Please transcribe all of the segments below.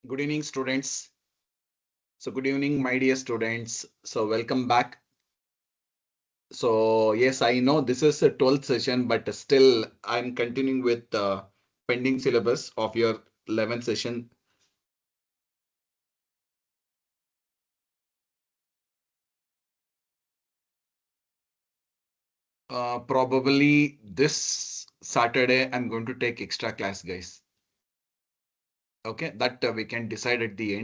Good evening, students. So, good evening, my dear students. So, welcome back. So, yes, I know this is a 12th session, but still, I'm continuing with the pending syllabus of your 11th session. Probably this Saturday, I'm going to take extra class, guys. Okay, that we can decide at the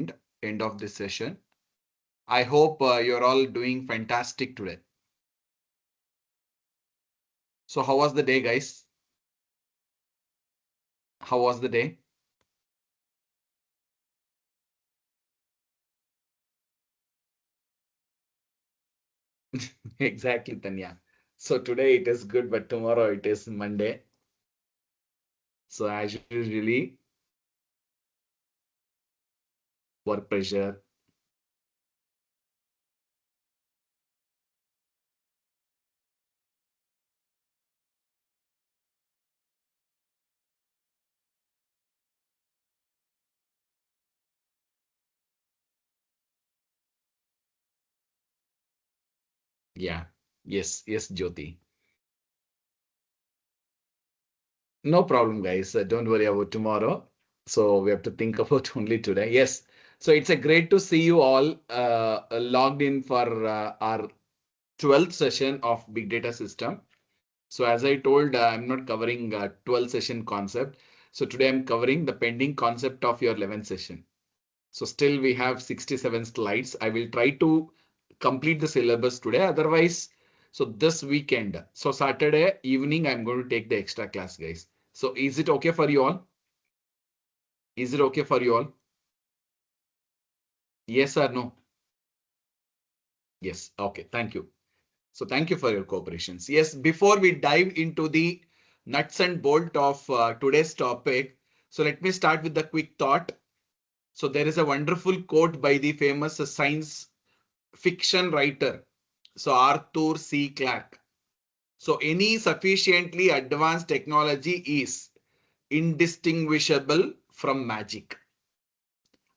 end of this session. I hope you're all doing fantastic today. So, how was the day, guys? How was the day? Exactly, Tanya. So today it is good, but tomorrow it is Monday. So as usually, work pressure. Yeah. Yes. Yes, Jyoti. No problem, guys. Don't worry about tomorrow. So we have to think about only today. Yes. So it's a great to see you all logged in for our 12th session of Big Data System. So as I told, I'm not covering 12 session concept. So today I'm covering the pending concept of your 11th session. So still we have 67 slides. I will try to complete the syllabus today. Otherwise, so this weekend, so Saturday evening, I'm going to take the extra class, guys. So is it okay for you all? Is it okay for you all? Yes or no? Yes. Okay. Thank you. So thank you for your cooperations. Yes, before we dive into the nuts and bolt of today's topic, so let me start with the quick thought. So there is a wonderful quote by the famous science fiction writer. So Arthur C. Clarke. So any sufficiently advanced technology is indistinguishable from magic.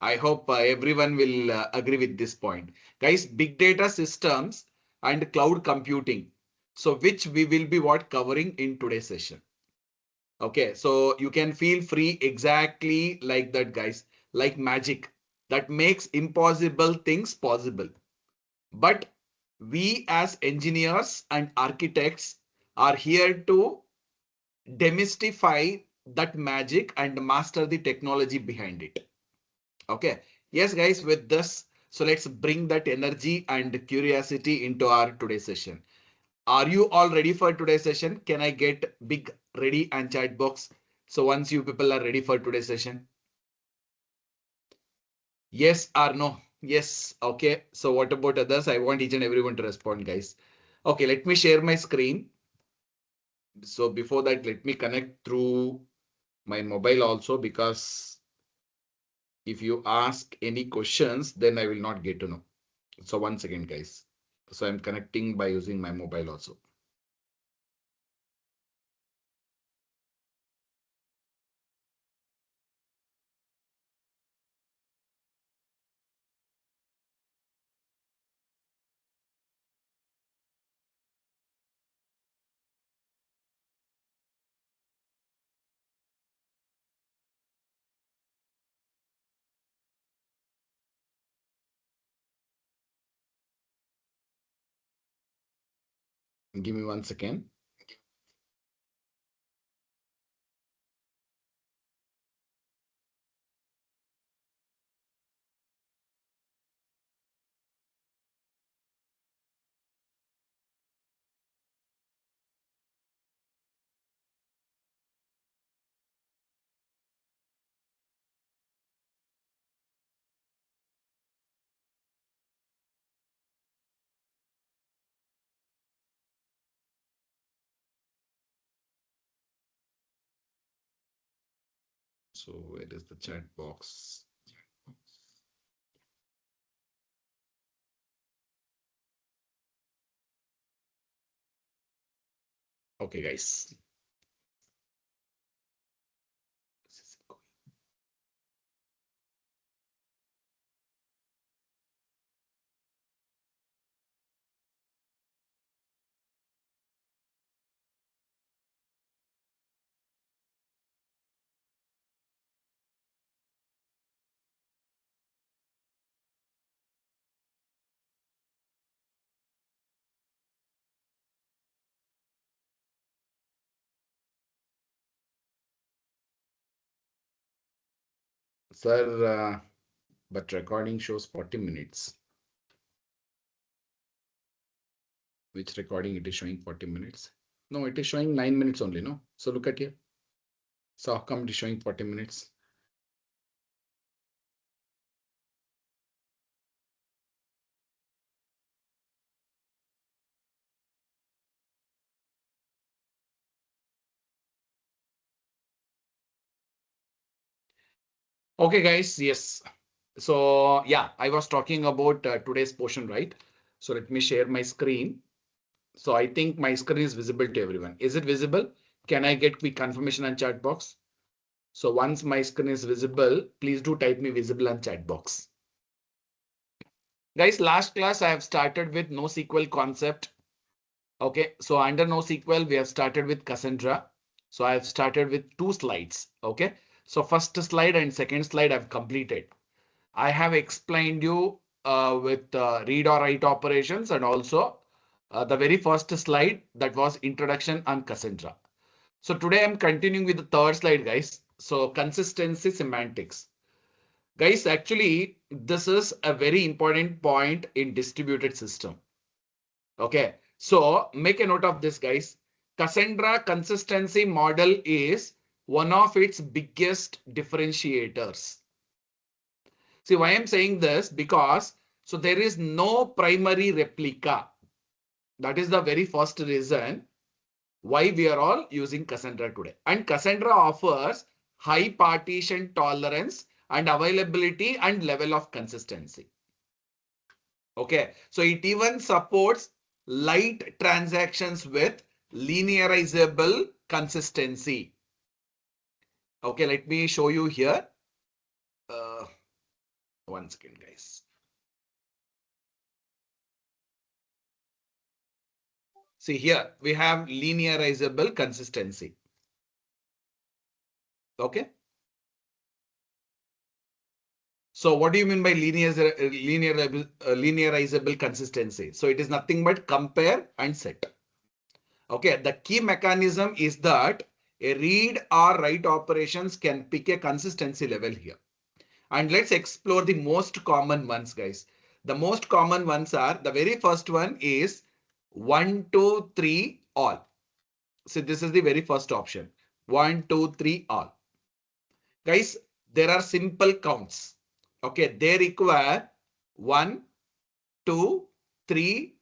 I hope everyone will agree with this point. Guys, big data systems and cloud computing. So which we will be what covering in today's session. Okay, so you can feel free exactly like that, guys, like magic that makes impossible things possible. But we as engineers and architects are here to demystify that magic and master the technology behind it. Okay. Yes, guys, with this, so let's bring that energy and curiosity into our today's session. Are you all ready for today's session? Can I get big ready and chat box? So once you people are ready for today's session, yes or no? Yes. Okay. So what about others? I want each and everyone to respond, guys. Okay, let me share my screen. So before that, let me connect through my mobile also, because if you ask any questions, then I will not get to know. So one second, guys. So I'm connecting by using my mobile also. Give me one second. So where is the chat box? Okay, guys. Sir, but recording shows 40 minutes. Which recording it is showing 40 minutes? No, it is showing 9 minutes only, no? So look at here. So how come it is showing 40 minutes? Okay, guys, yes. So yeah, I was talking about today's portion, right? So let me share my screen. So I think my screen is visible to everyone. Is it visible? Can I get quick confirmation on chat box? So once my screen is visible, please do type me visible on chat box. Guys, last class I have started with NoSQL concept. Okay, so under NoSQL, we have started with Cassandra. So I have started with 2 slides. Okay, so first slide and second slide I've completed. I have explained you with read or write operations and also the very first slide that was introduction on Cassandra. So today I'm continuing with the third slide, guys. So consistency semantics. Guys, actually, this is a very important point in distributed system. Okay, so make a note of this, guys. Cassandra consistency model is one of its biggest differentiators. See why I'm saying this? Because so there is no primary replica. That is the very first reason why we are all using Cassandra today. And Cassandra offers high partition tolerance and availability and level of consistency. Okay, so it even supports light transactions with linearizable consistency. Okay, let me show you here. Uh, one second, guys. See here, we have linearizable consistency. Okay. So what do you mean by linearizable consistency? So it is nothing but compare and set. Okay. The key mechanism is that a read or write operations can pick a consistency level here. And let's explore the most common ones, guys. The most common ones are, the very first one is 1, 2, 3, all. So this is the very first option. 1, 2, 3, all. Guys, there are simple counts. Okay, they require 1, 2, 3,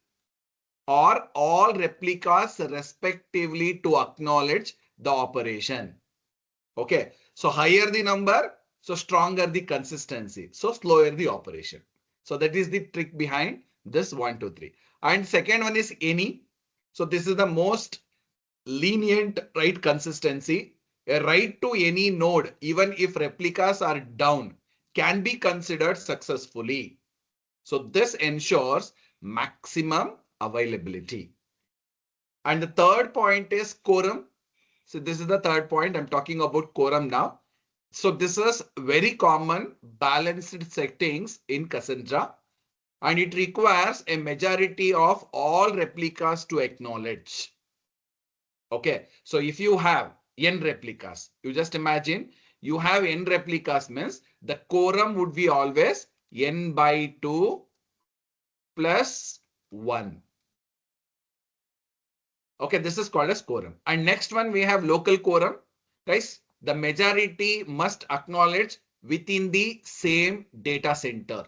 or all replicas respectively to acknowledge the operation. Okay, so higher the number, so stronger the consistency, so slower the operation. So that is the trick behind this 1, 2, 3. And second one is any. So this is the most lenient write consistency. A write to any node, even if replicas are down, can be considered successfully. So this ensures maximum availability. And the third point is quorum. So this is the third point. I'm talking about quorum now. So this is very common balanced settings in Cassandra, and it requires a majority of all replicas to acknowledge. Okay, so if you have n replicas, you just imagine you have n replicas means the quorum would be always n by 2 plus 1. Okay, this is called as quorum. And next one, we have local quorum. Guys, the majority must acknowledge within the same data center.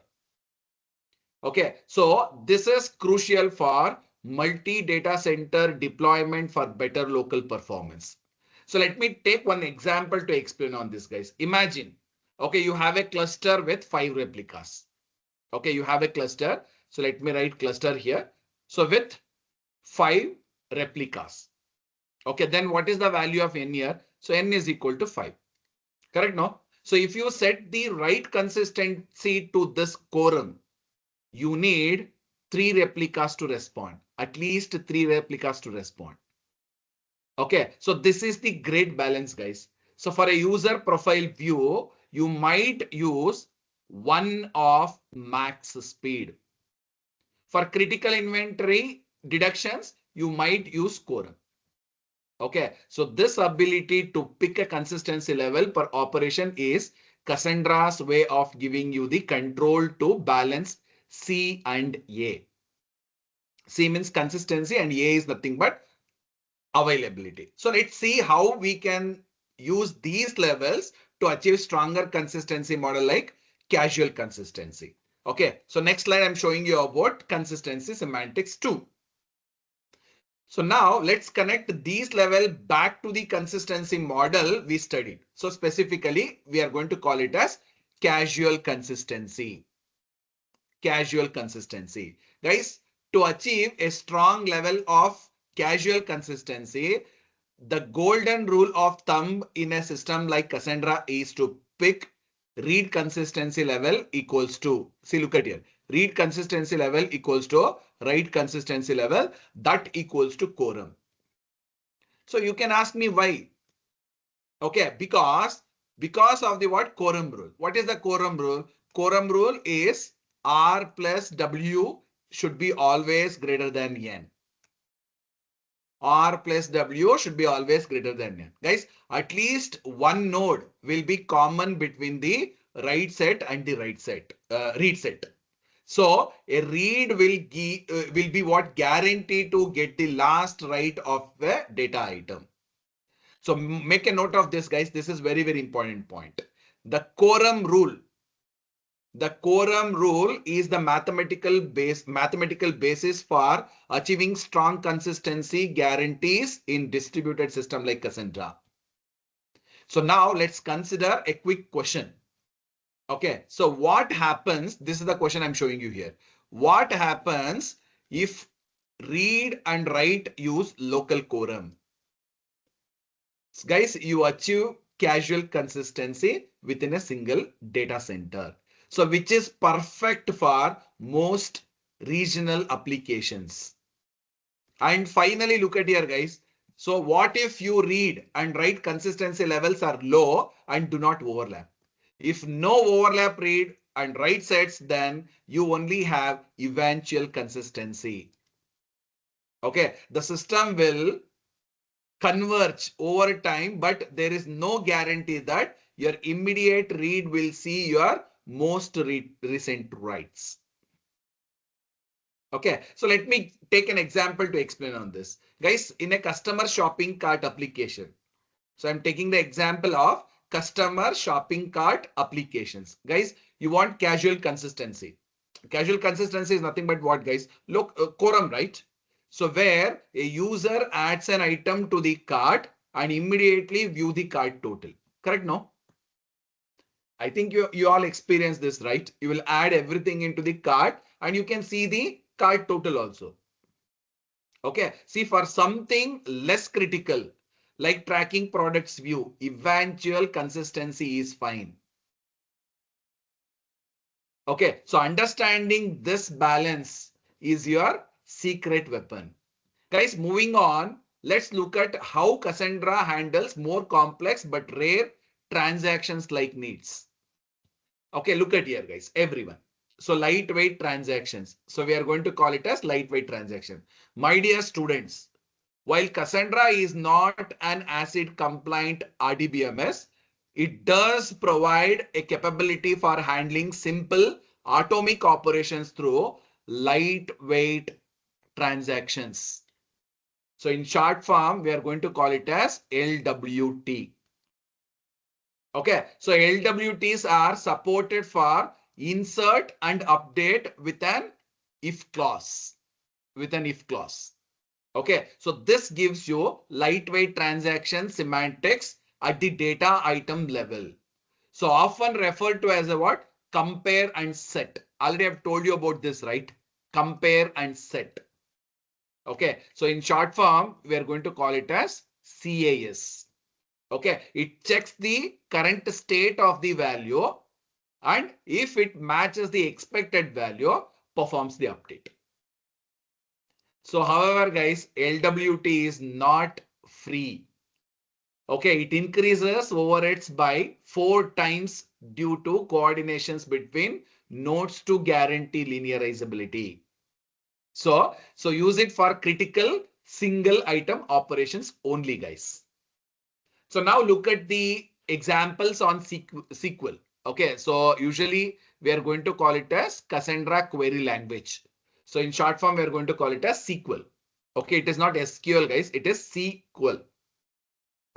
Okay, so this is crucial for multi-data center deployment for better local performance. So let me take one example to explain on this, guys. Imagine, okay, you have a cluster with 5 replicas. Okay, you have a cluster. So let me write cluster here. So with 5 replicas. Okay, then what is the value of n here? So n is equal to 5. Correct, no? So if you set the right consistency to this quorum, you need 3 replicas to respond, at least 3 replicas to respond. Okay, so this is the great balance, guys. So for a user profile view, you might use 1 of max speed. For critical inventory deductions, you might use quorum. Okay, so this ability to pick a consistency level per operation is Cassandra's way of giving you the control to balance C and A. C means consistency and A is nothing but availability. So let's see how we can use these levels to achieve stronger consistency model like casual consistency. Okay, so next slide I'm showing you about consistency semantics 2. So now let's connect these level back to the consistency model we studied. So specifically, we are going to call it as casual consistency. Casual consistency. Guys, to achieve a strong level of casual consistency, the golden rule of thumb in a system like Cassandra is to pick read consistency level equals to, see, look at here, read consistency level equals to write consistency level that equals to quorum. So you can ask me why. Okay, because of the what? Quorum rule. What is the quorum rule? Quorum rule is R plus W should be always greater than N. R plus W should be always greater than N. Guys, at least one node will be common between the write set and the read set. So a read will be what? Guaranteed to get the last write of the data item. So make a note of this, guys. This is very, very important point. The quorum rule. The quorum rule is the mathematical basis for achieving strong consistency guarantees in distributed system like Cassandra. So now let's consider a quick question. Okay, so what happens? This is the question I'm showing you here. What happens if read and write use local quorum? Guys, you achieve casual consistency within a single data center. So which is perfect for most regional applications. And finally, look at here, guys. So what if you read and write consistency levels are low and do not overlap? If no overlap read and write sets, then you only have eventual consistency. Okay, the system will converge over time, but there is no guarantee that your immediate read will see your most recent writes. Okay, so let me take an example to explain on this. Guys, in a customer shopping cart application. So I'm taking the example of customer shopping cart applications. Guys, you want casual consistency. Casual consistency is nothing but what, guys? Look, quorum, right? So where a user adds an item to the cart and immediately view the cart total. Correct? No? I think you all experience this, right? You will add everything into the cart and you can see the cart total also. Okay. See, for something less critical, like tracking products view, eventual consistency is fine. Okay. So understanding this balance is your secret weapon. Guys, moving on, let's look at how Cassandra handles more complex but rare transactions like needs. Okay, look at here, guys, everyone. So lightweight transactions. So we are going to call it as lightweight transaction. My dear students, while Cassandra is not an ACID compliant RDBMS, it does provide a capability for handling simple atomic operations through lightweight transactions. So in short form, we are going to call it as LWT. Okay, so LWTs are supported for insert and update with an if clause. Okay, so this gives you lightweight transaction semantics at the data item level. So often referred to as a what? Compare and set. Already I've told you about this, right? Compare and set. Okay, so in short form, we are going to call it as CAS. Okay, it checks the current state of the value and if it matches the expected value, performs the update. So however, guys, LWT is not free. Okay, it increases overheads by 4 times due to coordinations between nodes to guarantee linearizability. So use it for critical single item operations only, guys. So now look at the examples on SQL. Okay, so usually we are going to call it as Cassandra query language. So in short form, we are going to call it as SQL. Okay, it is not SQL, guys. It is SQL.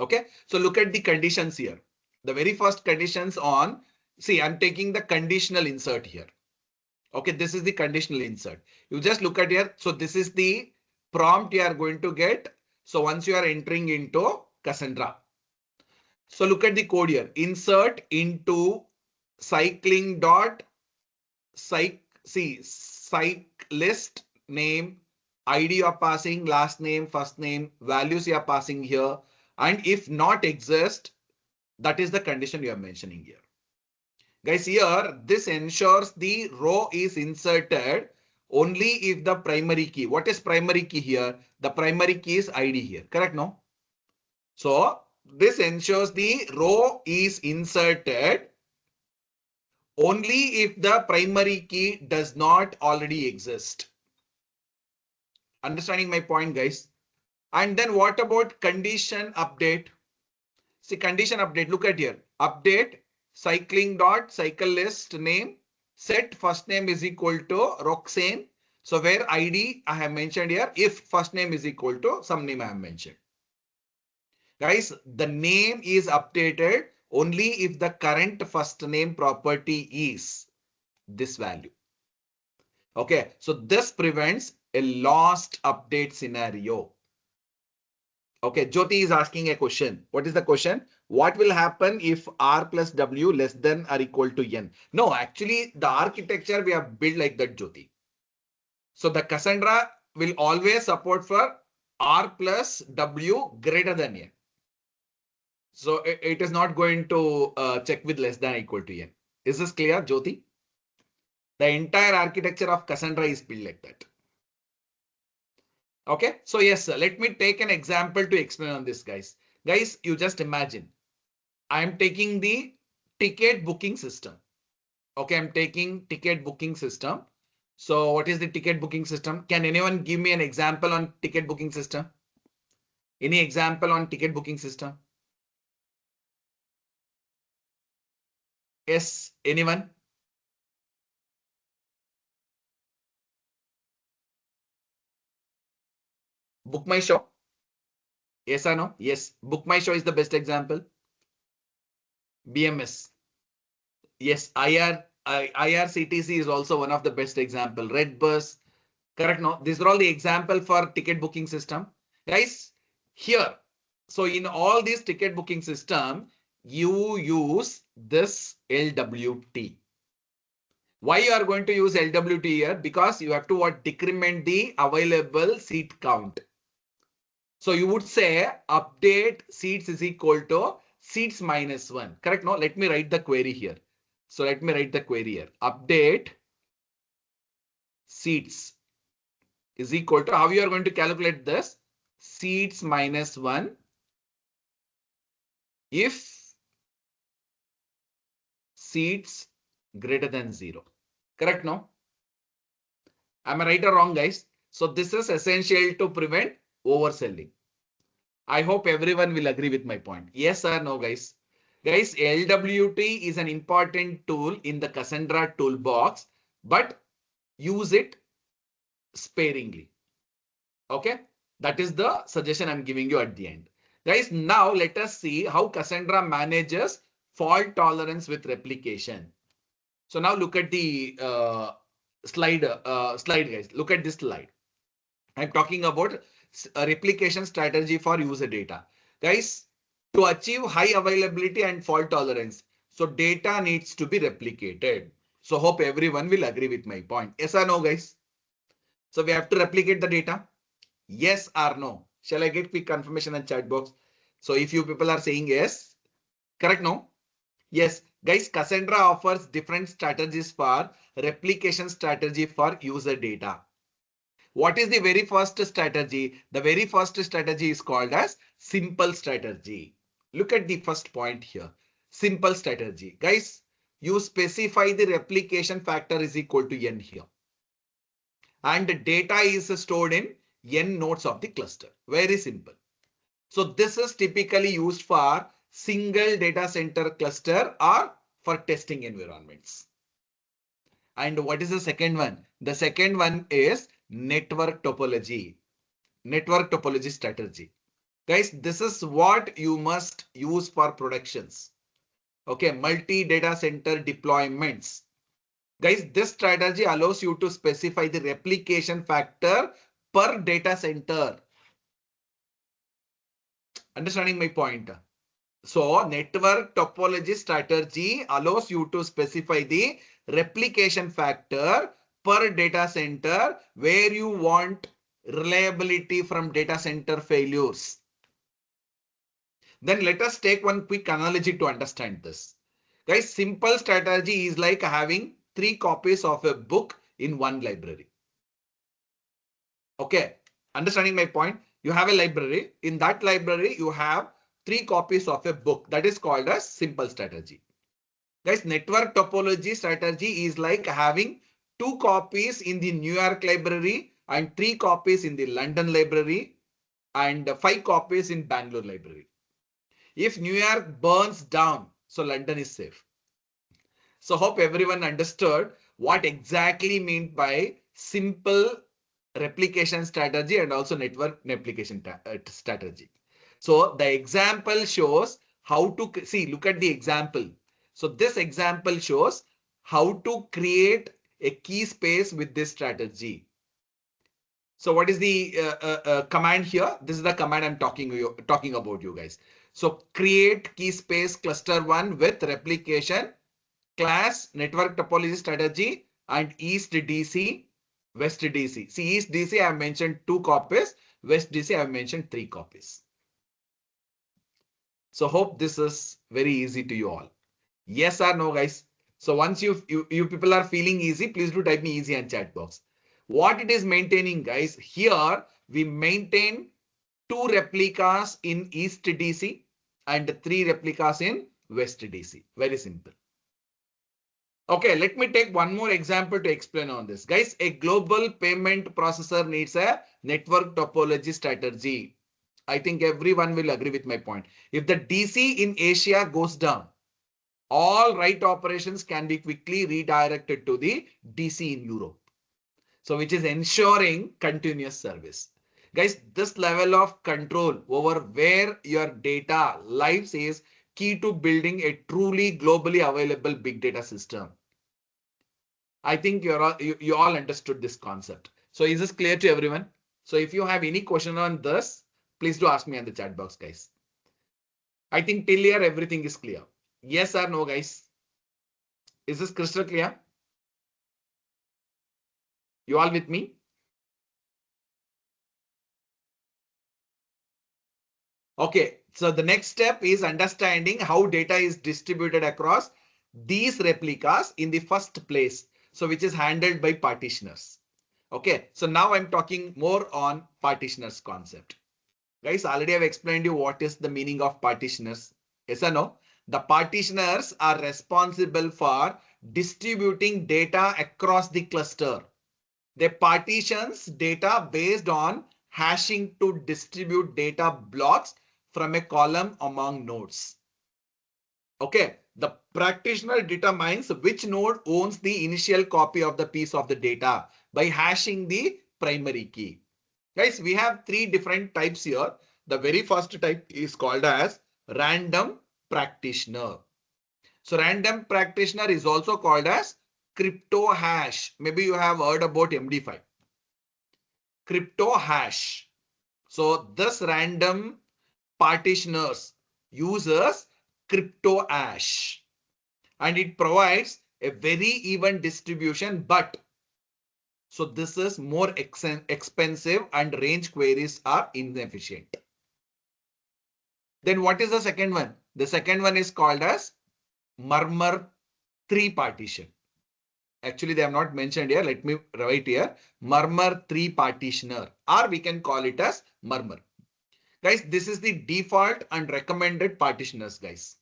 Okay, so look at the conditions here. The very first conditions on, see, I'm taking the conditional insert here. Okay, this is the conditional insert. You just look at here. So this is the prompt you are going to get. So once you are entering into Cassandra. So look at the code here. Insert into cycling dot cyclist name, ID you are passing, last name, first name, values you are passing here. And if not exist, that is the condition you are mentioning here. Guys, here, this ensures the row is inserted only if the primary key. What is primary key here? The primary key is ID here. Correct, no? So this ensures the row is inserted only if the primary key does not already exist. Understanding my point, guys? And then what about condition update? See, condition update, look at here. Update cycling dot cycle list name, set first name is equal to Roxane. So where ID I have mentioned here, if first name is equal to some name I have mentioned. Guys, the name is updated only if the current first name property is this value. Okay, so this prevents a lost update scenario. Okay, Jyoti is asking a question. What is the question? What will happen if R plus W less than or equal to N? No, actually the architecture we have built like that, Jyoti. So the Cassandra will always support for R plus W greater than N. So it is not going to check with less than or equal to N. Is this clear, Jyoti? The entire architecture of Cassandra is built like that. Okay, so yes, let me take an example to explain on this, guys. Guys, you just imagine. I am taking the ticket booking system. Okay, I'm taking ticket booking system. So what is the ticket booking system? Can anyone give me an example on ticket booking system? Any example on ticket booking system? Yes, anyone? Book My Show? Yes or no? Yes, Book My Show is the best example. BMS. Yes, IRCTC is also one of the best example. Redbus. Correct, no? These are all the example for ticket booking system. Guys, here. So in all these ticket booking system, you use this LWT. Why you are going to use LWT here? Because you have to what? Decrement the available seat count. So you would say update seats is equal to seats minus 1. Correct, no? Let me write the query here. So let me write the query here. Update seats is equal to, how you are going to calculate this? Seats minus 1 if seats greater than 0. Correct, no? Am I right or wrong, guys? So this is essential to prevent overselling. I hope everyone will agree with my point. Yes or no, guys? Guys, LWT is an important tool in the Cassandra toolbox, but use it sparingly. Okay, that is the suggestion I'm giving you at the end. Guys, now let us see how Cassandra manages fault tolerance with replication. So now look at the slide, guys. Look at this slide. I'm talking about a replication strategy for user data. Guys, to achieve high availability and fault tolerance, so data needs to be replicated. So hope everyone will agree with my point. Yes or no, guys? So we have to replicate the data. Yes or no? Shall I get quick confirmation in chat box? So if you people are saying yes, correct, no? Yes, guys, Cassandra offers different strategies for replication strategy for user data. What is the very first strategy? The very first strategy is called as simple strategy. Look at the first point here. Simple strategy. Guys, you specify the replication factor is equal to n here. And the data is stored in n nodes of the cluster. Very simple. So this is typically used for single data center cluster or for testing environments. And what is the second one? The second one is network topology. Network topology strategy. Guys, this is what you must use for productions. Okay, multi data center deployments. Guys, this strategy allows you to specify the replication factor per data center. Understanding my point? So network topology strategy allows you to specify the replication factor per data center where you want reliability from data center failures. Then let us take one quick analogy to understand this. Guys, simple strategy is like having 3 copies of a book in one library. Okay, understanding my point? You have a library. In that library, you have 3 copies of a book. That is called as simple strategy. Guys, network topology strategy is like having 2 copies in the New York library and 3 copies in the London library and 5 copies in Bangalore library. If New York burns down, so London is safe. So hope everyone understood what exactly meant by simple replication strategy and also network replication strategy. So the example shows how to see, look at the example. So this example shows how to create a key space with this strategy. So what is the command here? This is the command I'm talking about, you guys. So create key space cluster 1 with replication class network topology strategy and East DC, West DC. See, East DC I have mentioned 2 copies, West DC I have mentioned 3 copies. So hope this is very easy to you all. Yes or no, guys? So once you people are feeling easy, please do type me easy in chat box. What it is maintaining, guys, here we maintain 2 replicas in East DC and 3 replicas in West DC. Very simple. Okay, let me take one more example to explain on this. Guys, a global payment processor needs a network topology strategy. I think everyone will agree with my point. If the DC in Asia goes down, all write operations can be quickly redirected to the DC in Europe. So which is ensuring continuous service. Guys, this level of control over where your data lives is key to building a truly globally available big data system. I think you all understood this concept. So is this clear to everyone? So if you have any question on this, please do ask me in the chat box, guys. I think till here everything is clear. Yes or no, guys? Is this crystal clear? You all with me? Okay, so the next step is understanding how data is distributed across these replicas in the first place. So which is handled by partitioners. Okay, so now I'm talking more on partitioners concept. Guys, already I've explained you what is the meaning of partitioners. Yes or no? The partitioners are responsible for distributing data across the cluster. They partitions data based on hashing to distribute data blocks from a column among nodes. Okay, the practitioner determines which node owns the initial copy of the piece of the data by hashing the primary key. Guys, we have 3 different types here. The very first type is called as random practitioner. So random practitioner is also called as crypto hash. Maybe you have heard about MD5. Crypto hash. So this random partitioners uses crypto hash and it provides a very even distribution, but so this is more expensive and range queries are inefficient. Then what is the second one? The second one is called as murmur 3 partition. Actually, they have not mentioned here. Let me write here. Murmur 3 partitioner, or we can call it as murmur. Guys, this is the default and recommended partitioners, guys.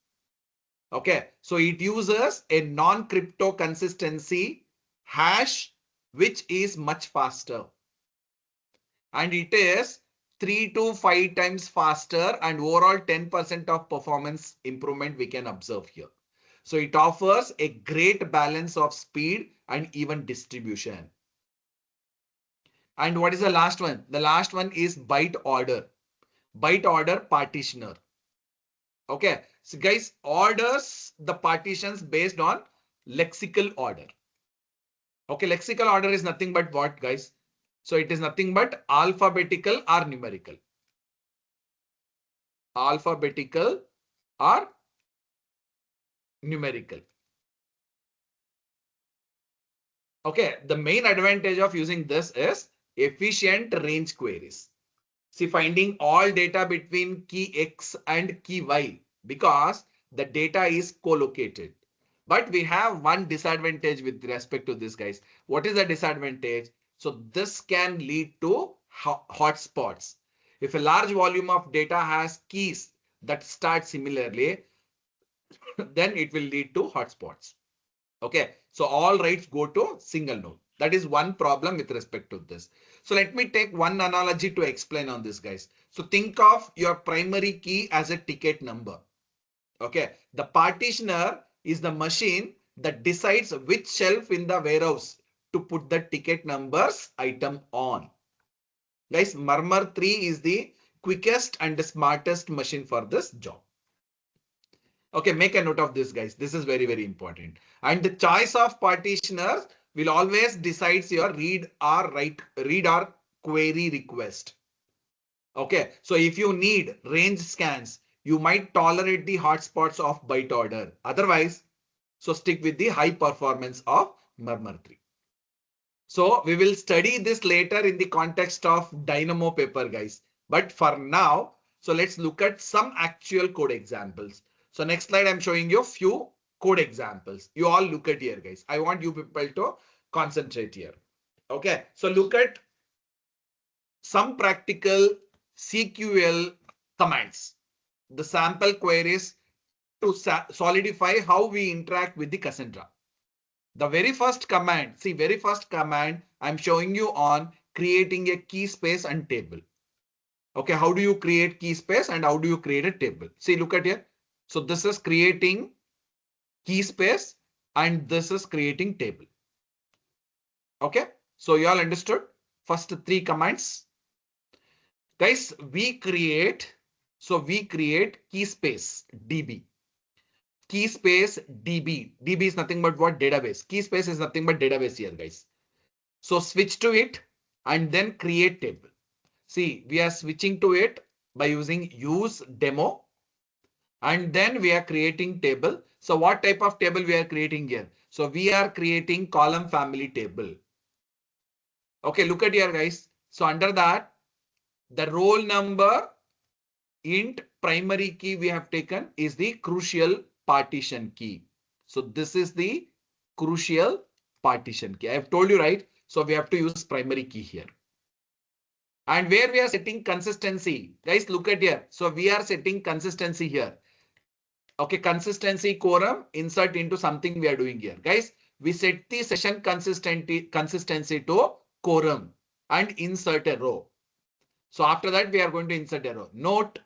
Okay, so it uses a non-crypto consistency hash, which is much faster. And it is 3 to 5 times faster and overall 10% of performance improvement we can observe here. So it offers a great balance of speed and even distribution. And what is the last one? The last one is byte order. Byte order partitioner. Okay. So guys, orders the partitions based on lexical order. Okay. Lexical order is nothing but what, guys? So it is nothing but alphabetical or numerical. Alphabetical or numerical. Okay. The main advantage of using this is efficient range queries. See, finding all data between key X and key Y because the data is co-located. But we have one disadvantage with respect to this, guys. What is the disadvantage? So this can lead to hotspots. If a large volume of data has keys that start similarly, then it will lead to hotspots. Okay, so all writes go to single node. That is one problem with respect to this. So let me take one analogy to explain on this, guys. So think of your primary key as a ticket number. Okay, the partitioner is the machine that decides which shelf in the warehouse to put the ticket numbers item on. Guys, Murmur 3 is the quickest and the smartest machine for this job. Okay, make a note of this, guys. This is very, very important. And the choice of partitioners will always decides your read or query request. Okay, so if you need range scans, you might tolerate the hotspots of byte order. Otherwise, so stick with the high performance of Murmur 3. So we will study this later in the context of Dynamo paper, guys. But for now, so let's look at some actual code examples. So next slide, I'm showing you a few code examples. You all look at here, guys. I want you people to concentrate here. Okay, so look at some practical SQL commands. The sample queries to solidify how we interact with the Cassandra. The very first command, see, very first command I'm showing you on creating a key space and table. Okay, how do you create key space and how do you create a table? See, look at here. So this is creating key space and this is creating table. Okay, so you all understood first three commands. Guys, we create key space DB. Key space DB. DB is nothing but what? Database. Key space is nothing but database here, guys. So switch to it and then create table. See, we are switching to it by using use demo and then we are creating table. So what type of table we are creating here? So we are creating column family table. Okay, look at here, guys. So under that, the roll number int primary key we have taken is the crucial partition key. So this is the crucial partition key. I have told you, right? So we have to use primary key here. And where we are setting consistency, guys, look at here. So we are setting consistency here. Okay, consistency quorum, insert into something we are doing here. Guys, we set the session consistency to quorum and insert a row. So after that, we are going to insert a row. Note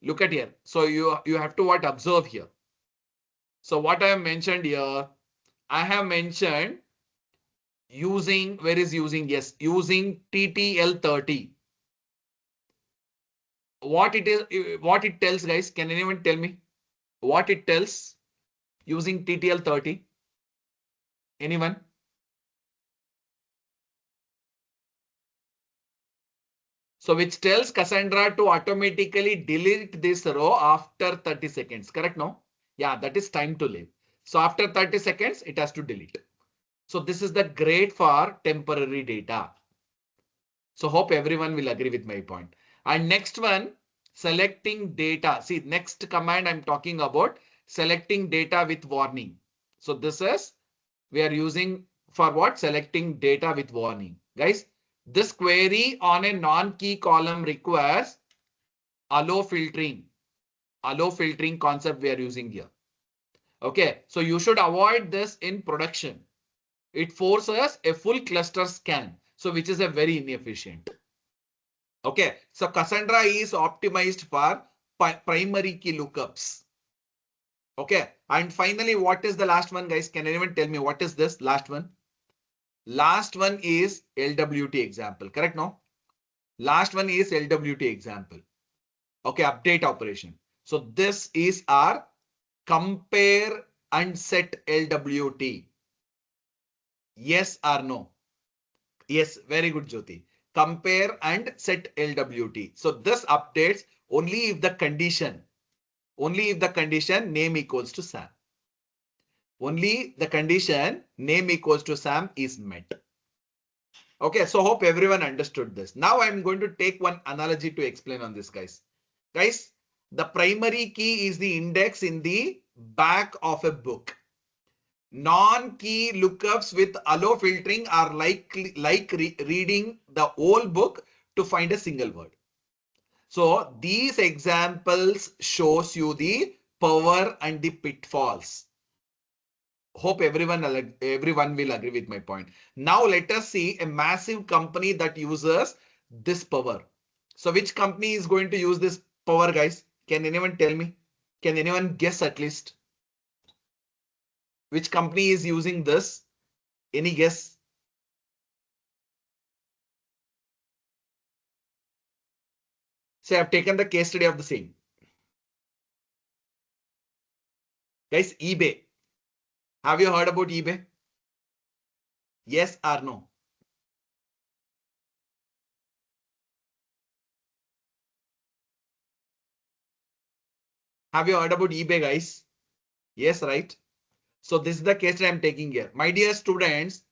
look at here. So you have to what observe here. So what I have mentioned here, I have mentioned using, where is using? Yes, using TTL30. What it tells, guys? Can anyone tell me what it tells using TTL30? Anyone? So which tells Cassandra to automatically delete this row after 30 seconds. Correct? No? Yeah, that is time to live. So after 30 seconds, it has to delete. So this is the great for temporary data. So hope everyone will agree with my point. And next one, selecting data. See, next command I'm talking about selecting data with warning. So this is, we are using for what? Selecting data with warning. Guys, this query on a non-key column requires allow filtering. Allow filtering concept we are using here. Okay, so you should avoid this in production. It forces a full cluster scan, so which is a very inefficient. Okay, so Cassandra is optimized for primary key lookups. Okay. And finally, what is the last one, guys? Can anyone tell me what is this last one? Last one is LWT example. Correct? No? Last one is LWT example. Okay. Update operation. So this is our compare and set LWT. Yes or no? Yes. Very good, Jyoti. Compare and set LWT. So this updates only if the condition name equals to Sam. Only the condition name equals to Sam is met. Okay, so hope everyone understood this. Now I'm going to take one analogy to explain on this, guys. Guys, the primary key is the index in the back of a book. Non-key lookups with allow filtering are like reading the whole book to find a single word. So these examples shows you the power and the pitfalls. Hope everyone will agree with my point. Now let us see a massive company that uses this power. So which company is going to use this power, guys? Can anyone tell me? Can anyone guess at least? Which company is using this? Any guess? So I've taken the case study of the same. Guys, eBay. Have you heard about eBay? Yes or no? Have you heard about eBay, guys? Yes, right? So this is the case that I'm taking here. My dear students,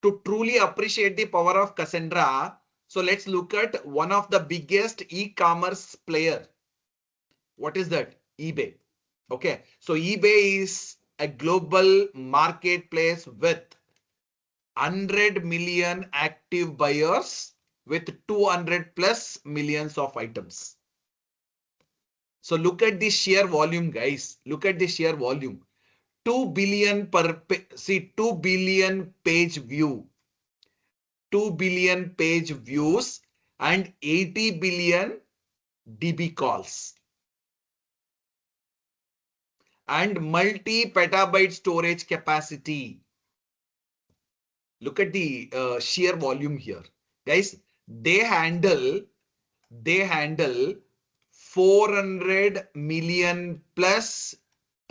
to truly appreciate the power of Cassandra, so let's look at one of the biggest e-commerce player. What is that? eBay. Okay. So eBay is a global marketplace with 100 million active buyers with 200 plus millions of items. So look at the sheer volume, guys. Look at the sheer volume. 2 billion per, see, 2 billion page view. 2 billion page views and 80 billion DB calls and multi-petabyte storage capacity. Look at the sheer volume here. Guys, they handle 400 million plus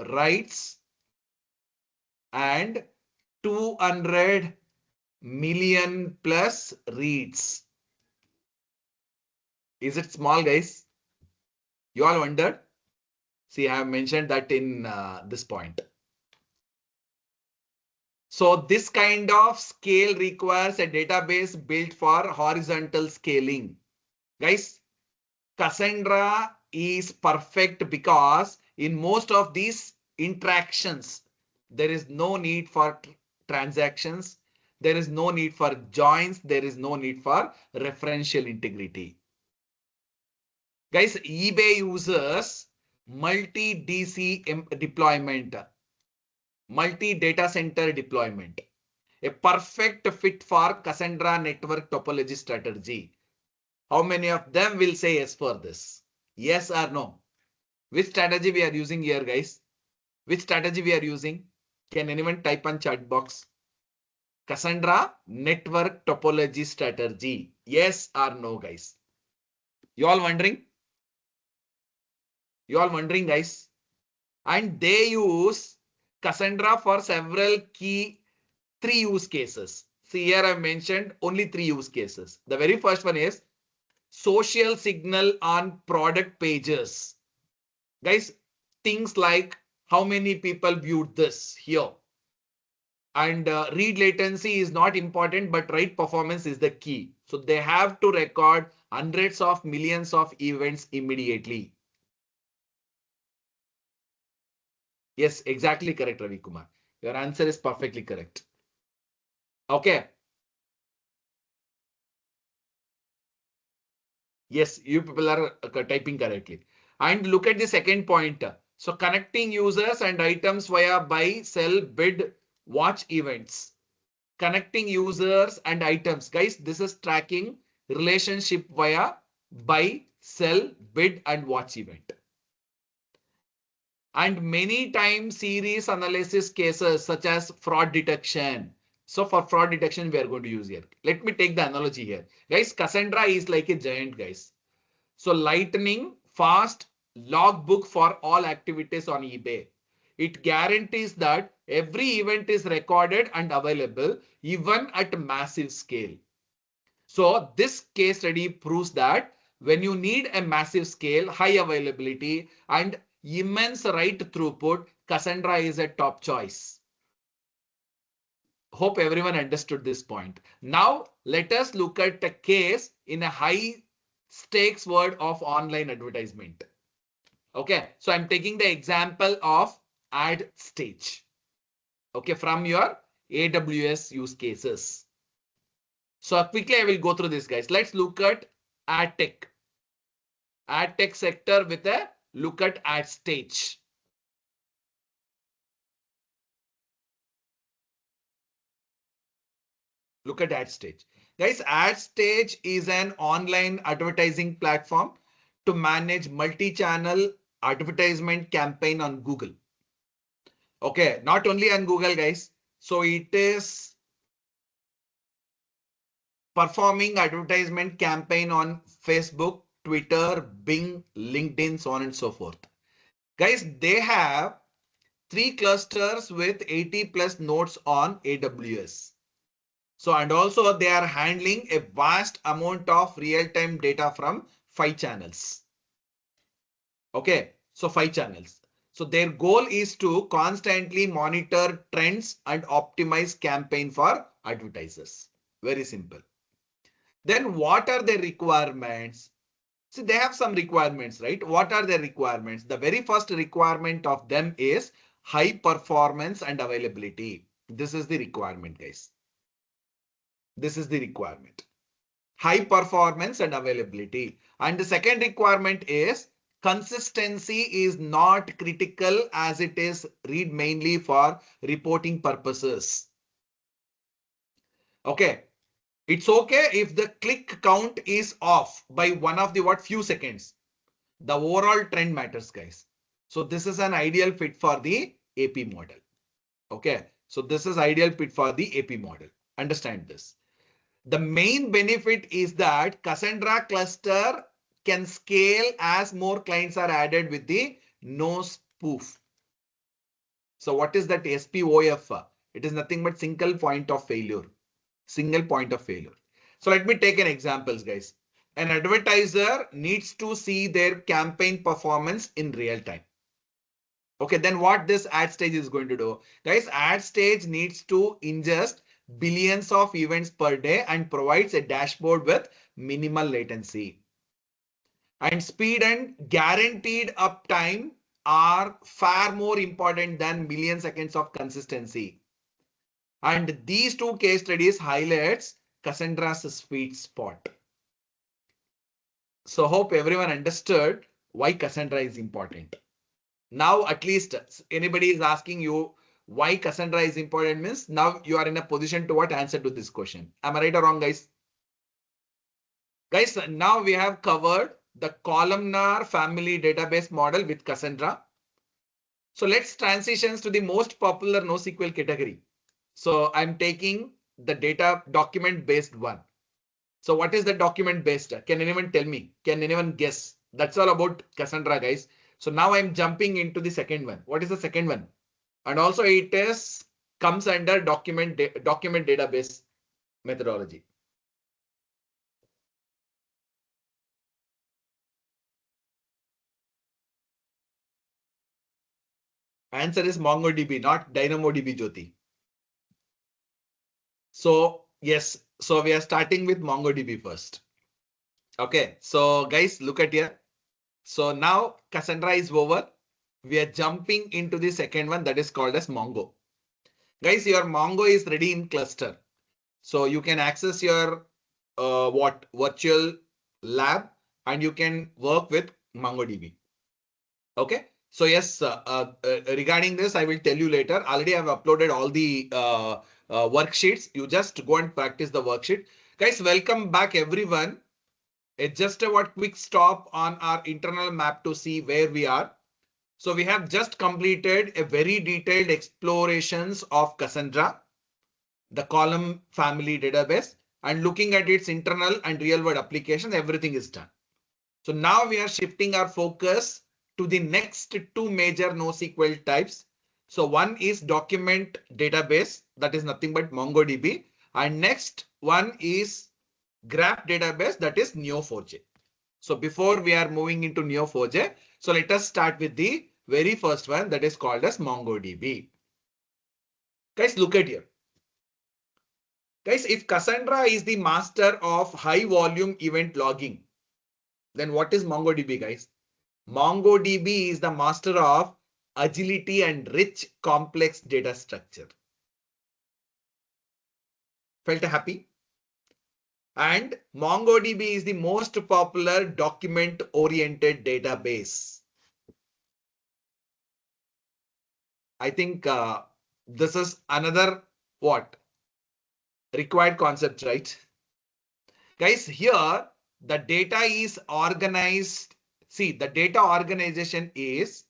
writes and 200 million plus reads. Is it small, guys? You all wondered? See, I have mentioned that in this point. So this kind of scale requires a database built for horizontal scaling. Guys, Cassandra is perfect because in most of these interactions, there is no need for transactions. There is no need for joins. There is no need for referential integrity. Guys, eBay uses multi-DC deployment, multi-data center deployment, a perfect fit for Cassandra network topology strategy. How many of them will say yes for this? Yes or no? Which strategy we are using here, guys? Which strategy we are using? Can anyone type on chat box? Cassandra network topology strategy. Yes or no, guys? You all wondering? You all wondering, guys? And they use Cassandra for several key 3 use cases. See, here I mentioned only 3 use cases. The very first one is social signal on product pages. Guys, things like how many people viewed this here. And read latency is not important, but write performance is the key. So they have to record hundreds of millions of events immediately. Yes, exactly correct, Ravi Kumar. Your answer is perfectly correct. Okay. Yes, you people are typing correctly. And look at the second point. So connecting users and items via buy, sell, bid, watch events. Connecting users and items. Guys, this is tracking relationship via buy, sell, bid, and watch event. and many time series analysis cases such as fraud detection. So for fraud detection, we are going to use here. Let me take the analogy here. Guys, Cassandra is like a giant, guys. So lightning fast logbook for all activities on eBay. It guarantees that every event is recorded and available even at massive scale. So this case study proves that when you need a massive scale, high availability and immense write throughput, Cassandra is a top choice. Hope everyone understood this point. Now let us look at a case in a high stakes world of online advertisement. Okay, so I'm taking the example of ad stage. Okay, from your AWS use cases. So quickly I will go through this, guys. Let's look at ad tech. Ad tech sector with a look at ad stage. Look at ad stage. Guys, ad stage is an online advertising platform to manage multi-channel advertisement campaign on Google. Okay, not only on Google, guys. So it is performing advertisement campaign on Facebook, Twitter, Bing, LinkedIn, so on and so forth. Guys, they have 3 clusters with 80 plus nodes on AWS. So, and also they are handling a vast amount of real-time data from 5 channels. Okay, so 5 channels. So their goal is to constantly monitor trends and optimize campaign for advertisers. Very simple. Then what are their requirements? See, they have some requirements, right? What are their requirements? The very first requirement of them is high performance and availability. This is the requirement, guys. This is the requirement. High performance and availability. And the second requirement is consistency is not critical as it is read mainly for reporting purposes. Okay. It's okay if the click count is off by one of the few seconds. The overall trend matters, guys. So this is an ideal fit for the AP model. Okay. So this is ideal fit for the AP model. Understand this. The main benefit is that Cassandra cluster can scale as more clients are added with the no spoof. So what is that SPOF? It is nothing but single point of failure. Single point of failure. So let me take an examples, guys. An advertiser needs to see their campaign performance in real time. Okay, then what this ad stage is going to do? Guys, ad stage needs to ingest billions of events per day and provides a dashboard with minimal latency. And speed and guaranteed uptime are far more important than million seconds of consistency. And these two case studies highlights Cassandra's sweet spot. So hope everyone understood why Cassandra is important. Now at least anybody is asking you why Cassandra is important means now you are in a position to what answer to this question. Am I right or wrong, guys? Guys, now we have covered the columnar family database model with Cassandra. So let's transition to the most popular NoSQL category. So I'm taking the data document based one. So what is the document based? Can anyone tell me? Can anyone guess? That's all about Cassandra, guys. So now I'm jumping into the second one. What is the second one? And also it is comes under document database methodology. Answer is MongoDB, not DynamoDB, Jyoti. So yes, so we are starting with MongoDB first. Okay, so guys, look at here. So now Cassandra is over. We are jumping into the second one that is called as Mongo. Guys, your Mongo is ready in cluster. So you can access your virtual lab and you can work with MongoDB. Okay. So yes, regarding this, I will tell you later. Already I've uploaded all the worksheets. You just go and practice the worksheet. Guys, welcome back everyone. It's just a quick stop on our internal map to see where we are. So we have just completed a very detailed explorations of Cassandra, the column family database, and looking at its internal and real world applications, everything is done. So now we are shifting our focus to the next two major NoSQL types. So one is document database, that is nothing but MongoDB. And next one is graph database, that is Neo4j. So before we are moving into Neo4j, so let us start with the very first one, that is called as MongoDB. Guys, look at here. Guys, if Cassandra is the master of high volume event logging, then what is MongoDB, guys? MongoDB is the master of agility and rich complex data structure. Felt happy? And MongoDB is the most popular document oriented database. I think this is another what? Required concept, right? Guys, here the data is organized. See, the data organization is,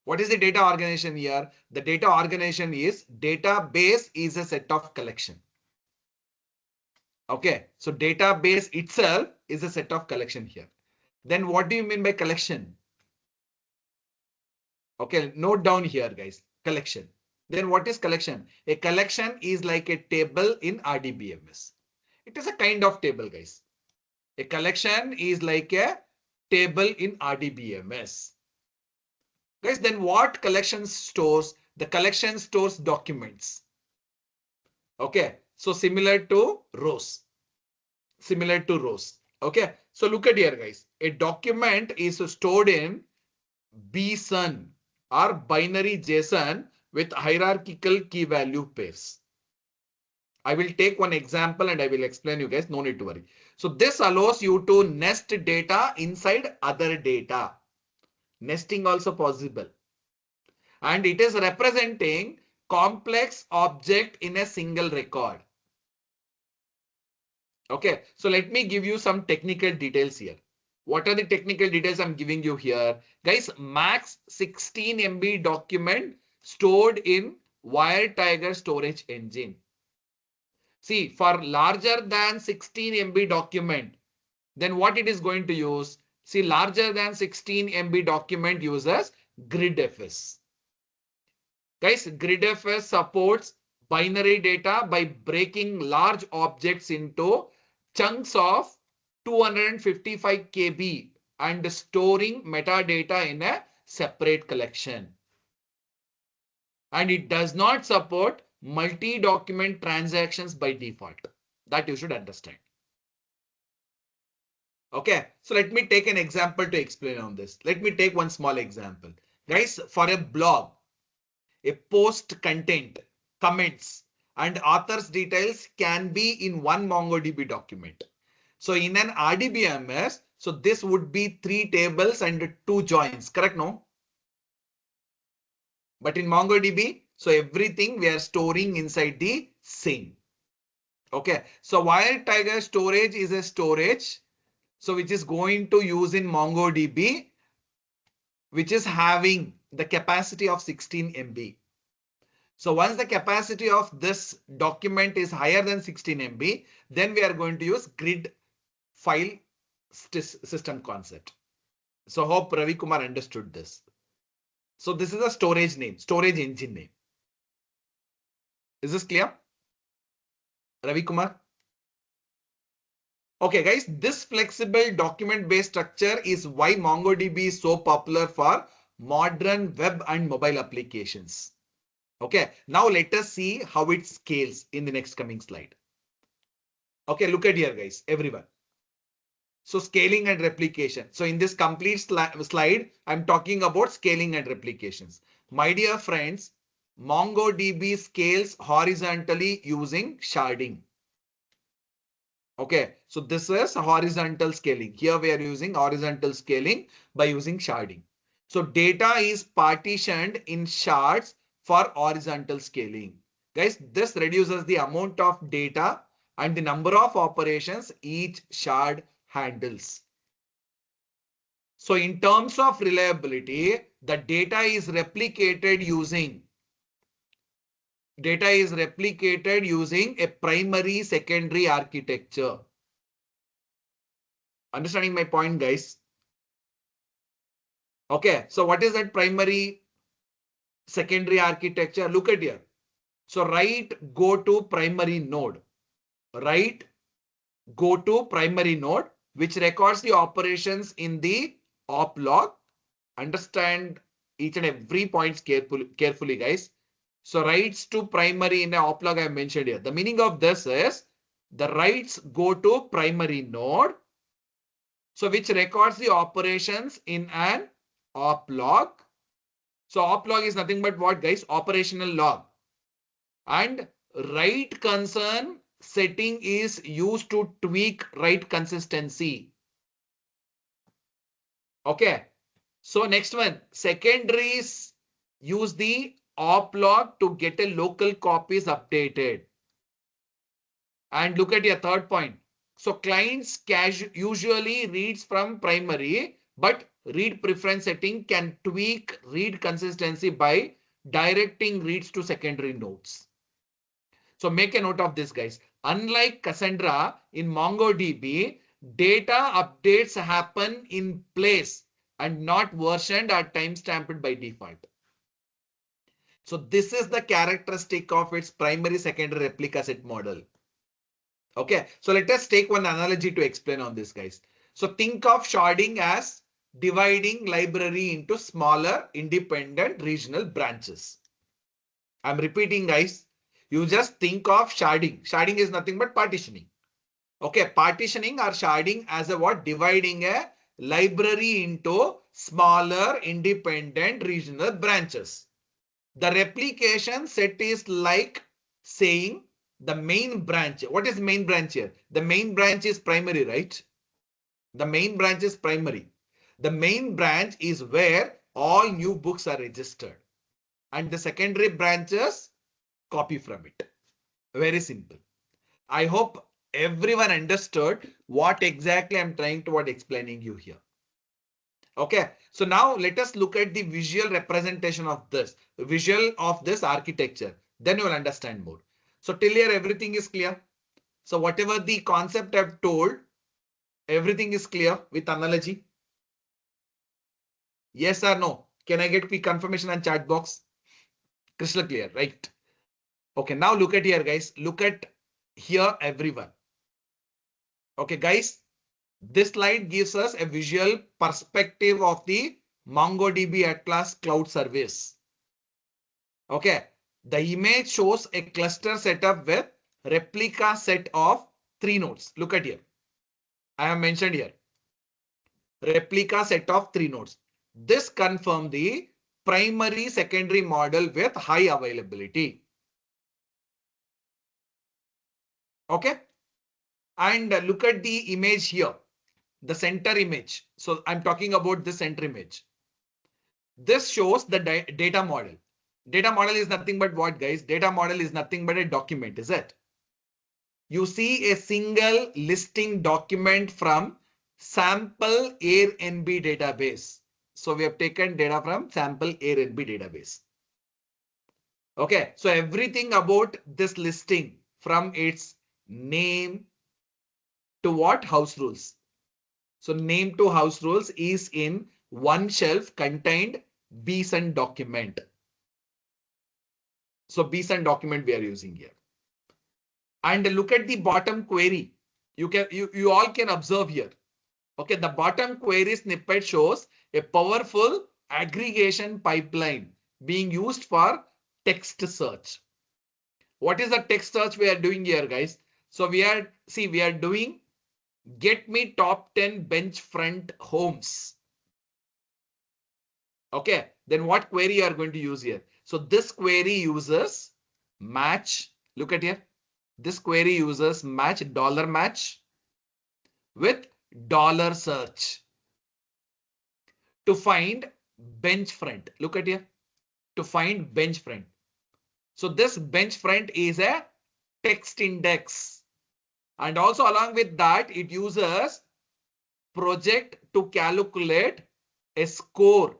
what is the data organization here? The data organization is database is a set of collection. Okay, so database itself is a set of collection here. Then what do you mean by collection? Okay, note down here, guys, collection. Then what is collection? A collection is like a table in RDBMS. It is a kind of table, guys. A collection is like a table in RDBMS. Guys, then what collection stores? The collection stores documents. Okay, so similar to rows. Similar to rows. Okay, so look at here, guys. A document is stored in BSON or binary JSON with hierarchical key value pairs. I will take one example and I will explain you guys. No need to worry. So this allows you to nest data inside other data. Nesting also possible. And it is representing complex object in a single record. Okay, so let me give you some technical details here. What are the technical details I'm giving you here? Guys, max 16 MB document stored in WireTiger storage engine. See, for larger than 16 MB document, then what it is going to use? See, larger than 16 MB document uses GridFS. Guys, GridFS supports binary data by breaking large objects into chunks of 255 KB and storing metadata in a separate collection. And it does not support multi-document transactions by default. That you should understand. Okay, so let me take an example to explain on this. Let me take one small example. Guys, for a blog, a post content, comments, and author's details can be in one MongoDB document. So in an RDBMS, so this would be 3 tables and 2 joins, correct? No? But in MongoDB, so everything we are storing inside the same. Okay, so WireTiger storage is a storage, so which is going to use in MongoDB, which is having the capacity of 16 MB. So once the capacity of this document is higher than 16 MB, then we are going to use grid file system concept. So hope Ravi Kumar understood this. So this is a storage name, storage engine name. Is this clear? Ravi Kumar? Okay, guys, this flexible document-based structure is why MongoDB is so popular for modern web and mobile applications. Okay, now let us see how it scales in the next coming slide. Okay, look at here, guys, everyone. So scaling and replication. So in this complete slide, I'm talking about scaling and replications. My dear friends, MongoDB scales horizontally using sharding. Okay, so this is horizontal scaling. Here we are using horizontal scaling by using sharding. So data is partitioned in shards for horizontal scaling. Guys, this reduces the amount of data and the number of operations each shard handles. So in terms of reliability, the data is replicated using a primary secondary architecture. Understanding my point, guys? Okay, so what is that primary secondary architecture? Look at here. So write go to primary node. Write go to primary node, which records the operations in the op log. Understand each and every points carefully, guys. So writes to primary in the op log I have mentioned here. The meaning of this is the writes go to primary node, so which records the operations in an op log. So op log is nothing but what, guys? Operational log. And write concern setting is used to tweak write consistency. Okay. So next one, secondaries use the op log to get a local copies updated. And look at your third point. So clients usually reads from primary, but read preference setting can tweak read consistency by directing reads to secondary nodes. So make a note of this, guys. Unlike Cassandra in MongoDB, data updates happen in place and not versioned or time-stamped by default. So this is the characteristic of its primary secondary replica set model. Okay, so let us take one analogy to explain on this, guys. So think of sharding as dividing library into smaller independent regional branches. I'm repeating, guys. You just think of sharding. Sharding is nothing but partitioning. Okay, partitioning or sharding as a what? Dividing a library into smaller independent regional branches. The replication set is like saying the main branch. What is main branch here? The main branch is primary, right? The main branch is primary. The main branch is where all new books are registered. And the secondary branches copy from it. Very simple. I hope everyone understood what exactly I'm trying to explaining you here. Okay, so now let us look at the visual representation of this, architecture. Then you will understand more. So till here, everything is clear. So whatever the concept I've told, everything is clear with analogy. Yes or no? Can I get quick confirmation on chat box? Crystal clear, right? Okay, now look at here, guys. Look at here, everyone. Okay, guys. This slide gives us a visual perspective of the MongoDB Atlas cloud service. Okay, the image shows a cluster setup with replica set of 3 nodes. Look at here. I have mentioned here. Replica set of 3 nodes. This confirms the primary secondary model with high availability. Okay. And look at the image here. The center image. So I'm talking about the center image. This shows the data model. Data model is nothing but what, guys? Data model is nothing but a document, is it? You see a single listing document from sample AirNB database. So we have taken data from sample AirNB database. Okay, so everything about this listing from its name to what? House rules. So name to house rules is in one shelf contained BSON document. So BSON document we are using here. And look at the bottom query. You all can observe here. Okay, the bottom query snippet shows a powerful aggregation pipeline being used for text search. What is the text search we are doing here, guys? So we are doing get me top 10 bench front homes. Okay, then what query you are going to use here? So this query uses match. Look at here. This query uses match $match with $search to find bench front. Look at here. To find bench front. So this bench front is a text index. And also along with that, it uses project to calculate a score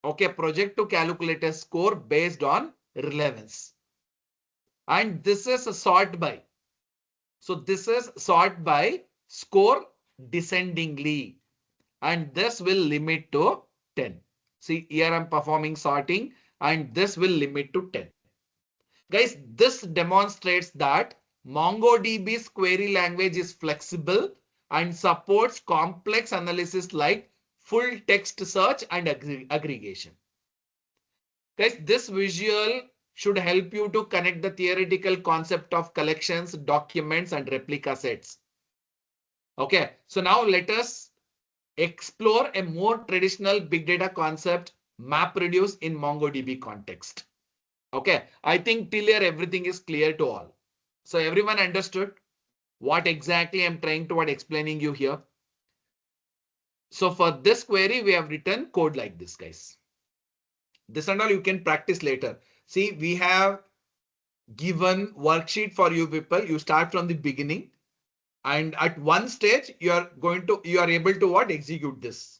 Okay, project to calculate a score based on relevance. And this is a sort by. So this is sort by score descendingly. And this will limit to 10. See, here I'm performing sorting and this will limit to 10. Guys, this demonstrates that MongoDB's query language is flexible and supports complex analysis like full text search and aggregation. Guys, this visual should help you to connect the theoretical concept of collections, documents, and replica sets. Okay, so now let us explore a more traditional big data concept, MapReduce in MongoDB context. Okay, I think till here everything is clear to all. So everyone understood what exactly I'm trying to explaining you here. So for this query, we have written code like this, guys. This and all you can practice later. See, we have given worksheet for you people. You start from the beginning, and at one stage you are able to execute this.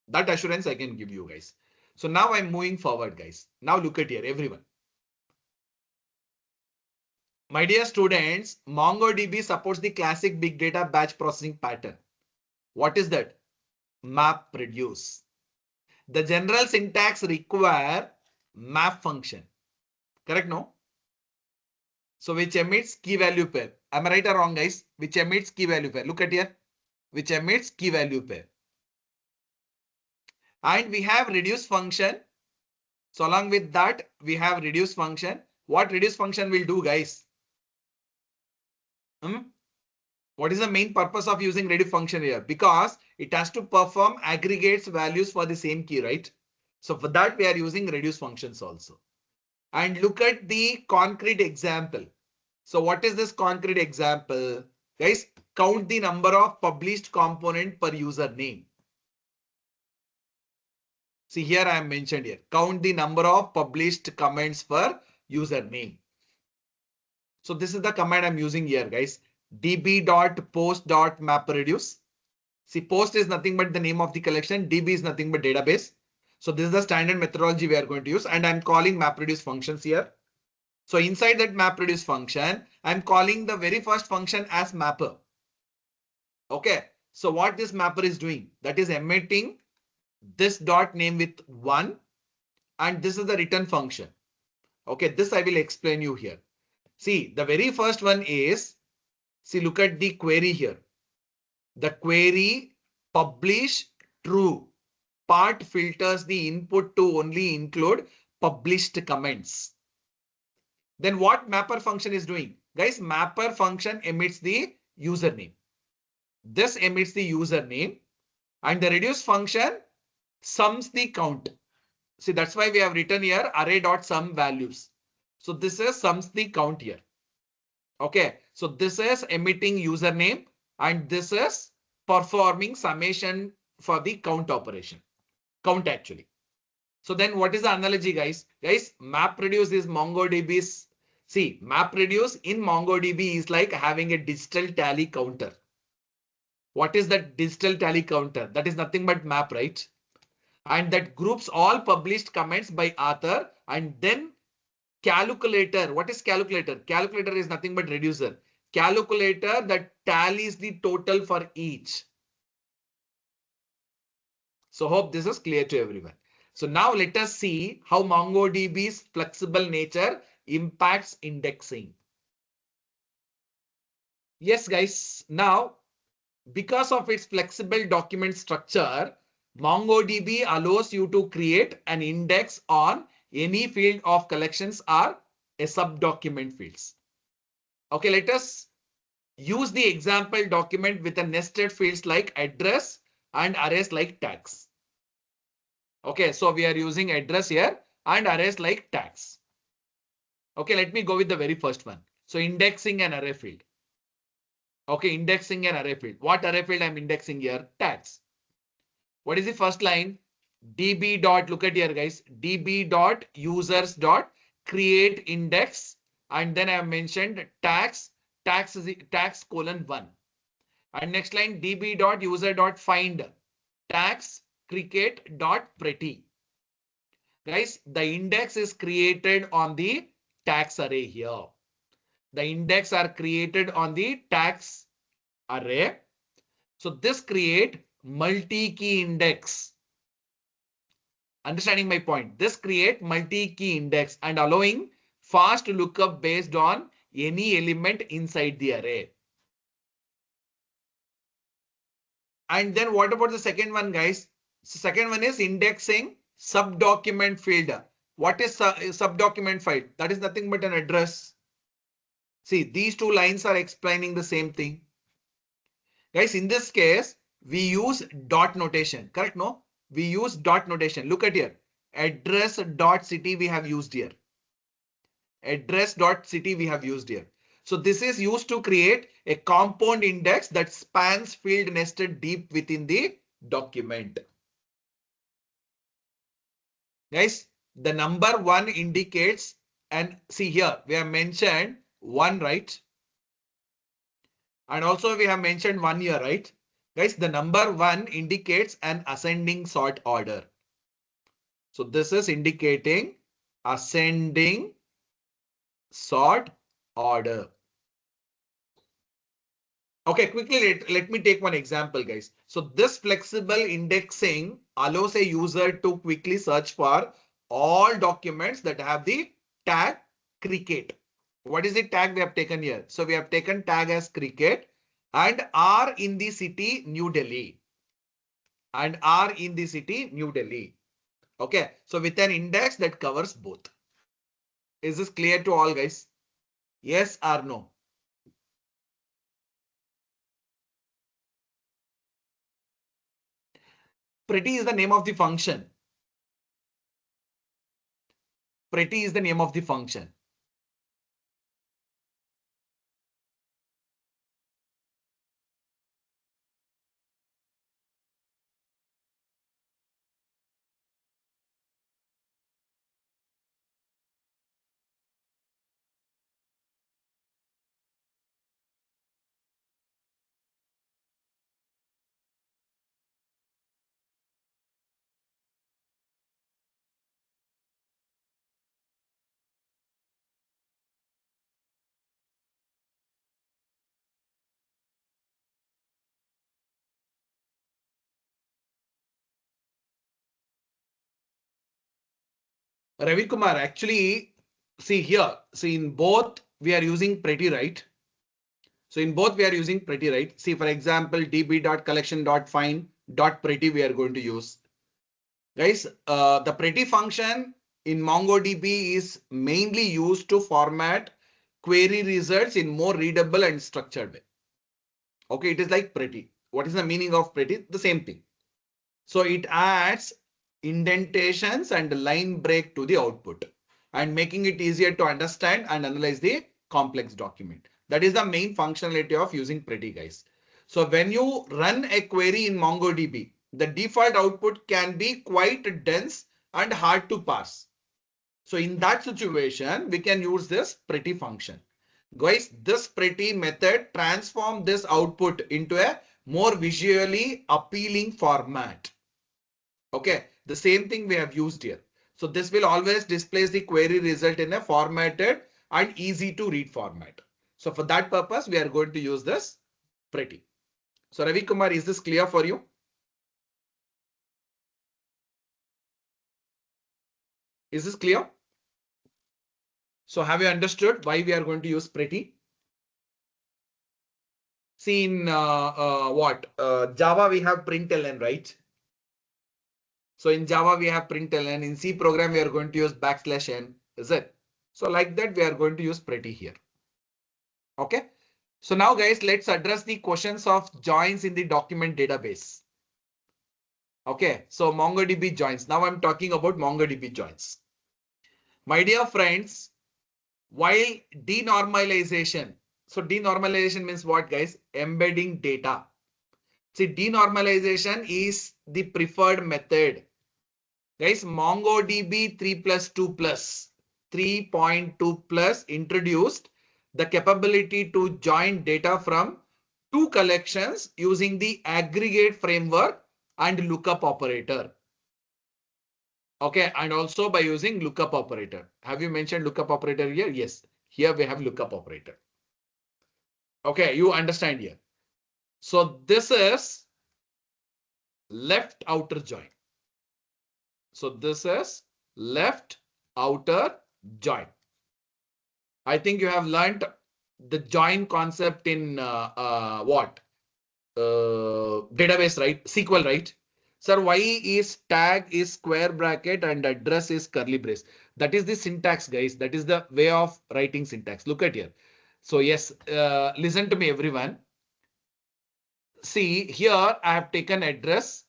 That assurance I can give you guys. So now I'm moving forward, guys. Now look at here, everyone. My dear students, MongoDB supports the classic big data batch processing pattern. What is that? MapReduce. The general syntax require map function. Correct, no? So which emits key value pair. Am I right or wrong, guys? Which emits key value pair. Look at here. Which emits key value pair. And we have reduce function. So along with that, we have reduce function. What reduce function will do, guys? What is the main purpose of using reduce function here? Because it has to perform aggregates values for the same key, right? So for that, we are using reduce functions also. And look at the concrete example. So what is this concrete example? Guys, count the number of published component per user name. See here I am mentioned here. Count the number of published comments per user name. So this is the command I'm using here, guys. db.post.mapreduce. See, post is nothing but the name of the collection. DB is nothing but database. So this is the standard methodology we are going to use. And I'm calling MapReduce functions here. So inside that MapReduce function, I'm calling the very first function as mapper. Okay. So what this mapper is doing, that is emitting this dot name with 1. And this is the return function. Okay. This I will explain you here. See, the very first one is, see, look at the query here. The query publish true part filters the input to only include published comments. Then what mapper function is doing? Guys, mapper function emits the username. This emits the username and the reduce function sums the count. See, that's why we have written here array.sum values. So this is sums the count here. Okay, so this is emitting username and this is performing summation for the count operation. Count actually. So then what is the analogy, guys? Guys, MapReduce is MongoDB's. See, MapReduce in MongoDB is like having a digital tally counter. What is that digital tally counter? That is nothing but map, right? And that groups all published comments by author and then calculator. What is calculator? Calculator is nothing but reducer. Calculator that tallies the total for each. So hope this is clear to everyone. So now let us see how MongoDB's flexible nature impacts indexing. Yes, guys. Now, because of its flexible document structure, MongoDB allows you to create an index on any field of collections or a subdocument fields. Okay, let us use the example document with a nested fields like address and arrays like tags. Okay, so we are using address here and arrays like tags. Okay, let me go with the very first one. So indexing an array field. Okay, indexing an array field. What array field I'm indexing here? Tags. What is the first line? db dot, look at here guys, db dot users dot create index. And then I have mentioned tags, tags is tags colon 1. And next line db dot user dot find tags cricket dot pretty. Guys, the index is created on the tags array here. The index are created on the tags array. So this create multi-key index. Understanding my point? This create multi-key index and allowing fast lookup based on any element inside the array. And then what about the second one, guys? Second one is indexing subdocument field. What is subdocument field? That is nothing but an address. See, these two lines are explaining the same thing. Guys, in this case, we use dot notation. Correct? No? We use dot notation. Look at here. Address dot city we have used here. Address dot city we have used here. So this is used to create a compound index that spans field nested deep within the document. Guys, the number one indicates, and see here, we have mentioned one, right? And also we have mentioned 1 year, right? Guys, the number one indicates an ascending sort order. So this is indicating ascending sort order. Okay, quickly let me take one example, guys. So this flexible indexing allows a user to quickly search for all documents that have the tag cricket. What is the tag we have taken here? So we have taken tag as cricket and are in the city New Delhi. And are in the city New Delhi. Okay, so with an index that covers both. Is this clear to all, guys? Yes or no? Pretty is the name of the function. Pretty is the name of the function. Ravi Kumar, actually, see here, see in both we are using pretty, right? So in both we are using pretty, right? See, for example, db.collection.find.pretty we are going to use. Guys, the pretty function in MongoDB is mainly used to format query results in more readable and structured way. Okay, it is like pretty. What is the meaning of pretty? The same thing. So it adds indentations and line break to the output and making it easier to understand and analyze the complex document. That is the main functionality of using pretty, guys. So when you run a query in MongoDB, the default output can be quite dense and hard to parse. So in that situation, we can use this pretty function. Guys, this pretty method transforms this output into a more visually appealing format. Okay, the same thing we have used here. So this will always display the query result in a formatted and easy to read format. So for that purpose, we are going to use this pretty. So Ravi Kumar, is this clear for you? Is this clear? So have you understood why we are going to use pretty? See in Java we have println, right? So in Java we have println. In C program we are going to use \n. Is it? So like that we are going to use pretty here. Okay. So now guys, let's address the questions of joins in the document database. Okay, so MongoDB joins. Now I'm talking about MongoDB joins. My dear friends, while denormalization, so denormalization means what, guys? Embedding data. See, denormalization is the preferred method. Guys, MongoDB 3.2 plus introduced the capability to join data from two collections using the aggregate framework and lookup operator. Okay, and also by using lookup operator. Have you mentioned lookup operator here? Yes, here we have lookup operator. Okay, you understand here. So this is left outer join. So this is left outer join. I think you have learned the join concept in what? Database, right? SQL, right? Sir, why is tag is square bracket and address is curly brace? That is the syntax, guys. That is the way of writing syntax. Look at here. So yes, listen to me, everyone. See, here I have taken address.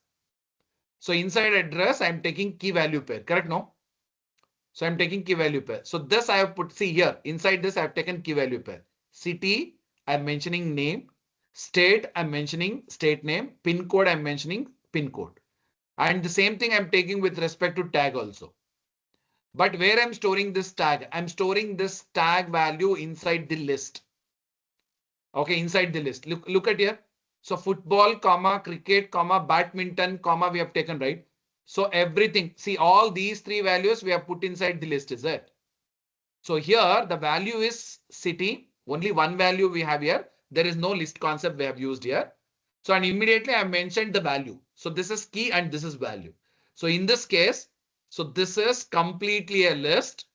So inside address, I'm taking key value pair. Correct? No? So I'm taking key value pair. So this I have put, see here, inside this I have taken key value pair. City, I'm mentioning name. State, I'm mentioning state name. Pin code, I'm mentioning pin code. And the same thing I'm taking with respect to tag also. But where I'm storing this tag, I'm storing this tag value inside the list. Okay, inside the list. Look at here. So football, comma, cricket, comma, badminton, comma, we have taken, right? So everything, see all these three values we have put inside the list, is it? So here the value is city. Only one value we have here. There is no list concept we have used here. So and immediately I mentioned the value. So this is key and this is value. So in this case, so this is completely a list.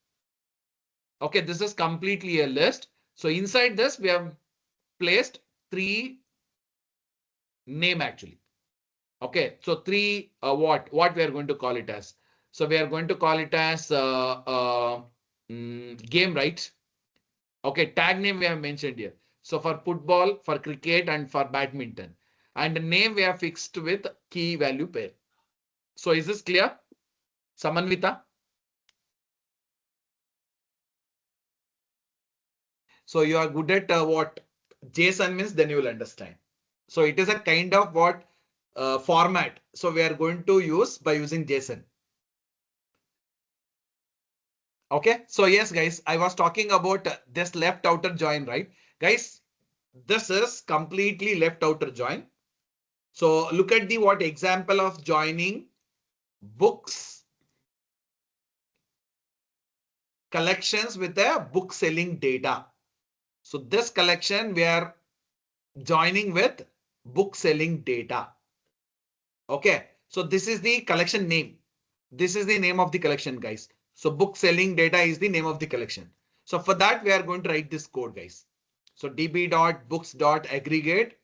Okay, this is completely a list. So inside this we have placed three name actually. Okay, so three what we are going to call it as. So we are going to call it as game, right? Okay, tag name we have mentioned here. So for football, for cricket, and for badminton. And the name we have fixed with key value pair. So is this clear? Samanvita? So you are good at what JSON means, then you will understand. So it is a kind of what format. So we are going to use by using JSON. Okay, so yes, guys, I was talking about this left outer join, right? Guys, this is completely left outer join. So look at the what example of joining books collections with the book selling data. So this collection we are joining with book selling data. Okay, so this is the collection name. This is the name of the collection, guys. So book selling data is the name of the collection. So for that, we are going to write this code, guys. So db.books.aggregate.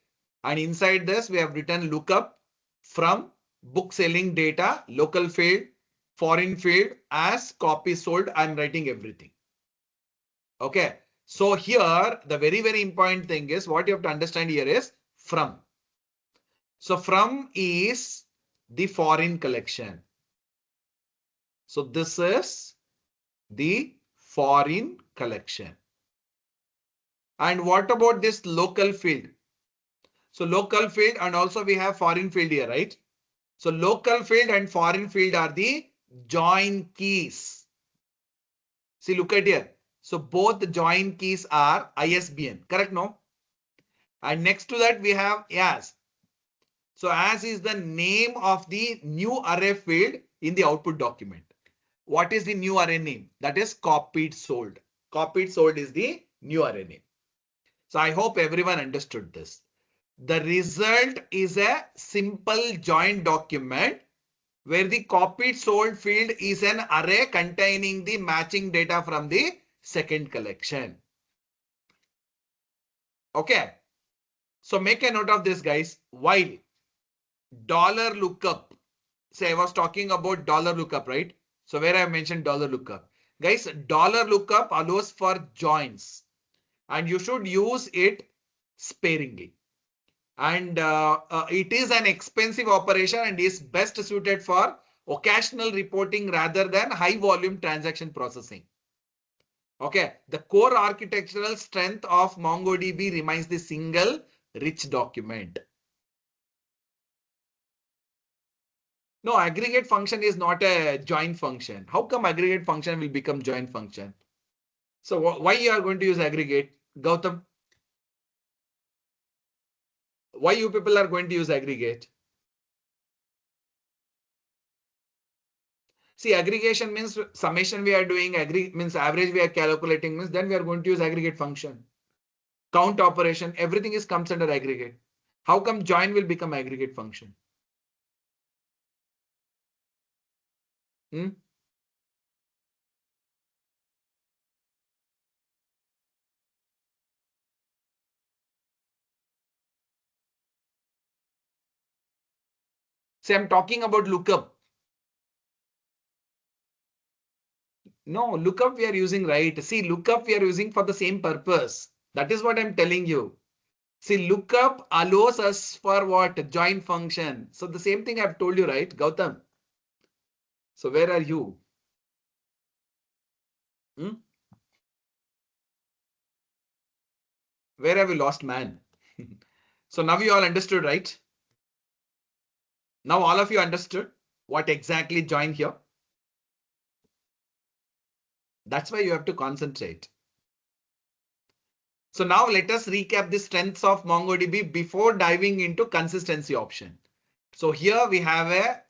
And inside this, we have written lookup from book selling data, local field, foreign field as copy sold. I'm writing everything. Okay. So here, the very, very important thing is what you have to understand here is from. So from is the foreign collection. So this is the foreign collection. And what about this local field? So local field and also we have foreign field here, right? So local field and foreign field are the join keys. See, look at here. So both the join keys are ISBN, correct? No? And next to that we have as. So as is the name of the new array field in the output document. What is the new array name? That is copied sold. Copied sold is the new array name. So I hope everyone understood this. The result is a simple join document where the copied sold field is an array containing the matching data from the second collection. Okay. So make a note of this, guys. While dollar lookup, say I was talking about dollar lookup, right? So where I mentioned dollar lookup. Guys, dollar lookup allows for joins and you should use it sparingly. And it is an expensive operation and is best suited for occasional reporting rather than high volume transaction processing. Okay, the core architectural strength of MongoDB remains the single rich document. No, aggregate function is not a join function. How come aggregate function will become join function? So why you are going to use aggregate, Gautam? Why you people are going to use aggregate? See, aggregation means summation we are doing, means average we are calculating, means then we are going to use aggregate function. Count operation, everything is comes under aggregate. How come join will become aggregate function? Hmm? See, I'm talking about lookup. No, lookup we are using, right? See, lookup we are using for the same purpose. That is what I'm telling you. See, lookup allows us for what? Join function. So the same thing I've told you, right, Gautam? So where are you? Hmm? Where have you lost, man? So now you all understood, right? Now all of you understood what exactly join here. That's why you have to concentrate. So now let us recap the strengths of MongoDB before diving into consistency option. So here we have a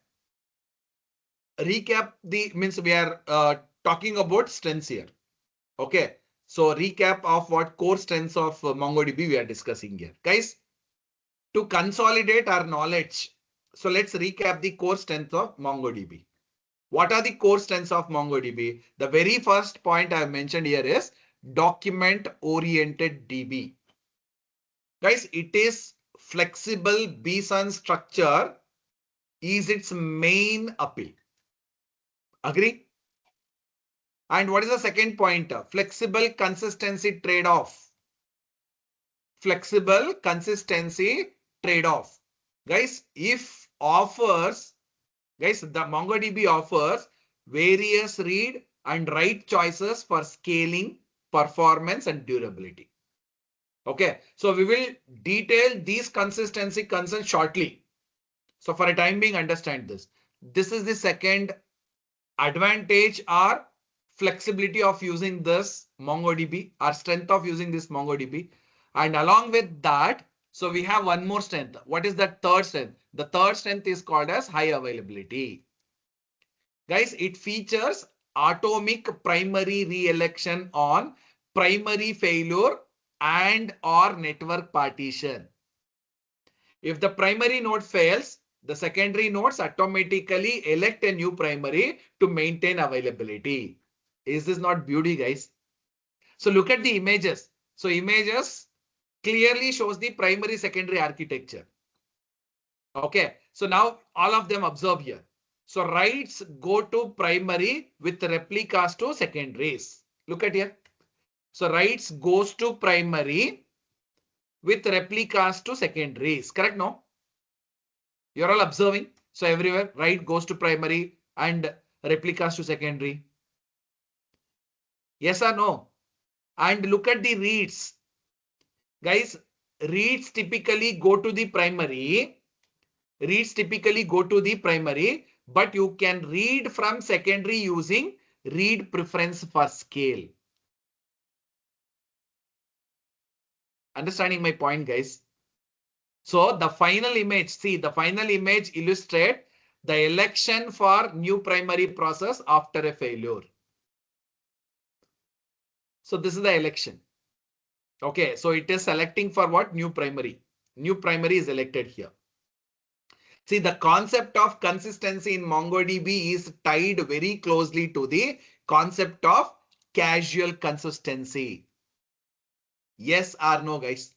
recap, the means we are talking about strengths here. Okay. So recap of what core strengths of MongoDB we are discussing here. Guys, to consolidate our knowledge. So let's recap the core strengths of MongoDB. What are the core strengths of MongoDB? The very first point I have mentioned here is document-oriented DB. Guys, it is flexible BSON structure is its main appeal. Agree? And what is the second point? Flexible consistency trade-off. Flexible consistency trade-off. Guys, if offers, guys, the MongoDB offers various read and write choices for scaling, performance, and durability. Okay, so we will detail these consistency concerns shortly. So for a time being, understand this. This is the second advantage or flexibility of using this MongoDB, or strength of using this MongoDB. And along with that, so we have one more strength. What is that third strength? The third strength is called as high availability. Guys, it features atomic primary re-election on primary failure and or network partition. If the primary node fails, the secondary nodes automatically elect a new primary to maintain availability. Is this not beauty, guys? So look at the images. So images clearly shows the primary secondary architecture. Okay, so now all of them observe here. So writes go to primary with replicas to secondaries. Look at here. So writes goes to primary with replicas to secondaries. Correct? No? You're all observing. So everywhere write goes to primary and replicas to secondary. Yes or no? And look at the reads. Guys, reads typically go to the primary. Reads typically go to the primary, but you can read from secondary using read preference for scale. Understanding my point, guys? So the final image, see, the final image illustrate the election for new primary process after a failure. So this is the election. Okay, so it is selecting for what? New primary. New primary is elected here. See, the concept of consistency in MongoDB is tied very closely to the concept of casual consistency. Yes or no, guys?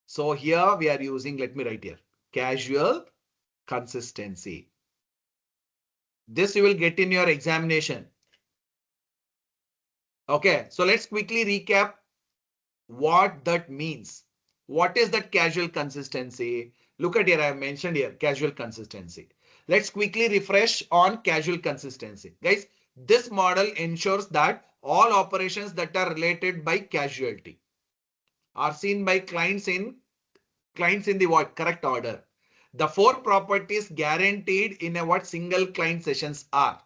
So here we are using, let me write here, casual consistency. This you will get in your examination. Okay, so let's quickly recap what that means. What is that casual consistency? Look at here, I have mentioned here, casual consistency. Let's quickly refresh on casual consistency. Guys, this model ensures that all operations that are related by casualty are seen by clients in the what? Correct order. The four properties guaranteed in a what single client sessions are.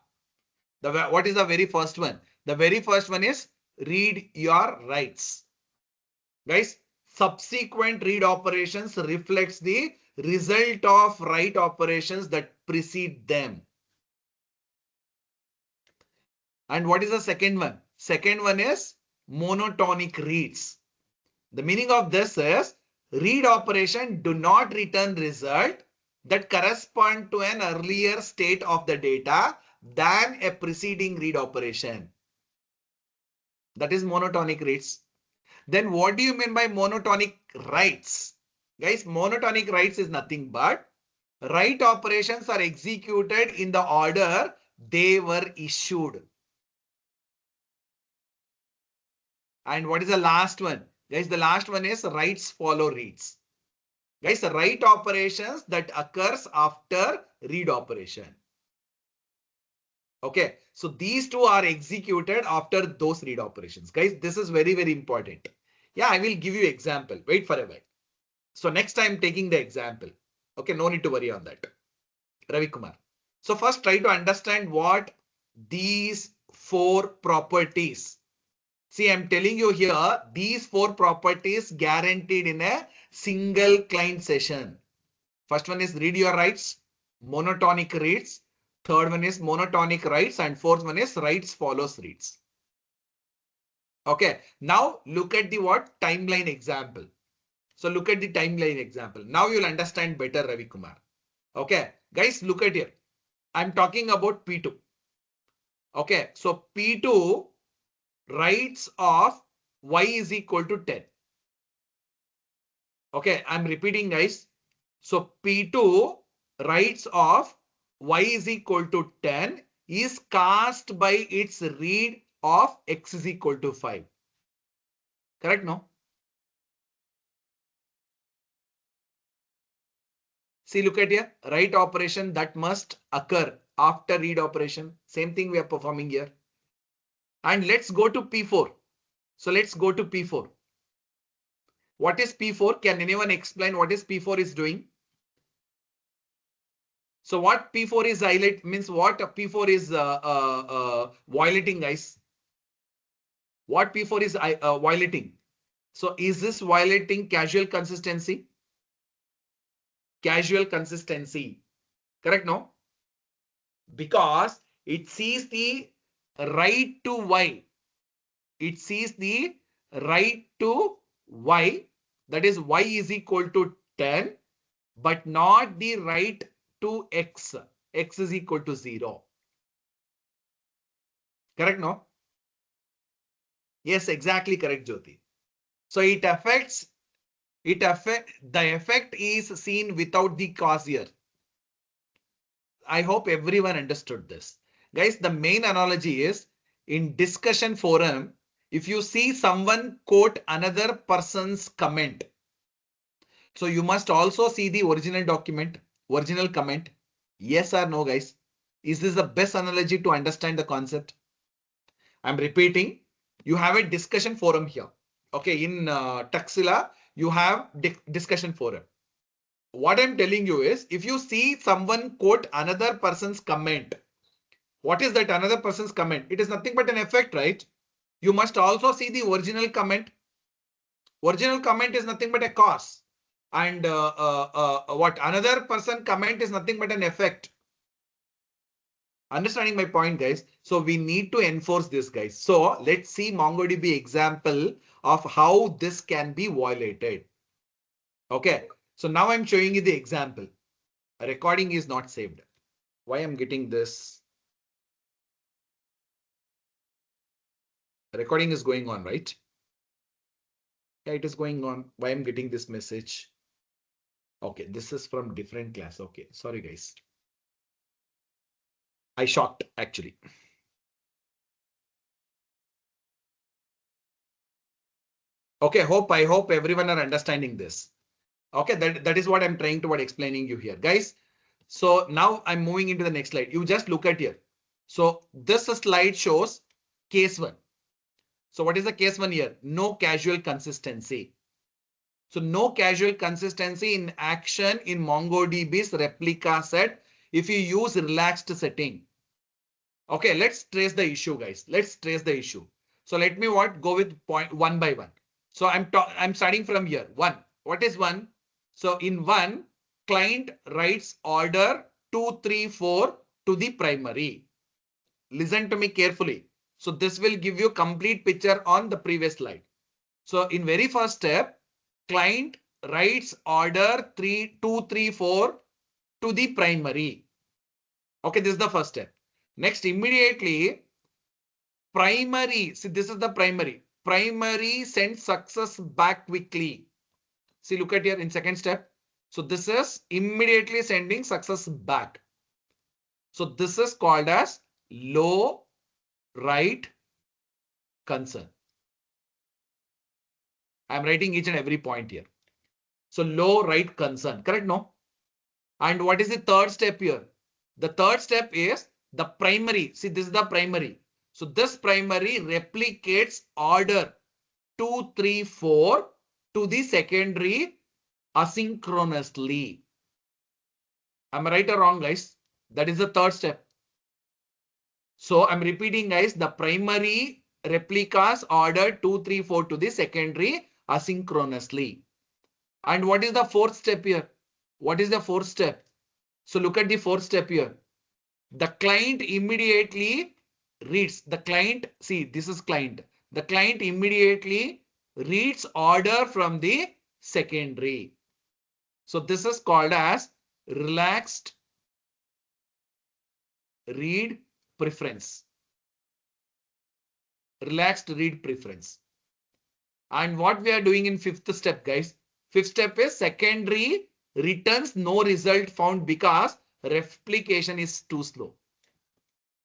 What is the very first one? The very first one is read your writes. Guys, subsequent read operations reflects the result of write operations that precede them. And what is the second one? Second one is monotonic reads. The meaning of this is read operation do not return result that correspond to an earlier state of the data than a preceding read operation. That is monotonic reads. Then what do you mean by monotonic writes? Guys, monotonic writes is nothing but write operations are executed in the order they were issued. And what is the last one? Guys, the last one is writes follow reads. Guys, write operations that occurs after read operation. Okay, so these two are executed after those read operations. Guys, this is very, very important. Yeah, I will give you example. Wait for a while. So next time taking the example. Okay, no need to worry on that. Ravi Kumar. So first try to understand what these four properties. See, I'm telling you here, these four properties guaranteed in a single client session. First one is read your writes, monotonic reads. Third one is monotonic writes, and fourth one is writes follows reads. Okay, now look at the what timeline example. So look at the timeline example. Now you'll understand better, Ravi Kumar. Okay, guys, look at here. I'm talking about P2. Okay, so P2 writes of y is equal to 10. Okay, I'm repeating, guys. So P2 writes of y is equal to 10 is cast by its read of x is equal to 5. Correct, no? See, look at here. Write operation that must occur after read operation. Same thing we are performing here. And let's go to P4. So let's go to P4. What is P4? Can anyone explain what is P4 is doing? So what P4 is highlight means what P4 is violating, guys? What P4 is violating? So is this violating casual consistency? Casual consistency. Correct, no? Because it sees the right to y. It sees the right to y. That is y is equal to 10, but not the right to x. X is equal to 0. Correct, no? Yes, exactly correct, Jyoti. So the effect is seen without the cause here. I hope everyone understood this. Guys, the main analogy is in discussion forum, if you see someone quote another person's comment, so you must also see the original document, original comment. Yes or no, guys? Is this the best analogy to understand the concept? I'm repeating, you have a discussion forum here. Okay, in Taxila, you have discussion forum. What I'm telling you is, if you see someone quote another person's comment, what is that another person's comment? It is nothing but an effect, right? You must also see the original comment. Original comment is nothing but a cause. And what another person comment is nothing but an effect. Understanding my point, guys? So we need to enforce this, guys. So let's see MongoDB example of how this can be violated. Okay. So now I'm showing you the example. A recording is not saved. Why I'm getting this? The recording is going on, right? Yeah, it is going on. Why I'm getting this message? Okay, this is from different class. Okay, sorry, guys. I shocked actually. Okay, I hope everyone are understanding this. Okay, that is what I'm trying to explaining you here, guys. So now I'm moving into the next slide. You just look at here. So this slide shows case one. So what is the case one here? No casual consistency. So no casual consistency in action in MongoDB's replica set if you use relaxed setting. Okay, let's trace the issue, guys. Let's trace the issue. So let me go with point one by one. So I'm starting from here. One. What is one? So in one, client writes order 234 to the primary. Listen to me carefully. So this will give you complete picture on the previous slide. So in very first step, client writes order 3234 to the primary. Okay, this is the first step. Next, immediately primary, see this is the primary. Primary sends success back quickly. See, look at here in second step. So this is immediately sending success back. So this is called as low write concern. I'm writing each and every point here. So low write concern, correct? No. And what is the third step here? The third step is the primary. See, this is the primary. So this primary replicates order 234 to the secondary asynchronously. Am I right or wrong, guys? That is the third step. So I'm repeating, guys, the primary replicas order 234 to the secondary asynchronously. And what is the fourth step here? What is the fourth step? So look at the fourth step here. The client immediately reads. The client, see, this is client. The client immediately reads order from the secondary. So this is called as relaxed read preference. Relaxed read preference. And what we are doing in fifth step, guys? Fifth step is secondary returns no result found because replication is too slow.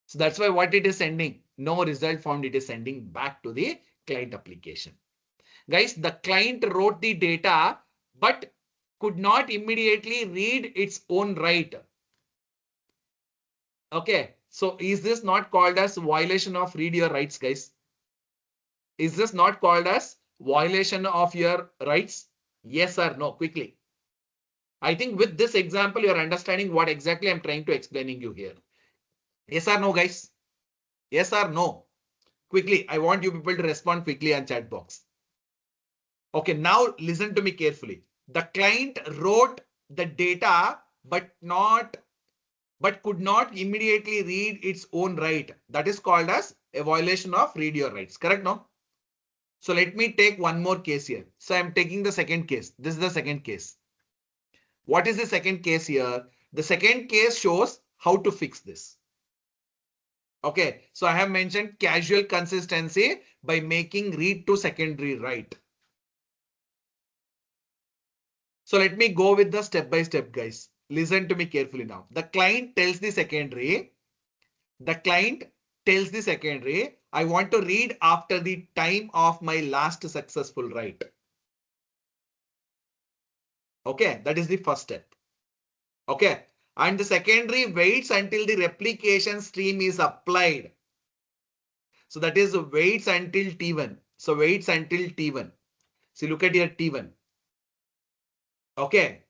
So that's why what it is sending, no result found, it is sending back to the client application. Guys, the client wrote the data, but could not immediately read its own write. Okay, so is this not called as violation of read your rights, guys? Is this not called as violation of your rights? Yes or no? Quickly. I think with this example, you're understanding what exactly I'm trying to explaining you here. Yes or no, guys? Yes or no? Quickly, I want you people to respond quickly on chat box. Okay, now listen to me carefully. The client wrote the data, but could not immediately read its own write. That is called as a violation of read your rights. Correct? No? So let me take one more case here. So I'm taking the second case. This is the second case. What is the second case here? The second case shows how to fix this. Okay, so I have mentioned casual consistency by making read to secondary write. So let me go with the step by step, guys. Listen to me carefully now. The client tells the secondary, I want to read after the time of my last successful write. Okay, that is the first step. Okay, and the secondary waits until the replication stream is applied. So that is waits until T1. So waits until T1. See, look at here T1. Okay,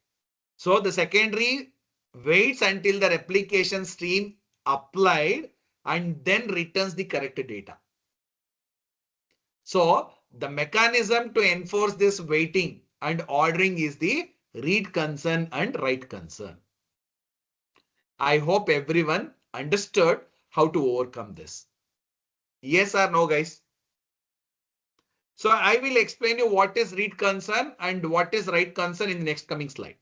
so the secondary waits until the replication stream applied and then returns the correct data. So the mechanism to enforce this waiting and ordering is the read concern and write concern. I hope everyone understood how to overcome this. Yes or no, guys? So I will explain you what is read concern and what is write concern in the next coming slide.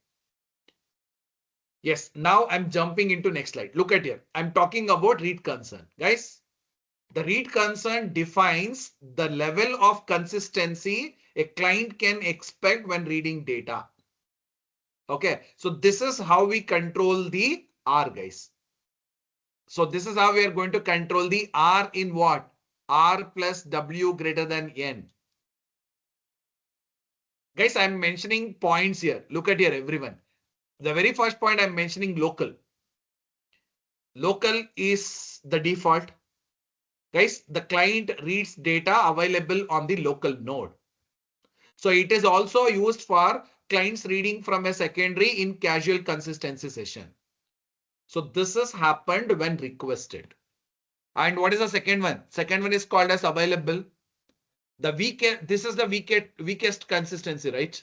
Yes, now I'm jumping into next slide. Look at here. I'm talking about read concern. Guys, the read concern defines the level of consistency a client can expect when reading data. Okay, so this is how we control the R, guys. So this is how we are going to control the R in what? R plus W greater than N. Guys, I'm mentioning points here. Look at here, everyone. The very first point I'm mentioning local. Local is the default. Guys, the client reads data available on the local node. So it is also used for clients reading from a secondary in casual consistency session. So this has happened when requested. And what is the second one? Second one is called as available. This is the weakest consistency, right?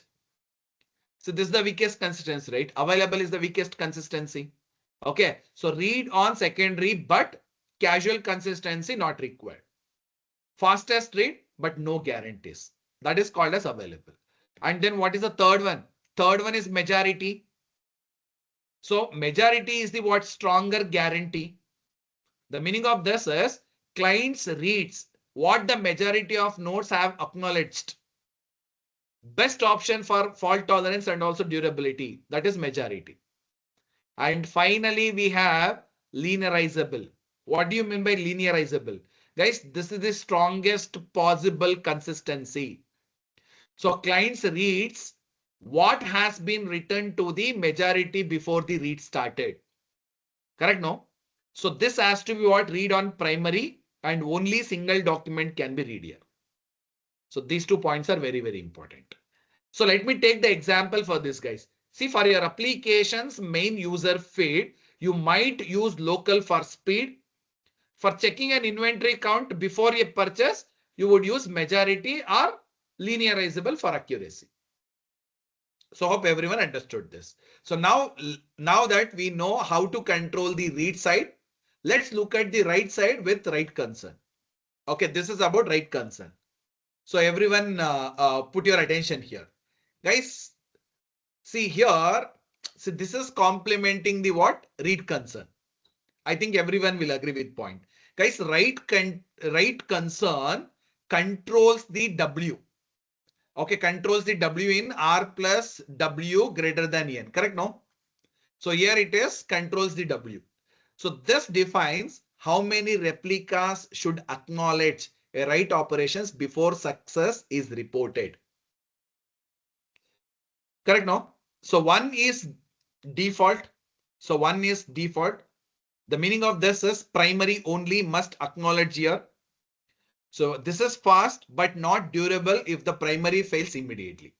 So this is the weakest consistency, right? Available is the weakest consistency. Okay, so read on secondary, but casual consistency not required. Fastest read, but no guarantees. That is called as available. And then what is the third one? Third one is majority. So majority is the what stronger guarantee. The meaning of this is clients reads what the majority of nodes have acknowledged. Best option for fault tolerance and also durability. That is majority. And finally, we have linearizable. What do you mean by linearizable? Guys, this is the strongest possible consistency. So clients reads what has been written to the majority before the read started. Correct, no? So this has to be what read on primary and only single document can be read here. So these 2 points are very, very important. So let me take the example for this, guys. See, for your application's main user feed, you might use local for speed. For checking an inventory count before a purchase, you would use majority or linearizable for accuracy. So hope everyone understood this. So now that we know how to control the read side, let's look at the write side with write concern. Okay, this is about write concern. So everyone put your attention here. Guys, see here, so this is complementing the what? Read concern. I think everyone will agree with point. Guys, write concern controls the W. Okay, controls the W in R plus W greater than N. Correct, no? So here it is controls the W. So this defines how many replicas should acknowledge a write operations before success is reported. Correct, no? So one is default. So one is default. The meaning of this is primary only must acknowledge here. So this is fast but not durable if the primary fails immediately.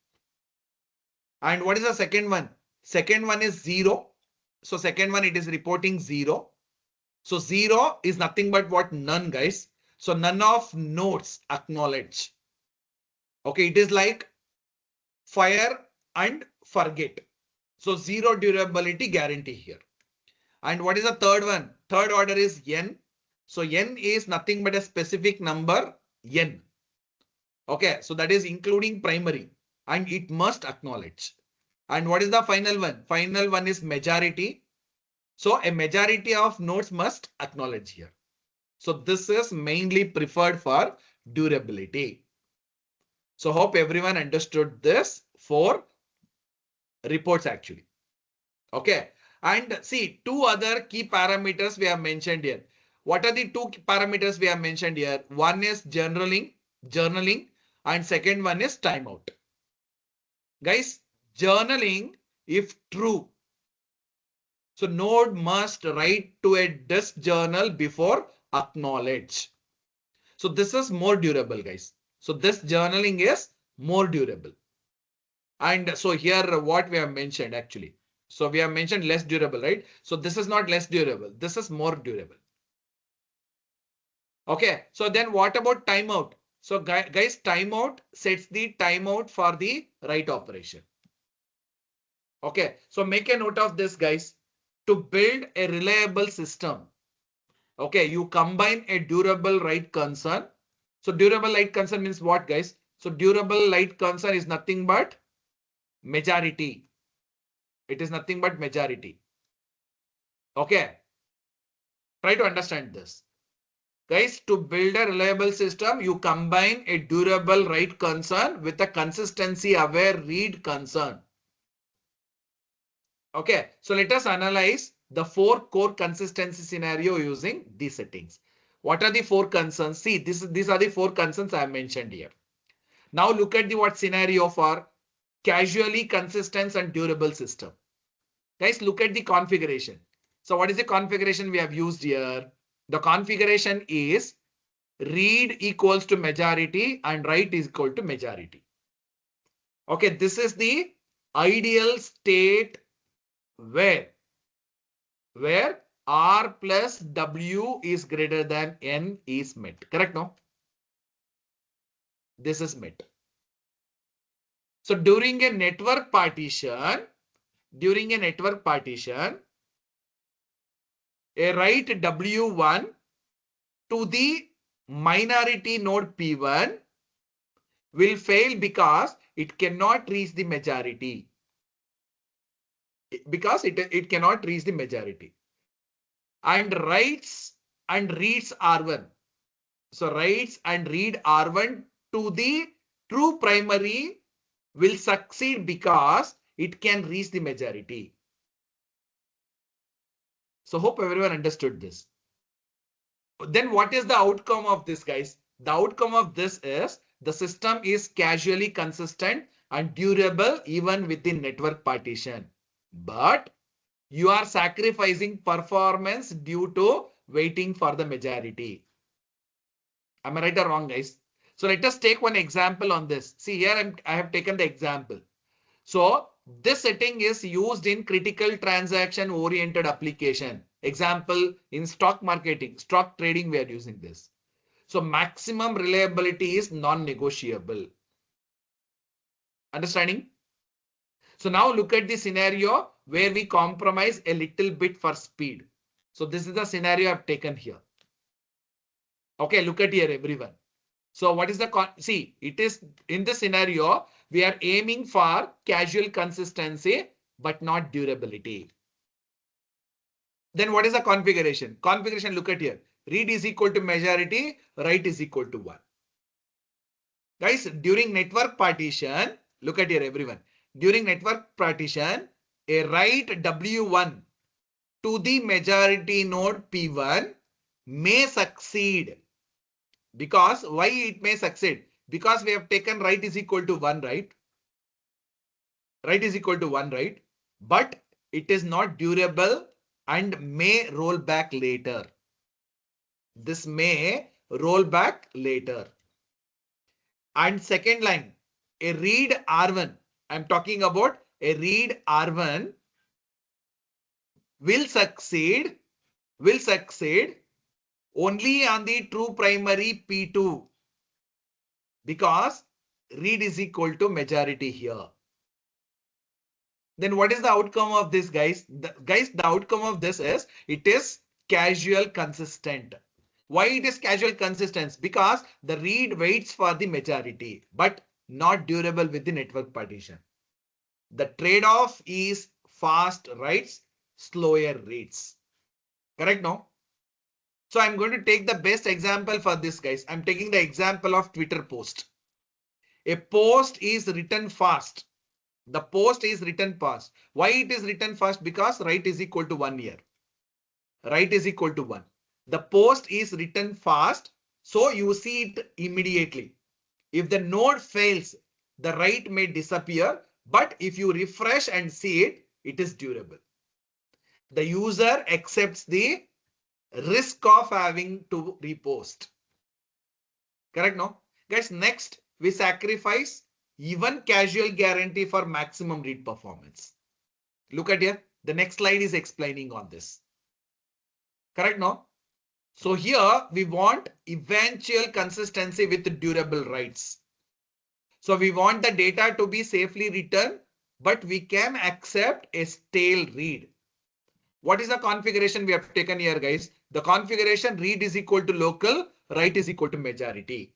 And what is the second one? Second one is 0. So second one, it is reporting 0. So 0 is nothing but what? None, guys. So none of nodes acknowledge. Okay, it is like fire and forget. So 0 durability guarantee here. And what is the third one? Third order is N. So N is nothing but a specific number N. Okay, so that is including primary and it must acknowledge. And what is the final one? Final one is majority. So a majority of nodes must acknowledge here. So this is mainly preferred for durability. So hope everyone understood this for reports actually. Okay. And see, two other key parameters we have mentioned here. What are the two parameters we have mentioned here? One is journaling, and second one is timeout. Guys, journaling, if true, so node must write to a disk journal before acknowledge. So this is more durable, guys. So this journaling is more durable. And so here what we have mentioned actually. So we have mentioned less durable, right? So this is not less durable. This is more durable. Okay. So then what about timeout? So guys, timeout sets the timeout for the write operation. Okay. So make a note of this, guys. To build a reliable system, okay, you combine a durable write concern. So durable write concern means what, guys? So durable write concern is nothing but majority. It is nothing but majority. Okay. Try to understand this. Guys, to build a reliable system, you combine a durable write concern with a consistency aware read concern. Okay. So let us analyze the 4 core consistency scenario using these settings. What are the 4 concerns? See, these are the 4 concerns I have mentioned here. Now look at the what scenario for casually consistent and durable system. Guys, look at the configuration. So what is the configuration we have used here? The configuration is read equals to majority and write is equal to majority. Okay, this is the ideal state where R plus W is greater than N is met. Correct, no? This is met. So during a network partition, a write W1 to the minority node P1 will fail because it cannot reach the majority. Because it cannot reach the majority. And writes and reads R1. So writes and read R1 to the true primary will succeed because it can reach the majority. So hope everyone understood this. Then what is the outcome of this, guys? The outcome of this is the system is casually consistent and durable even within network partition. But you are sacrificing performance due to waiting for the majority. Am I right or wrong, guys? So let us take one example on this. See here, I have taken the example. So this setting is used in critical transaction oriented application. Example, in stock marketing, stock trading, we are using this. So maximum reliability is non-negotiable. Understanding? So now look at the scenario where we compromise a little bit for speed. So this is the scenario I've taken here. Okay, look at here, everyone. So what is the, see, it is in this scenario, we are aiming for casual consistency, but not durability. Then what is the configuration? Configuration, look at here. Read is equal to majority, write is equal to 1. Guys, during network partition, look at here, everyone. During network partition, a write W1 to the majority node P1 may succeed. Because why it may succeed? Because we have taken write is equal to 1, right? Write is equal to 1, right? But it is not durable and may roll back later. This may roll back later. And second line, a read R1. I'm talking about a read R1 will succeed only on the true primary P2 because read is equal to majority here. Then what is the outcome of this, guys? The outcome of this is it is casual consistent. Why it is casual consistent? Because the read waits for the majority, but not durable with the network partition. The trade-off is fast writes, slower reads. Correct, no? So I'm going to take the best example for this, guys. I'm taking the example of Twitter post. A post is written fast. The post is written fast. Why it is written fast? Because write is equal to 1 here. Write is equal to 1. The post is written fast, so you see it immediately. If the node fails, the write may disappear, but if you refresh and see it, it is durable. The user accepts the risk of having to repost. Correct, no? Guys, next we sacrifice even casual guarantee for maximum read performance. Look at here. The next slide is explaining on this. Correct, no? So here we want eventual consistency with durable writes. So we want the data to be safely written, but we can accept a stale read. What is the configuration we have taken here, guys? The configuration read is equal to local, write is equal to majority.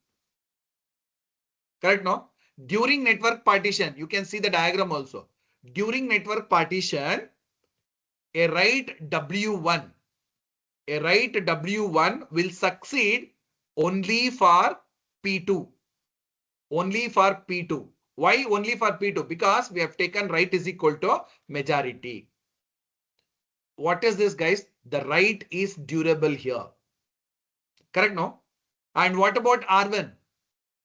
Correct, no? During network partition, you can see the diagram also. During network partition, a write W1 will succeed only for P2. Only for P2. Why only for P2? Because we have taken write is equal to majority. What is this, guys? The write is durable here. Correct, no? And what about R1?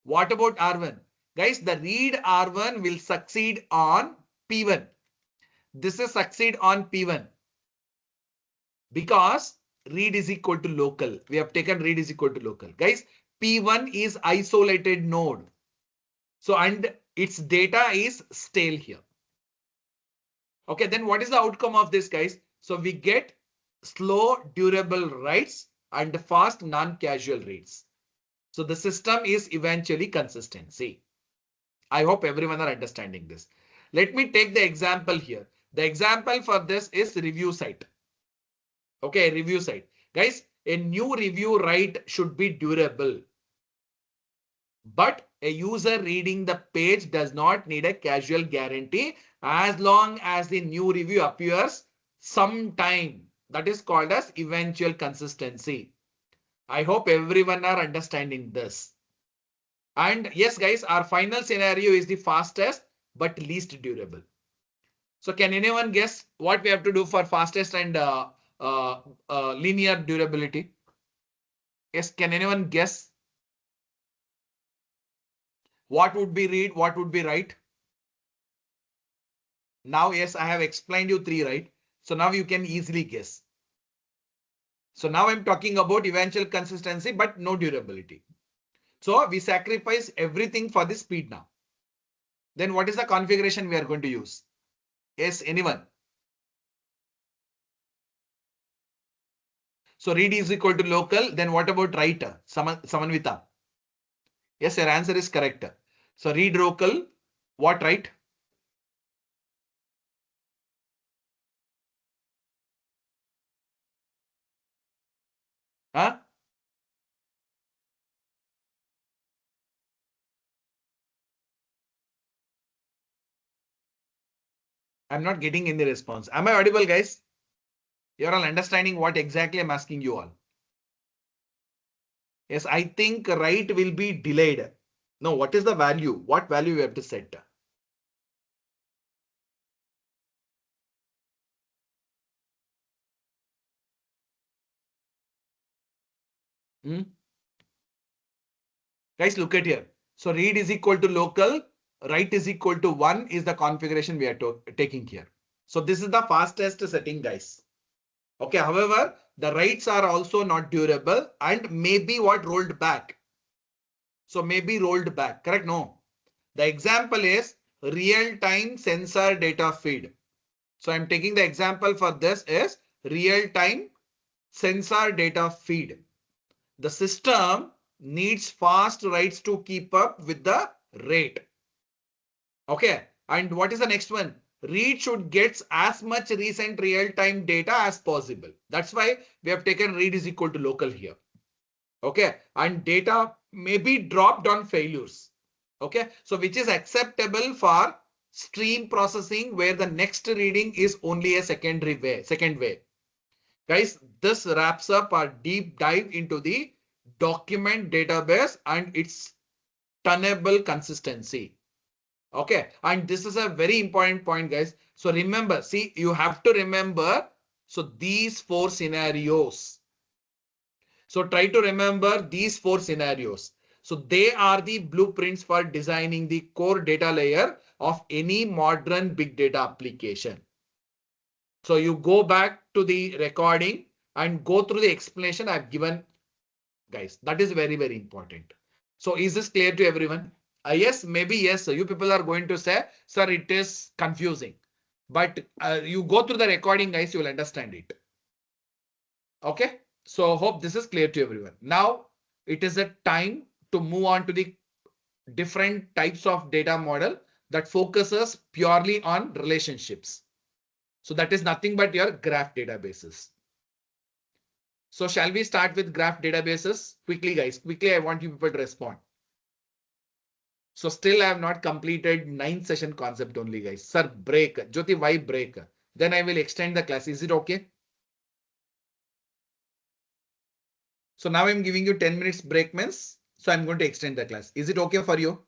What about R1? Guys, the read R1 will succeed on P1. This is succeed on P1 because read is equal to local. We have taken read is equal to local. Guys, P1 is isolated node. So, and its data is stale here. Okay, then what is the outcome of this, guys? So we get slow, durable writes and fast non-casual reads. So the system is eventually consistency. I hope everyone are understanding this. Let me take the example here. The example for this is review site. Okay, review site. Guys, A new review write should be durable. But a user reading the page does not need a casual guarantee as long as the new review appears sometime. That is called as eventual consistency. I hope everyone are understanding this. And yes, guys, our final scenario is the fastest but least durable. So can anyone guess what we have to do for fastest and linear durability? Yes, can anyone guess what would be read, what would be write? Now, yes, I have explained you three, right? So now you can easily guess. So now I'm talking about eventual consistency, but no durability. So we sacrifice everything for the speed now. Then what is the configuration we are going to use? Yes, anyone? So read is equal to local. Then what about write? Samanvita. Yes, your answer is correct. So read local. What write? Huh? I'm not getting any response. Am I audible, guys? You're all understanding what exactly I'm asking you all. Yes, I think write will be delayed. No, what is the value? What value we have to set? Hmm? Guys, look at here. So read is equal to local, write is equal to 1 is the configuration we are taking here. So this is the fastest setting, guys. Okay, however, the writes are also not durable and maybe what rolled back. So maybe rolled back, correct? No. The example is real-time sensor data feed. So I'm taking the example for this is real-time sensor data feed. The system needs fast writes to keep up with the rate. Okay. And what is the next one? Read should get as much recent real-time data as possible. That's why we have taken read is equal to local here. Okay. And data may be dropped on failures. Okay. So which is acceptable for stream processing where the next reading is only a second way. Guys, this wraps up our deep dive into the document database and its tunnable consistency. Okay. And this is a very important point, guys. So remember, see, you have to remember. So these four scenarios. So try to remember these four scenarios. So they are the blueprints for designing the core data layer of any modern big data application. So you go back to the recording and go through the explanation I've given, guys. That is very, very important. So is this clear to everyone? Yes, maybe yes. You people are going to say, sir, it is confusing. But you go through the recording, guys, you will understand it. Okay. So hope this is clear to everyone. Now it is a time to move on to the different types of data model that focuses purely on relationships. So that is nothing but your graph databases. So shall we start with graph databases? Quickly, guys. Quickly, I want you people to respond. So still I have not completed 9th session concept only, guys. Sir, break. Jyoti, why break? Then I will extend the class. Is it okay? So now I'm giving you 10 minutes break means. So I'm going to extend the class. Is it okay for you?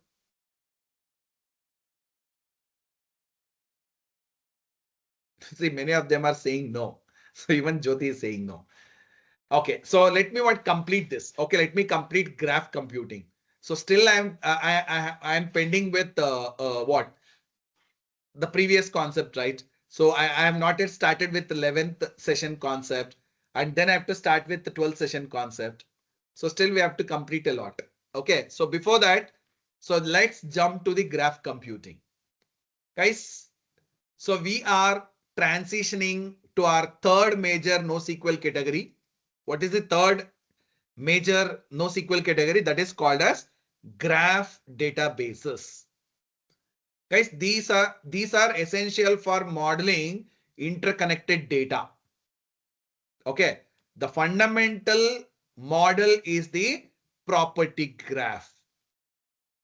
See, many of them are saying no. So even Jyoti is saying no. Okay, so let me complete this. Okay, let me complete graph computing. So still I'm pending with what the previous concept, right? So I have not yet started with the 11th session concept, and then I have to start with the 12th session concept. So still we have to complete a lot. Okay, so before that, so let's jump to the graph computing, guys. So we are transitioning to our third major NoSQL category. What is the third major NoSQL category? That is called as graph databases. Guys, these are essential for modeling interconnected data. Okay. The fundamental model is the property graph.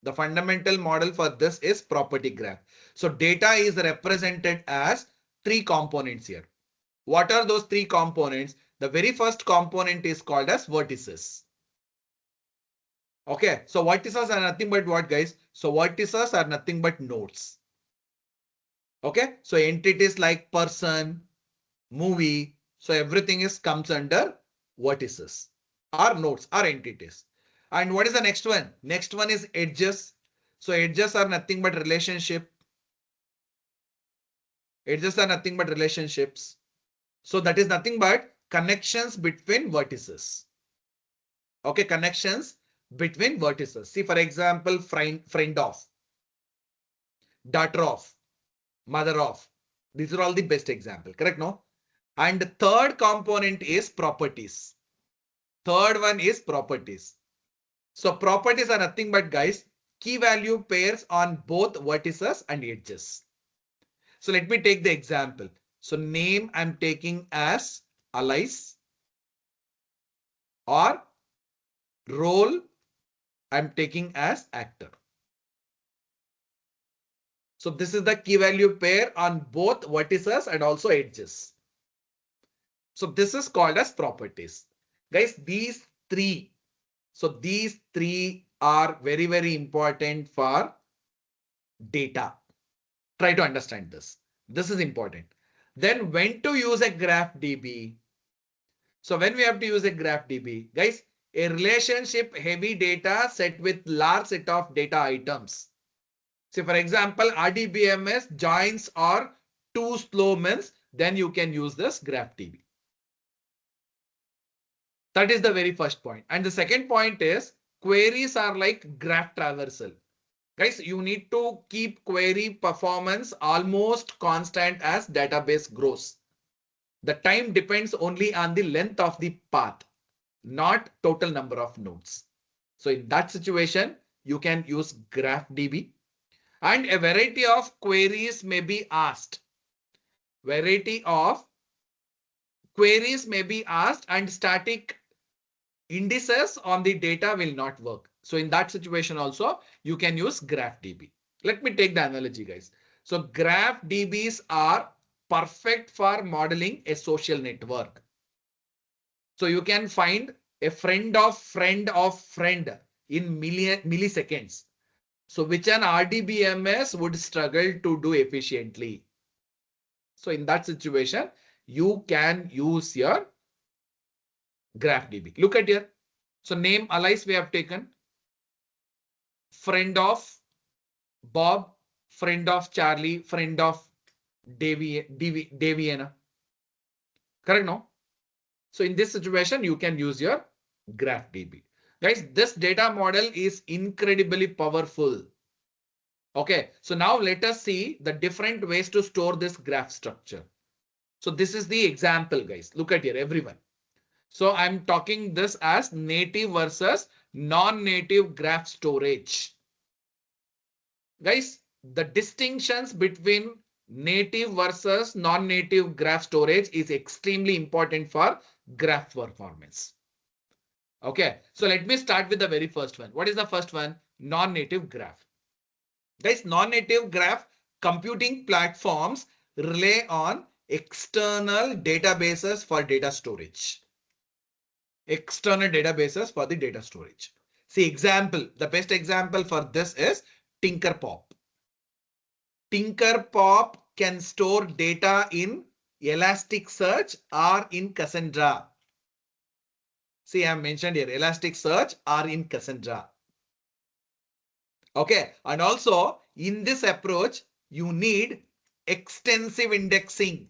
The fundamental model for this is property graph. So data is represented as three components here. What are those three components? The very first component is called as vertices. Okay, so vertices are nothing but what, guys? So vertices are nothing but nodes. Okay, so entities like person, movie, so everything is comes under vertices or nodes or entities. And what is the next one? Next one is edges. So edges are nothing but relationship. Edges are nothing but relationships. So that is nothing but connections between vertices. Okay, connections between vertices. See, for example, friend of, daughter of, mother of. These are all the best example, correct? No? And the third component is properties. Third one is properties. So properties are nothing but, guys, key value pairs on both vertices and edges. So let me take the example. So name I'm taking as Alice, or role I'm taking as actor. So this is the key value pair on both vertices and also edges. So this is called as properties. Guys, these three. So these three are very, very important for data. Try to understand this. This is important. Then when to use a graph DB? So when we have to use a graph DB, guys, a relationship heavy data set with large set of data items. So for example, RDBMS joins or two slow means, then you can use this graph DB. That is the very first point. And the second point is queries are like graph traversal. Guys, you need to keep query performance almost constant as database grows. The time depends only on the length of the path, not total number of nodes. So in that situation, you can use GraphDB, and a variety of queries may be asked. Variety of queries may be asked, and static indices on the data will not work. So in that situation also, you can use GraphDB. Let me take the analogy, guys. So GraphDBs are perfect for modeling a social network. So you can find a friend of friend of friend in milliseconds. So which an RDBMS would struggle to do efficiently. So in that situation, you can use your GraphDB. Look at here. So name Alice we have taken. Friend of Bob, friend of Charlie, friend of Daviana. Correct, no? So in this situation, you can use your GraphDB. Guys, this data model is incredibly powerful. Okay, so now let us see the different ways to store this graph structure. So this is the example, guys. Look at here, everyone. So I'm talking this as native versus non-native graph storage. Guys, the distinctions between native versus non-native graph storage is extremely important for graph performance. Okay, so let me start with the very first one. What is the first one? Non-native graph. Guys, non-native graph computing platforms rely on external databases for data storage. External databases for the data storage. See, example, the best example for this is Tinkerpop. Tinkerpop can store data in Elasticsearch or in Cassandra. See, I have mentioned here Elasticsearch or in Cassandra. Okay, and also in this approach, you need extensive indexing.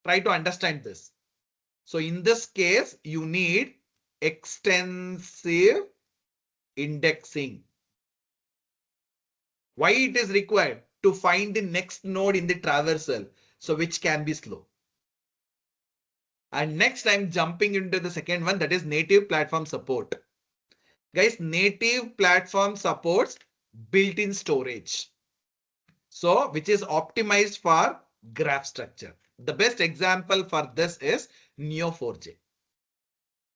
Try to understand this. So in this case, you need extensive indexing. Why it is required? To find the next node in the traversal, so which can be slow. And next I'm jumping into the second one, that is native platform support. Guys, native platform supports built-in storage. So which is optimized for graph structure. The best example for this is Neo4j.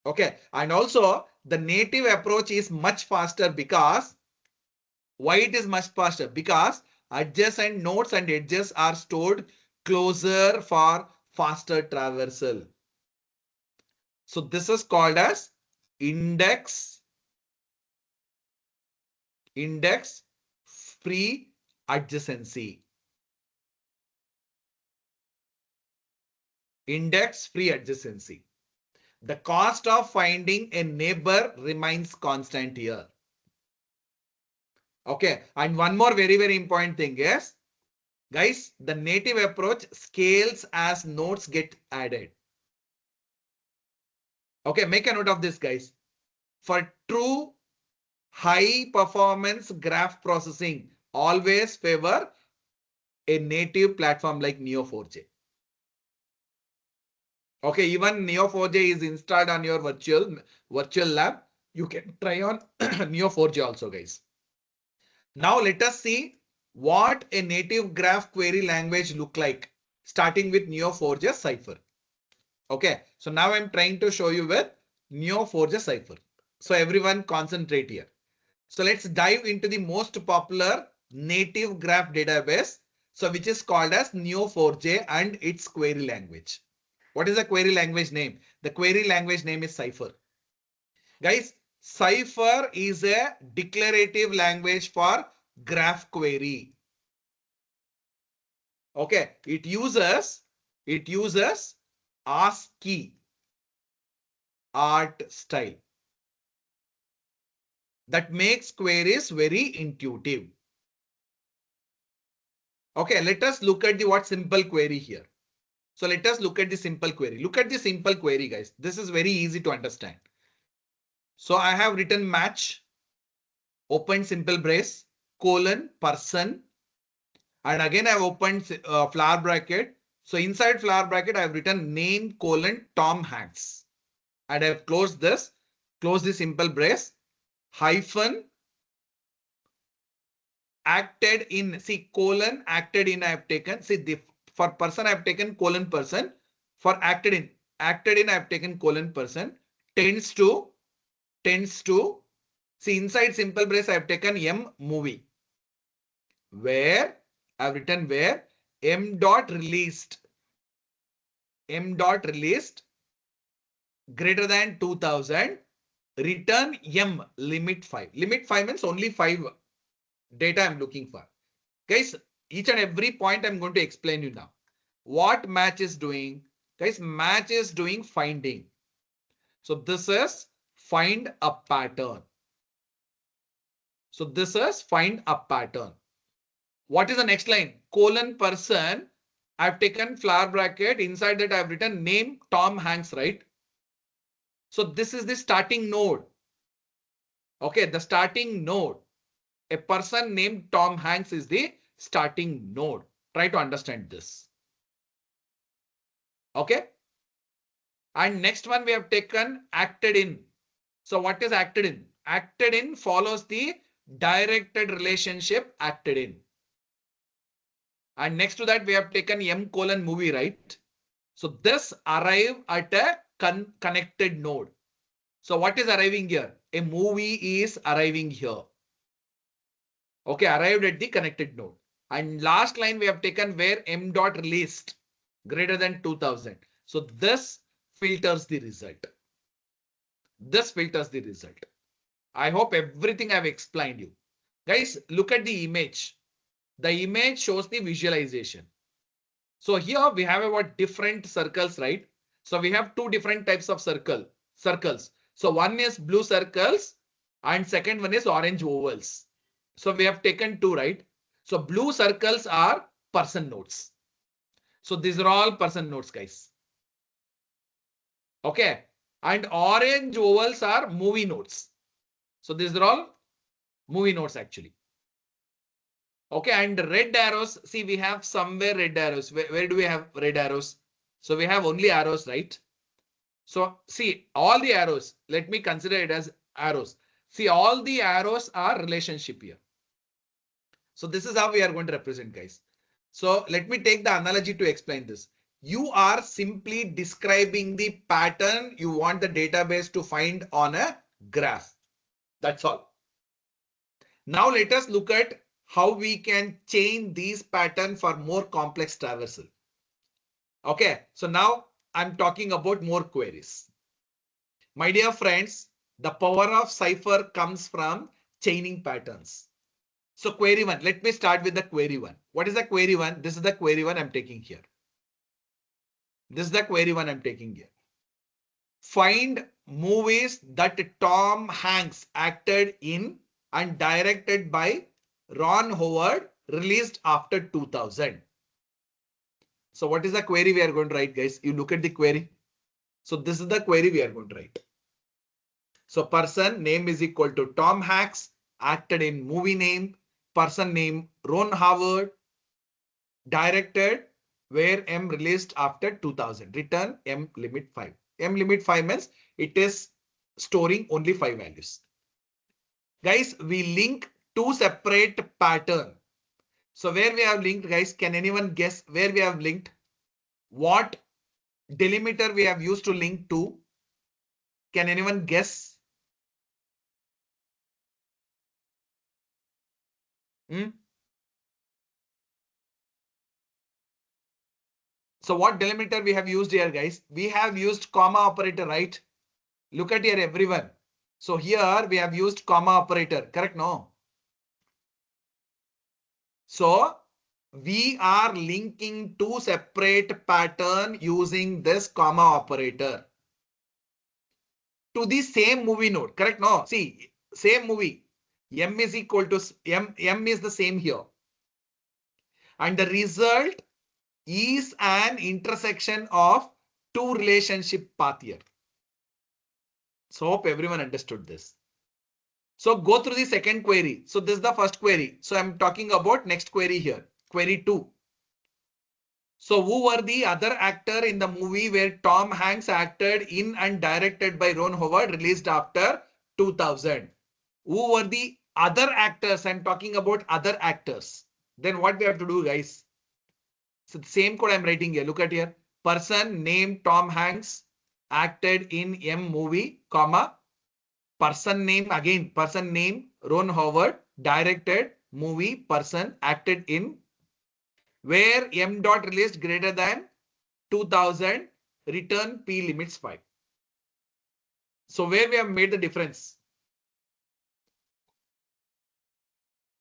Okay. And also the native approach is much faster because why it is much faster? Because adjacent nodes and edges are stored closer for faster traversal. So this is called as index free adjacency. Index free adjacency. The cost of finding a neighbor remains constant here. Okay. And one more very, very important thing is, guys, the native approach scales as nodes get added. Okay. Make a note of this, guys. For true high performance graph processing, always favor a native platform like Neo4j. Okay, even Neo4j is installed on your virtual lab. You can try on Neo4j also, guys. Now let us see what a native graph query language look like, starting with Neo4j Cypher. Okay, so now I'm trying to show you with Neo4j Cypher. So everyone concentrate here. So let's dive into the most popular native graph database, so which is called as Neo4j and its query language. What is the query language name? The query language name is Cypher. Guys, Cypher is a declarative language for graph query. Okay, it uses ASCII art style that makes queries very intuitive. Okay, let us look at the what simple query here. So let us look at the simple query. Look at the simple query, guys. This is very easy to understand. So I have written match, open simple brace, colon, person, and again I've opened flower bracket. So inside flower bracket, I've written name, colon, Tom Hanks. And I've closed this, close the simple brace, hyphen, acted in, see, colon, acted in I've taken, see, for person I've taken colon person, for acted in I've taken colon person, tends to, see, inside simple brace I've taken M movie, where I've written where M dot released greater than 2000, return M limit 5. Limit 5 means only 5 data I'm looking for. Guys, each and every point I'm going to explain you now. What match is doing? Guys, match is doing finding. So this is find a pattern. So this is find a pattern. What is the next line? Colon person. I've taken flower bracket. Inside that I've written name Tom Hanks, right? So this is the starting node. Okay, the starting node. A person named Tom Hanks is the starting node. Try to understand this. Okay. And next one we have taken acted in. So what is acted in? Acted in follows the directed relationship acted in. And next to that we have taken M colon movie, right? So this arrive at a connected node. So what is arriving here? A movie is arriving here. Okay, arrived at the connected node. And last line we have taken where M dot released greater than 2000. So this filters the result. This filters the result. I hope everything I've explained you. Guys, look at the image. The image shows the visualization. So here we have about different circles, right? So we have two different types of circles. So one is blue circles and second one is orange ovals. So we have taken two, right? So blue circles are person nodes. So these are all person nodes, guys. Okay. And orange ovals are movie nodes. So these are all movie nodes actually. Okay. And red arrows, see, we have somewhere red arrows. Where do we have red arrows? So we have only arrows, right? So see, all the arrows, let me consider it as arrows. See, all the arrows are relationship here. So this is how we are going to represent, guys. So let me take the analogy to explain this. You are simply describing the pattern you want the database to find on a graph. That's all. Now let us look at how we can change these patterns for more complex traversal. Okay, so now I'm talking about more queries. My dear friends, the power of cipher comes from chaining patterns. So query one, let me start with the query one. What is the query one? This is the query one I'm taking here. This is the query one I'm taking here. Find movies that Tom Hanks acted in and directed by Ron Howard, released after 2000. So what is the query we are going to write, guys? You look at the query. So this is the query we are going to write. So person name is equal to Tom Hanks, acted in movie name, person name Ron Howard, directed where M released after 2000. Return M limit 5. M limit 5 means it is storing only 5 values. Guys, we link two separate pattern. So where we have linked, guys, can anyone guess where we have linked? What delimiter we have used to link to? Can anyone guess? So what delimiter we have used here, guys? We have used comma operator, right? Look at here, everyone. So here we have used comma operator, correct? No. So we are linking two separate pattern using this comma operator to the same movie node, correct? No. See, same movie. M is equal to M is the same here. And the result is an intersection of two relationship path here. So hope everyone understood this. So go through the second query. So this is the first query. So I'm talking about next query here. Query 2. So who were the other actor in the movie where Tom Hanks acted in and directed by Ron Howard, released after 2000? Who were the other actors? I'm talking about other actors. Then what we have to do, guys? So the same code I'm writing here. Look at here. Person named Tom Hanks acted in M movie, comma. Person name, again, person name Ron Howard, directed movie, person acted in, where M dot released greater than 2000, return P limits 5. So where we have made the difference?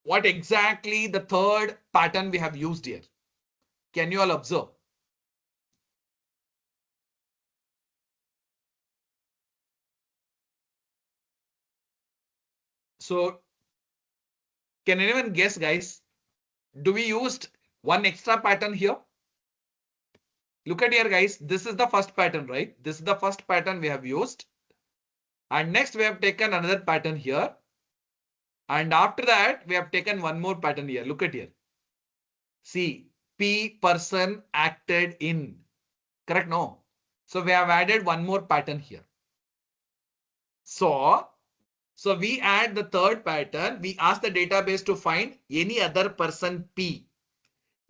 What exactly the third pattern we have used here? Can you all observe? So can anyone guess, guys? Do we used one extra pattern here? Look at here, guys. This is the first pattern, right? This is the first pattern we have used. And next we have taken another pattern here. And after that, we have taken one more pattern here. Look at here. See, P person acted in. Correct? No. So we have added one more pattern here. So we add the third pattern. We ask the database to find any other person P.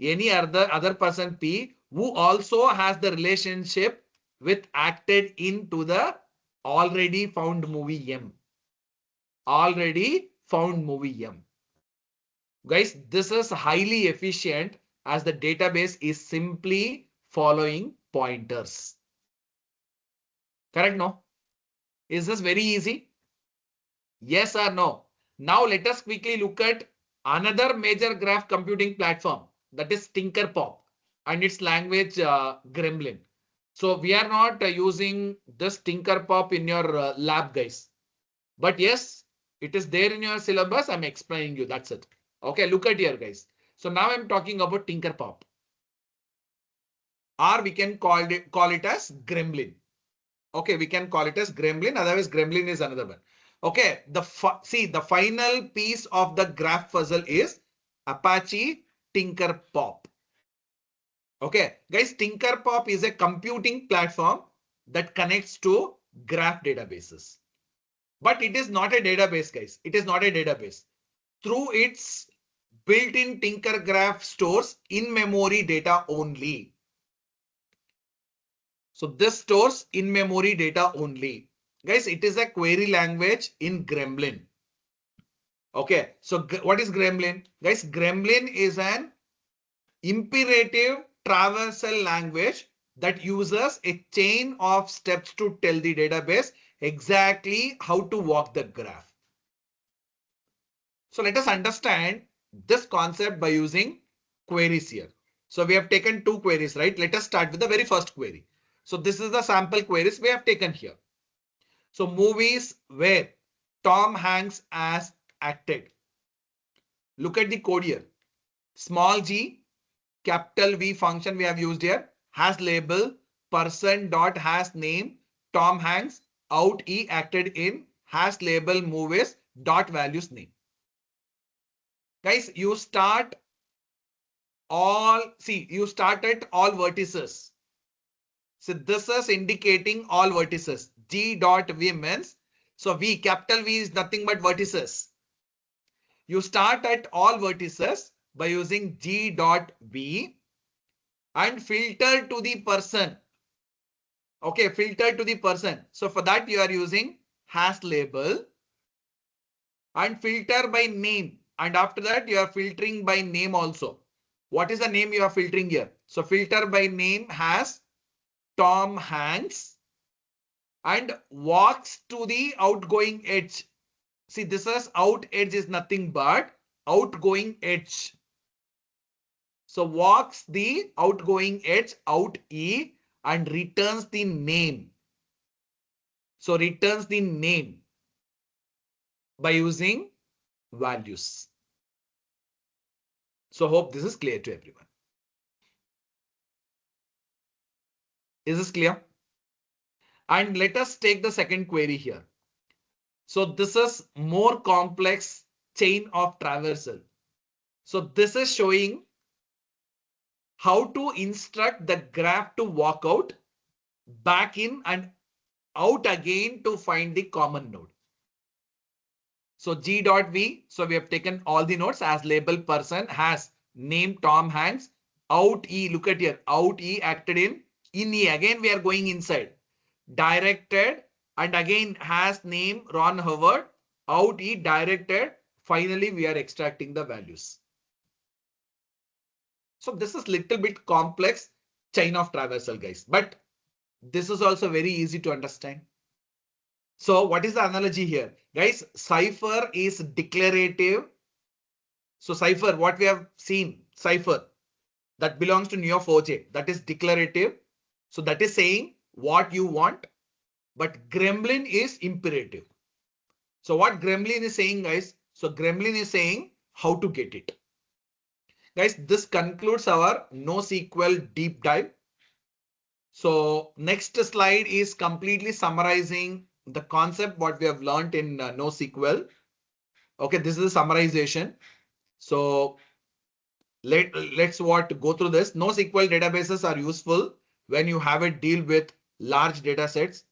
Any other person P who also has the relationship with acted into the already found movie M. Already found movie M. Guys, this is highly efficient as the database is simply following pointers. Correct? No? Is this very easy? Yes or no? Now let us quickly look at another major graph computing platform, that is Tinkerpop, and its language Gremlin. So we are not using this Tinkerpop in your lab, guys. But yes, it is there in your syllabus. I'm explaining you. That's it. Okay, look at here, guys. So now I'm talking about Tinkerpop. Or we can call it as Gremlin. Okay, we can call it as Gremlin. Otherwise, Gremlin is another one. Okay, see, the final piece of the graph puzzle is Apache Tinkerpop. Okay, guys, Tinkerpop is a computing platform that connects to graph databases. But it is not a database, guys. It is not a database. Through its built-in Tinker graph stores in-memory data only. So this stores in-memory data only. Guys, it is a query language in Gremlin. Okay, so what is Gremlin? Guys, Gremlin is an imperative traversal language that uses a chain of steps to tell the database exactly how to walk the graph. So let us understand this concept by using queries here. So we have taken two queries, right? Let us start with the very first query. So this is the sample queries we have taken here. So movies where Tom Hanks has acted. Look at the code here. Small g, capital V function we have used here, has label, person dot has name, Tom Hanks, out e acted in, has label movies dot values name. Guys, you start you start at all vertices. So this is indicating all vertices. G dot V means, so V, capital V is nothing but vertices. You start at all vertices by using G dot V and filter to the person. Okay, filter to the person. So for that you are using has label and filter by name. And after that you are filtering by name also. What is the name you are filtering here? So filter by name has Tom Hanks and walks to the outgoing edge. See, this is out edge is nothing but outgoing edge. So walks the outgoing edge out E and returns the name. So returns the name by using values. So hope this is clear to everyone. Is this clear? And let us take the second query here. So this is more complex chain of traversal. So this is showing how to instruct the graph to walk out, back in and out again to find the common node. So G dot V, so we have taken all the nodes as label person has name Tom Hanks, out E, look at here, out E acted in E, again we are going inside, directed and again has name Ron Howard, out E directed, finally we are extracting the values. So this is little bit complex chain of traversal guys, but this is also very easy to understand. So what is the analogy here? Guys, cipher is declarative. So cipher, what we have seen, cipher, that belongs to Neo4j, that is declarative. So that is saying what you want, but Gremlin is imperative. So what Gremlin is saying, guys? So Gremlin is saying how to get it. Guys, this concludes our NoSQL deep dive. So next slide is completely summarizing the concept what we have learned in NoSQL. Okay, this is a summarization. So let's go through this. NoSQL databases are useful when you have a deal with large data sets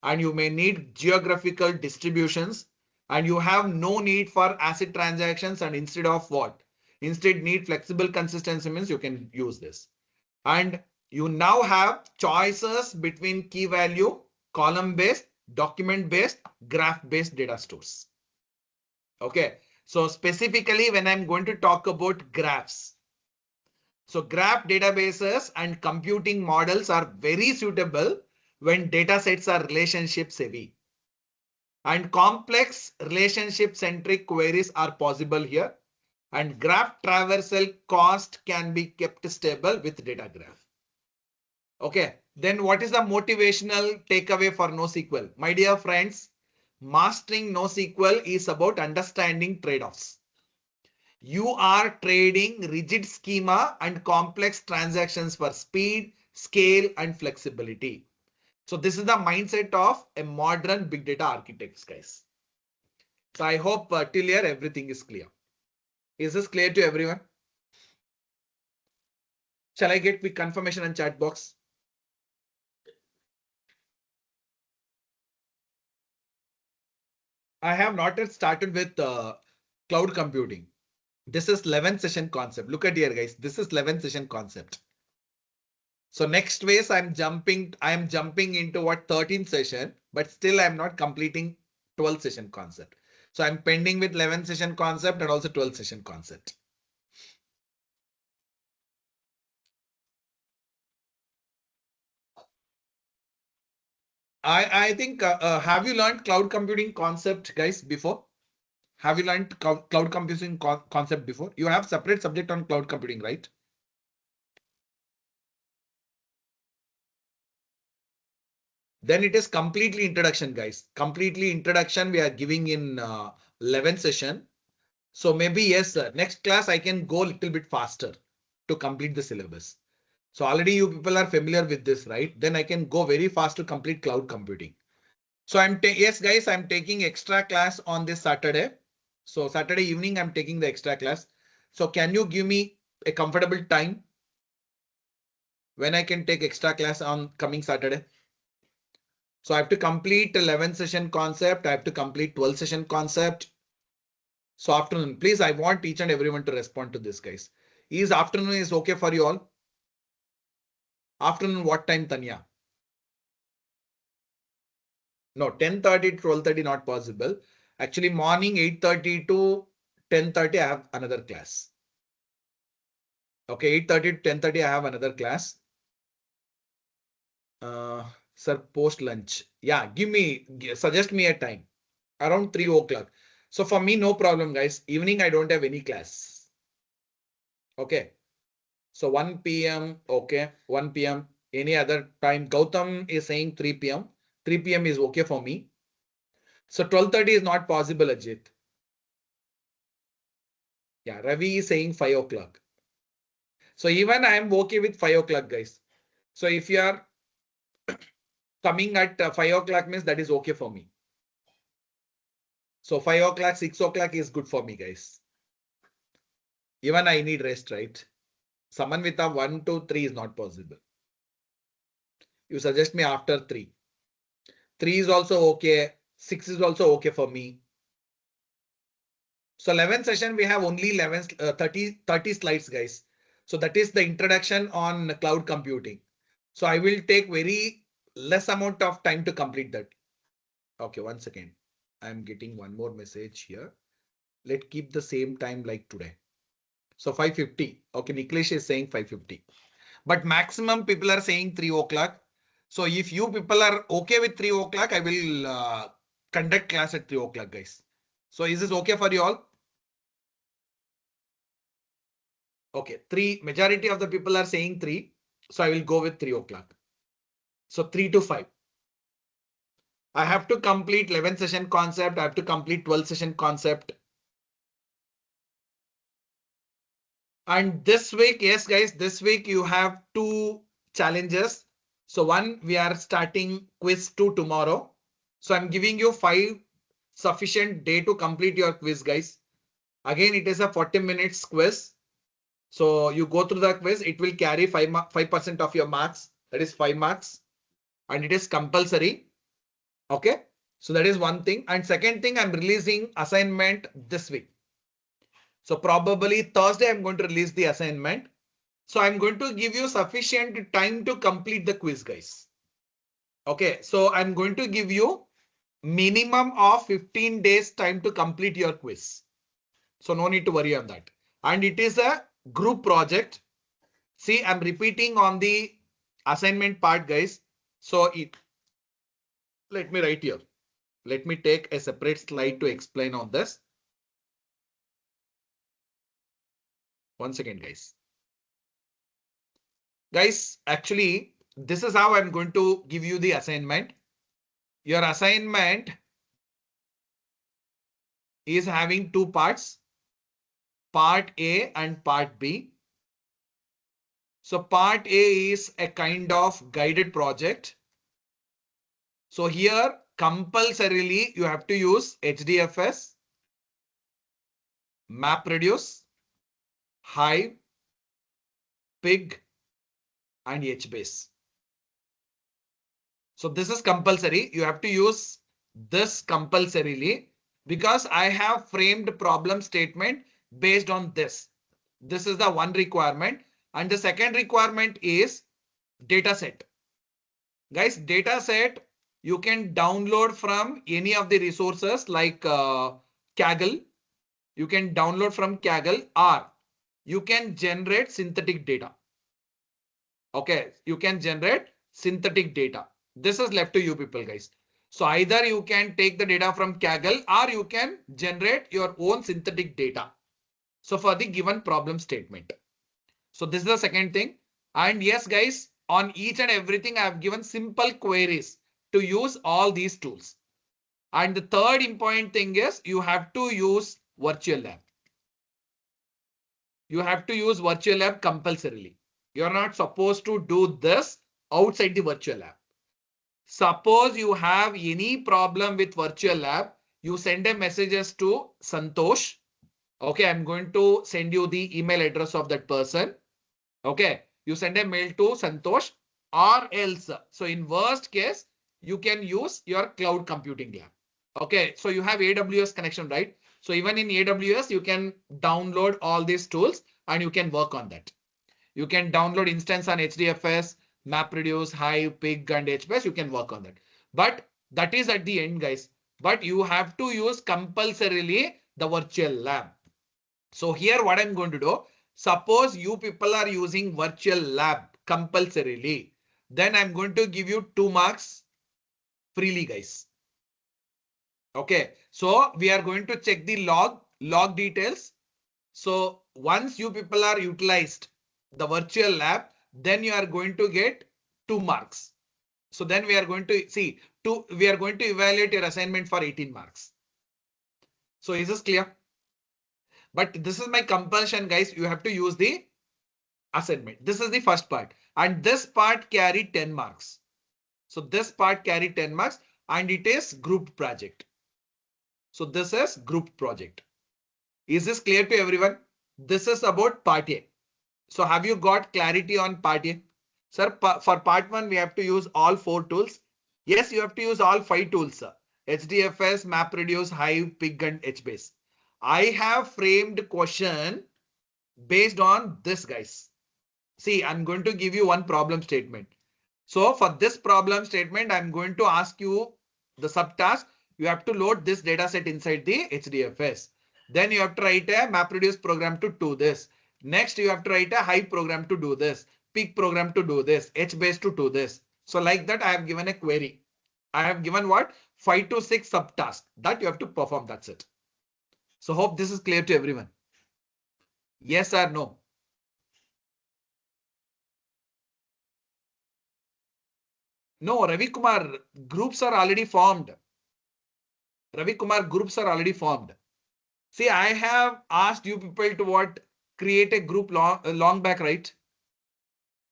and you may need geographical distributions and you have no need for ACID transactions, and instead of what? Instead need flexible consistency means you can use this. And you now have choices between key value, column based, document based, graph based data stores. Okay. So specifically when I'm going to talk about graphs. So graph databases and computing models are very suitable when data sets are relationship heavy. And complex relationship centric queries are possible here. And graph traversal cost can be kept stable with data graph. Okay, then what is the motivational takeaway for NoSQL? My dear friends, mastering NoSQL is about understanding trade-offs. You are trading rigid schema and complex transactions for speed, scale, and flexibility. So this is the mindset of a modern big data architects, guys. So I hope till here everything is clear. Is this clear to everyone? Shall I get quick confirmation and chat box? I have not yet started with cloud computing. This is 11th session concept. Look at here, guys. This is 11th session concept. So next phase, I am jumping into what 13th session, but still I'm not completing 12th session concept. So I'm pending with 11th session concept and also 12th session concept. I think, have you learned cloud computing concept, guys, before? Have you learned cloud computing concept before? You have separate subject on cloud computing, right? Then it is completely introduction, guys. Completely introduction we are giving in 11th session. So maybe yes, next class I can go a little bit faster to complete the syllabus. So already you people are familiar with this, right? Then I can go very fast to complete cloud computing. So yes, guys, I'm taking extra class on this Saturday. So Saturday evening, I'm taking the extra class. So can you give me a comfortable time when I can take extra class on coming Saturday? So I have to complete 11th session concept. I have to complete 12th session concept. So afternoon, please, I want each and everyone to respond to this, guys. Is afternoon is okay for you all? Afternoon, what time, Tanya? No, 10:30 to 12:30 not possible. Actually, morning 8:30 to 10:30, I have another class. Okay, 8:30 to 10:30, I have another class. Sir, post lunch. Yeah, suggest me a time around 3 o'clock. So for me, no problem, guys. Evening, I don't have any class. Okay. So 1 p.m. Okay, 1 p.m. Any other time? Gautam is saying 3 p.m. 3 p.m. is okay for me. So 12:30 is not possible, Ajit. Yeah, Ravi is saying 5 o'clock. So even I am okay with 5 o'clock, guys. So if you are coming at 5 o'clock means that is okay for me. So 5 o'clock, 6 o'clock is good for me, guys. Even I need rest, right? Someone with a 1 to 3 is not possible. You suggest me after 3. 3 is also okay. 6 is also okay for me. So 11th session, we have only 30 slides, guys. So that is the introduction on cloud computing. So I will take very less amount of time to complete that. Okay, 1 second. I'm getting one more message here. Let's keep the same time like today. So 5:50. Okay, Niklesh is saying 5:50. But maximum people are saying 3 o'clock. So if you people are okay with 3 o'clock, I will conduct class at 3 o'clock, guys. So is this okay for you all? Okay, majority of the people are saying 3. So I will go with 3 o'clock. So 3 to 5. I have to complete 11th session concept. I have to complete 12th session concept. And this week, yes, guys, this week you have 2 challenges. So one, we are starting quiz 2 tomorrow. So I'm giving you 5 sufficient day to complete your quiz, guys. Again, it is a 40 minutes quiz. So you go through the quiz, it will carry 5% of your marks. That is 5 marks. And it is compulsory. Okay. So that is one thing. And second thing, I'm releasing assignment this week. So probably Thursday, I'm going to release the assignment. So I'm going to give you sufficient time to complete the quiz, guys. Okay. So I'm going to give you minimum of 15 days time to complete your quiz. So no need to worry on that. And it is a group project. See, I'm repeating on the assignment part, guys. So let me write here. Let me take a separate slide to explain on this. 1 second, guys. Guys, actually, this is how I'm going to give you the assignment. Your assignment is having 2 parts, part A and part B. So part A is a kind of guided project. So here, compulsorily, you have to use HDFS, MapReduce, Hive, Pig, and HBase. So this is compulsory. You have to use this compulsorily because I have framed problem statement based on this. This is the one requirement. And the second requirement is data set. Guys, data set you can download from any of the resources like Kaggle. You can download from Kaggle, or you can generate synthetic data. Okay, you can generate synthetic data. This is left to you people, guys. So either you can take the data from Kaggle or you can generate your own synthetic data. So for the given problem statement. So this is the second thing. And yes, guys, on each and everything, I have given simple queries to use all these tools. And the third important thing is you have to use virtual lab. You have to use virtual lab compulsorily. You're not supposed to do this outside the virtual lab. Suppose you have any problem with virtual lab, you send a messages to Santosh. Okay, I'm going to send you the email address of that person. Okay, you send a mail to Santosh, or else, so in worst case, you can use your cloud computing lab. Okay, so you have AWS connection, right? So even in AWS, you can download all these tools and you can work on that. You can download instance on HDFS, MapReduce, Hive, Pig, and HBase. You can work on that. But that is at the end, guys. But you have to use compulsorily the virtual lab. So here what I'm going to do, suppose you people are using virtual lab compulsorily, then I'm going to give you 2 marks freely, guys. Okay, so we are going to check the log details. So once you people are utilized the virtual lab, then you are going to get 2 marks. So then we are going to see we are going to evaluate your assignment for 18 marks. So is this clear? But this is my compulsion, guys. You have to use the assignment. This is the first part, and this part carry 10 marks. So this part carry 10 marks, and it is group project. So this is group project. Is this clear to everyone? This is about part A. So have you got clarity on part A? Sir, for part 1, we have to use all 4 tools. Yes, you have to use all 5 tools, sir. HDFS, MapReduce, Hive, Pig, and HBase. I have framed question based on this, guys. See, I'm going to give you one problem statement. So for this problem statement, I'm going to ask you the subtask. You have to load this data set inside the HDFS. Then you have to write a MapReduce program to do this. Next, you have to write a Hive program to do this, Pig program to do this, HBase to do this. So like that, I have given a query. I have given what? 5 to 6 subtasks that you have to perform. That's it. So hope this is clear to everyone. Yes or no? No, Ravi Kumar, groups are already formed. Ravi Kumar, groups are already formed. See, I have asked you people to what? Create a group long back, right?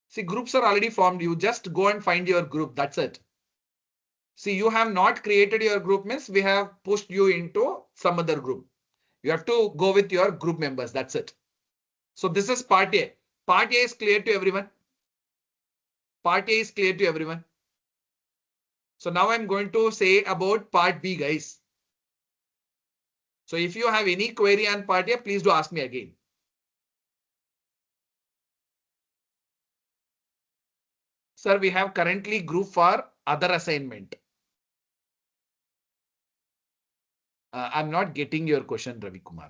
See, groups are already formed. You just go and find your group. That's it. See, you have not created your group means we have pushed you into some other group. You have to go with your group members. That's it. So this is part A. Part A is clear to everyone. Part A is clear to everyone. So now I'm going to say about part B, guys. So if you have any query on part A, please do ask me again. Sir, we have currently group for other assignment. I'm not getting your question, Ravi Kumar.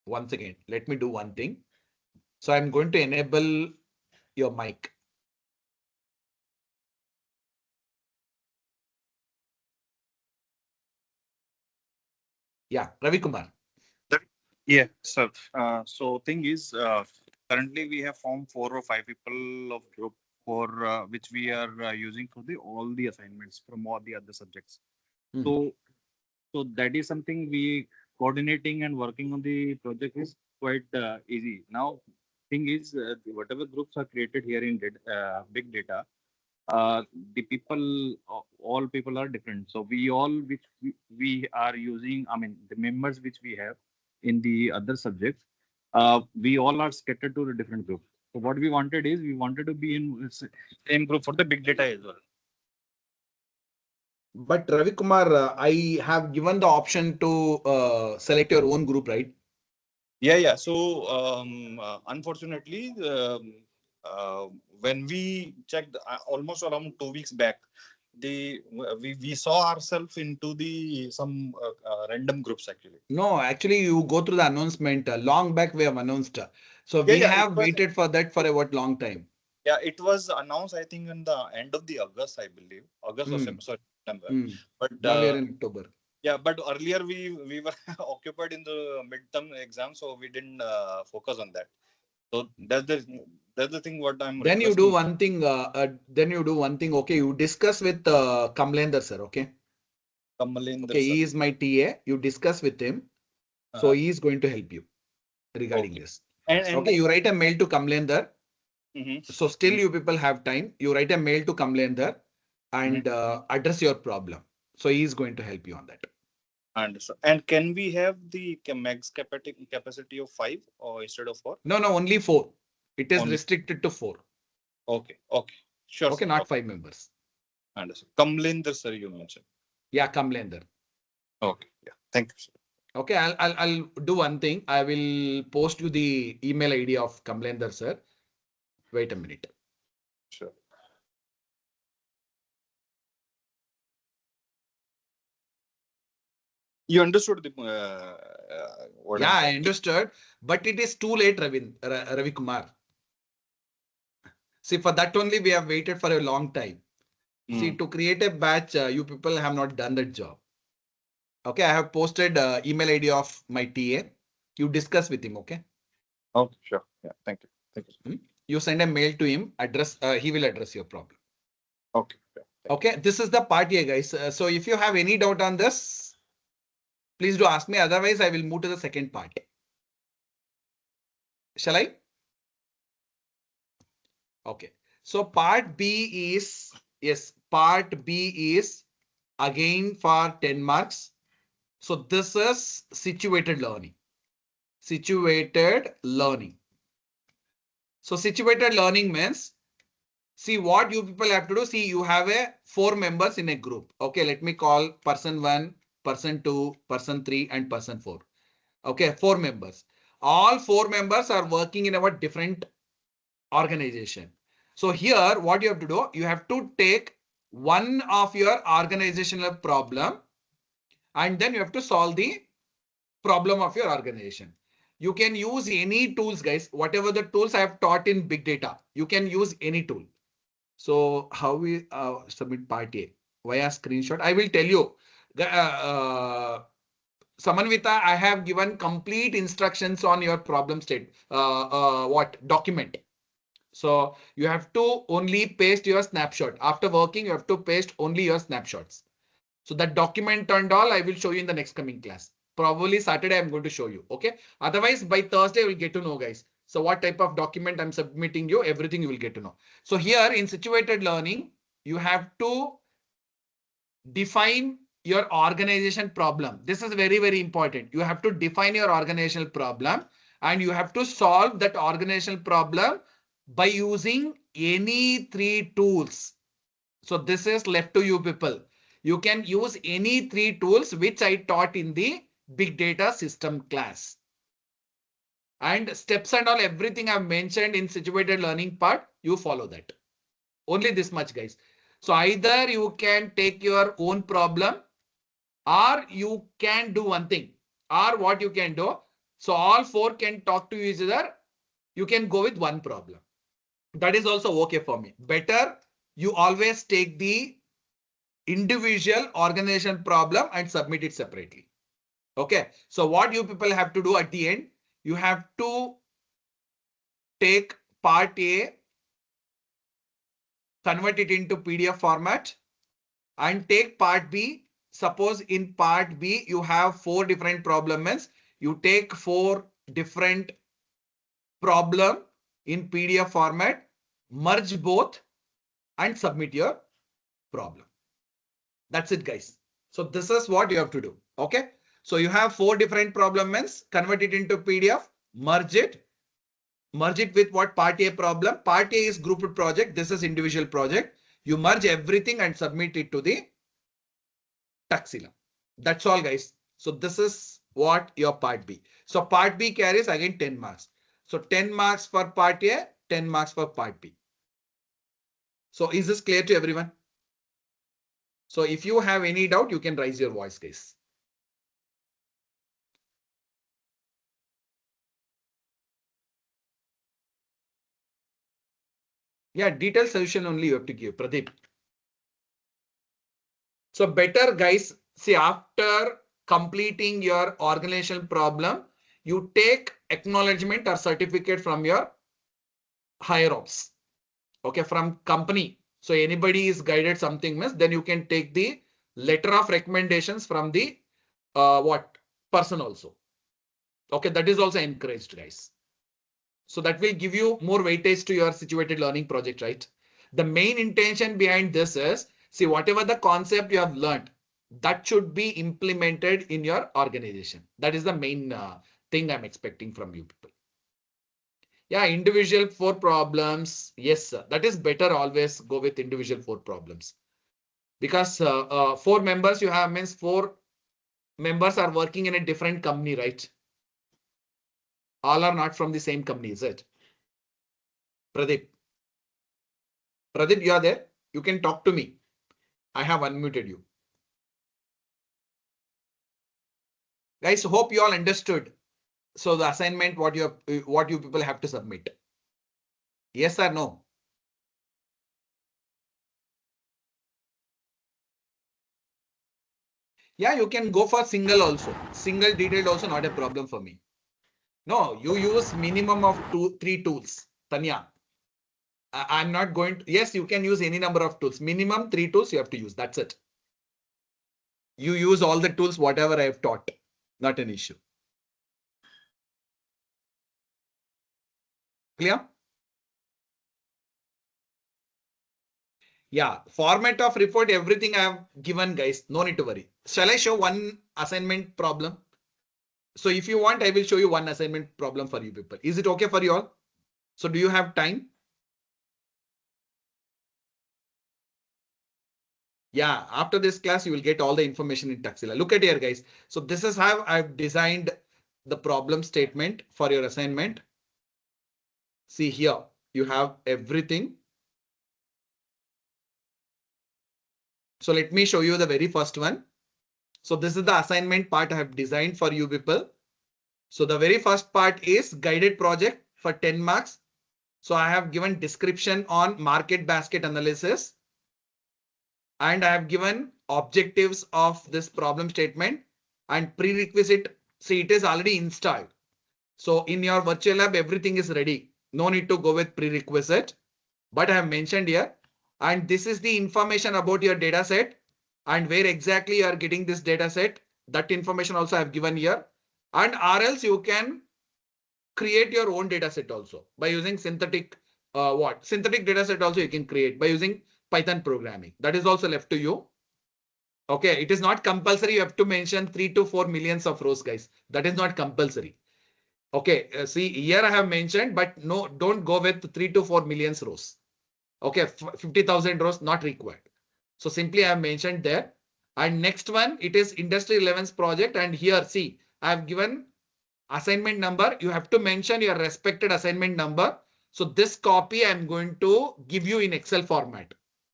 Once again, let me do one thing. So I'm going to enable your mic. Yeah, Ravi Kumar. Yeah, sir. So thing is, currently we have formed 4 or 5 people of group for which we are using for the all the assignments from all the other subjects. Hmm. So that is something we coordinating and working on the project is quite easy. Now, thing is, whatever groups are created here in big data, uh, the people, all people are different. So we all, which we are using, I mean, the members which we have in the other subjects, we all are scattered to the different groups. So what we wanted is we wanted to be in same group for the big data as well. But Ravi Kumar, I have given the option to select your own group, right? Yeah, yeah. So unfortunately, when we checked almost around 2 weeks back, the we saw ourselves into the some random groups actually. No, actually, you go through the announcement. Long back we have announced. So Yeah, we yeah, it have was. waited for that for a what long time. Yeah, it was announced, I think, in the end of the August, I believe, August or Hmm. Sorry, September. Hmm. But Now we are in October. yeah, but earlier we were occupied in the midterm exam, so we didn't focus on that. So that's the thing what I'm Then you do requesting. one thing. Then you do one thing. Okay, you discuss with Kamlender sir. Okay. Kamalinder Okay, sir. he is my TA. You discuss with him. So Uh, he is going to help you regarding okay. this. And Okay, you write a mail to Kamlender. mm-hmm, So still you people have time. You write a mail to Kamlender mm-hmm. and address your problem. So he is going to help you on that. Understood. And can we have the max capacity of 5 or instead of 4? No, no, only four. It is Only. restricted to four. Okay. Okay. Sure, Okay, sir. not Okay. five members. Understood. Kamalinder sir, you mentioned. Yeah, Kamlender. Okay. Yeah. Thank you, sir. Okay, I'll do one thing. I will post you the email ID of Kamlender sir. Wait a minute. Sure. You understood the what Yeah, I'm I trying. understood, but it is too late, Ravi Kumar. See, for that only we have waited for a long time. See, Mm. to create a batch, you people have not done that job. Okay, I have posted email ID of my TA. You discuss with him, okay? Okay. Sure. Yeah. Thank you. Thank you, sir. Hmm? You send a mail to him, address, he will address your problem. Okay. Yeah. Thank Okay, this is the part here, guys. So if you have any doubt on this, please do ask me. Otherwise, I will move to the second part. Shall I? Okay. So part B is, yes, part B is again for 10 marks. So this is situated learning. Situated learning. So situated learning means, see what you people have to do. See, you have a 4 members in a group. Okay, let me call person 1, person 2, person 3, and person 4. Okay, 4 members. All 4 members are working in our different organization. So here, what you have to do, you have to take one of your organizational problem and then you have to solve the problem of your organization. You can use any tools, guys. Whatever the tools I have taught in big data, you can use any tool. So how we submit part A via screenshot? I will tell you. Samanvita, I have given complete instructions on your problem state. What document? So you have to only paste your snapshot. After working, you have to paste only your snapshots. So that document and all, I will show you in the next coming class. Probably Saturday, I'm going to show you. Okay. Otherwise, by Thursday, we'll get to know, guys. So what type of document I'm submitting you, everything you will get to know. So here in situated learning, you have to define your organization problem. This is very, very important. You have to define your organizational problem and you have to solve that organizational problem by using any 3 tools. So this is left to you people. You can use any 3 tools which I taught in the big data system class. And steps and all, everything I've mentioned in situated learning part, you follow that. Only this much, guys. So either you can take your own problem or you can do one thing. Or what you can do, so all 4 can talk to each other. You can go with one problem. That is also okay for me. Better you always take the individual organization problem and submit it separately. Okay. So what you people have to do at the end, you have to take part A, convert it into PDF format and take part B. Suppose in part B, you have 4 different problems. You take 4 different problem in PDF format, merge both and submit your problem. That's it, guys. So this is what you have to do. Okay. So you have 4 different problems, convert it into PDF, merge it with what part A problem. Part A is grouped project. This is individual project. You merge everything and submit it to the Taxila. That's all, guys. So this is what your part B. So part B carries again 10 marks. So 10 marks for part A, 10 marks for part B. So is this clear to everyone? So if you have any doubt, you can raise your voice, guys. Yeah, detailed solution only you have to give, Pradeep. So better, guys, see, after completing your organizational problem, you take acknowledgement or certificate from your higher ups. Okay, from company. So anybody is guided something means, then you can take the letter of recommendations from the what person also. Okay, that is also encouraged, guys. So that will give you more weightage to your situated learning project, right? The main intention behind this is, see, whatever the concept you have learned, that should be implemented in your organization. That is the main thing I'm expecting from you people. Yeah, individual 4 problems. Yes, sir. That is better. Always go with individual 4 problems. Because 4 members you have means 4 members are working in a different company, right? All are not from the same company, is it? Pradeep. Pradeep, you are there? You can talk to me. I have unmuted you. Guys, hope you all understood. So the assignment, what you people have to submit. Yes or no? Yeah, you can go for single also. Single detailed also not a problem for me. No, you use minimum of 3 tools. Tanya, I'm not going to, yes, you can use any number of tools. Minimum 3 tools you have to use. That's it. You use all the tools, whatever I have taught. Not an issue. Clear? Yeah, format of report, everything I have given, guys. No need to worry. Shall I show one assignment problem? So if you want, I will show you one assignment problem for you people. Is it okay for you all? So do you have time? Yeah, after this class, you will get all the information in Taxila. Look at here, guys. So this is how I've designed the problem statement for your assignment. See here, you have everything. So let me show you the very first one. So this is the assignment part I have designed for you people. So the very first part is guided project for 10 marks. So I have given description on market basket analysis. And I have given objectives of this problem statement and prerequisite. See, it is already installed. So in your virtual lab, everything is ready. No need to go with prerequisite, but I have mentioned here. And this is the information about your data set and where exactly you are getting this data set. That information also I have given here. And or else you can create your own data set also by using synthetic synthetic data set also you can create by using Python programming. That is also left to you. Okay, it is not compulsory. You have to mention 3 to 4 millions of rows, guys. That is not compulsory. Okay, see here I have mentioned, but no, don't go with 3 to 4 millions rows. Okay, 50,000 rows not required. So simply I have mentioned there. And next one, it is industry relevance project. And here, see, I have given assignment number. You have to mention your respected assignment number. So this copy I'm going to give you in Excel format.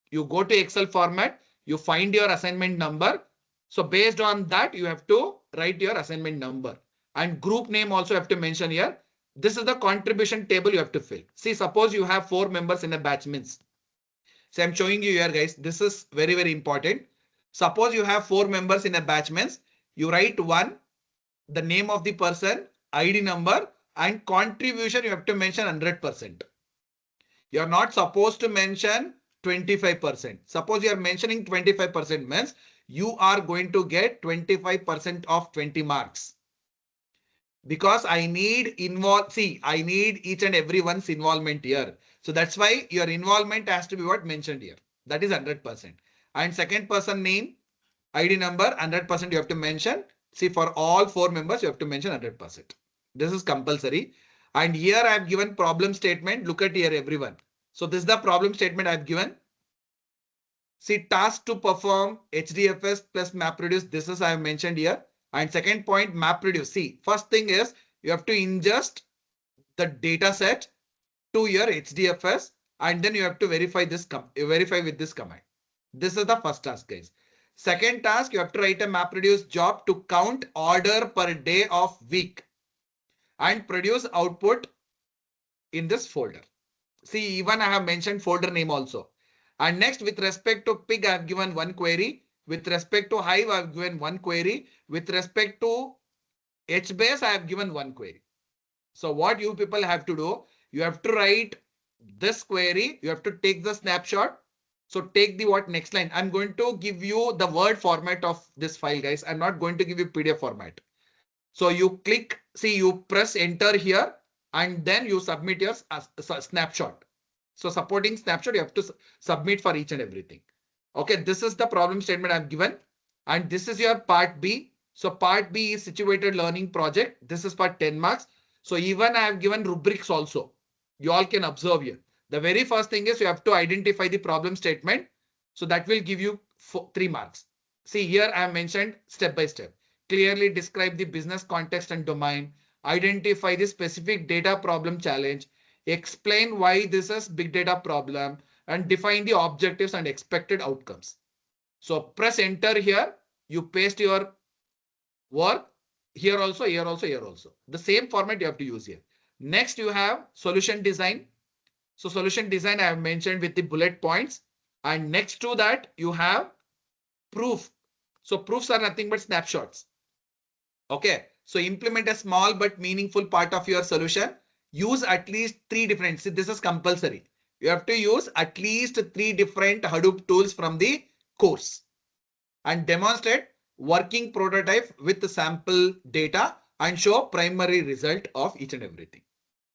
You go to Excel format, you find your assignment number. So based on that, you have to write your assignment number and group name also have to mention here. This is the contribution table you have to fill. See, suppose you have 4 members in a batch means. So I'm showing you here, guys. This is very, very important. Suppose you have 4 members in a batch means you write one, the name of the person, ID number, and contribution you have to mention 100%. You are not supposed to mention 25%. Suppose you are mentioning 25% means you are going to get 25% of 20 marks. Because I need I need each and everyone's involvement here. So that's why your involvement has to be what mentioned here. That is 100%. And second person name, ID number, 100% you have to mention. See, for all 4 members, you have to mention 100%. This is compulsory. And here I have given problem statement. Look at here, everyone. So this is the problem statement I have given. See, task to perform HDFS plus MapReduce. This is I have mentioned here. And second point, MapReduce. See, first thing is you have to ingest the data set to your HDFS, and then you have to verify verify with this command. This is the first task, guys. Second task, you have to write a MapReduce job to count order per day of week and produce output in this folder. See, even I have mentioned folder name also. And next, with respect to pig, I have given one query. With respect to hive, I have given one query. With respect to HBase, I have given one query. So what you people have to do, you have to write this query. You have to take the snapshot. So take the what next line. I'm going to give you the Word format of this file, guys. I'm not going to give you PDF format. So you click, see, you press enter here, and then you submit your snapshot. So supporting snapshot, you have to submit for each and everything. Okay, this is the problem statement I've given. And this is your part B. So part B is situated learning project. This is for 10 marks. So even I have given rubrics also. You all can observe here. The very first thing is you have to identify the problem statement. So that will give you 3 marks. See, here I have mentioned step by step. Clearly describe the business context and domain. Identify the specific data problem challenge. Explain why this is big data problem and define the objectives and expected outcomes. So press enter here. You paste your work here also, here also, here also. The same format you have to use here. Next, you have solution design. So solution design I have mentioned with the bullet points. And next to that, you have proof. So proofs are nothing but snapshots. Okay. So implement a small but meaningful part of your solution. Use at least 3 different. See, this is compulsory. You have to use at least 3 different Hadoop tools from the course and demonstrate working prototype with the sample data and show primary result of each and everything.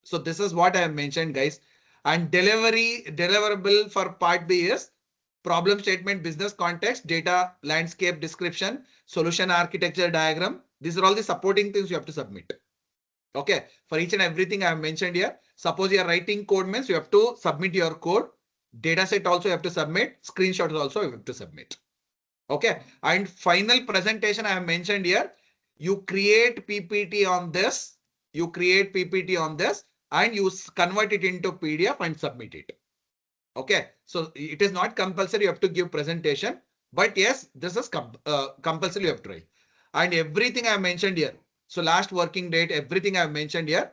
So this is what I have mentioned, guys. And deliverable for part B is problem statement, business context, data landscape description, solution architecture diagram. These are all the supporting things you have to submit. Okay. For each and everything I have mentioned here. Suppose you are writing code means you have to submit your code. Data set also you have to submit. Screenshots also you have to submit. Okay. And final presentation I have mentioned here. You create PPT on this. You create PPT on this and you convert it into PDF and submit it. Okay. So it is not compulsory. You have to give presentation. But yes, this is compulsory. You have to write. And everything I have mentioned here. So last working date, everything I have mentioned here.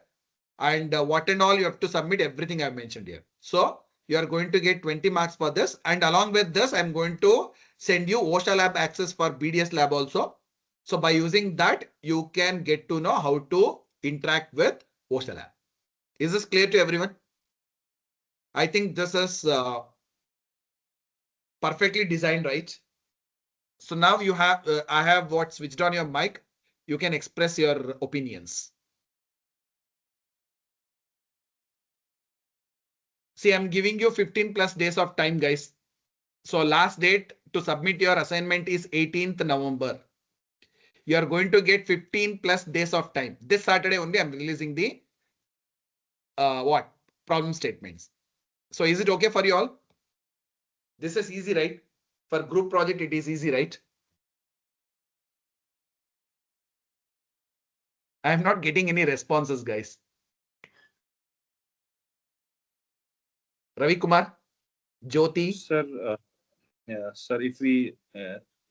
And what and all you have to submit, everything I have mentioned here. So you are going to get 20 marks for this. And along with this, I'm going to send you OSHA lab access for BDS lab also. So by using that, you can get to know how to interact with OSHA lab. Is this clear to everyone? I think this is perfectly designed, right? So now you have, I have what switched on your mic. You can express your opinions. See, I'm giving you 15 plus days of time, guys. So last date to submit your assignment is 18th November. You are going to get 15 plus days of time. This Saturday only I'm releasing the what problem statements. So is it okay for you all? This is easy, right? For group project, it is easy, right? I am not getting any responses, guys. Ravi Kumar, Jyoti. Sir, yeah, sir, if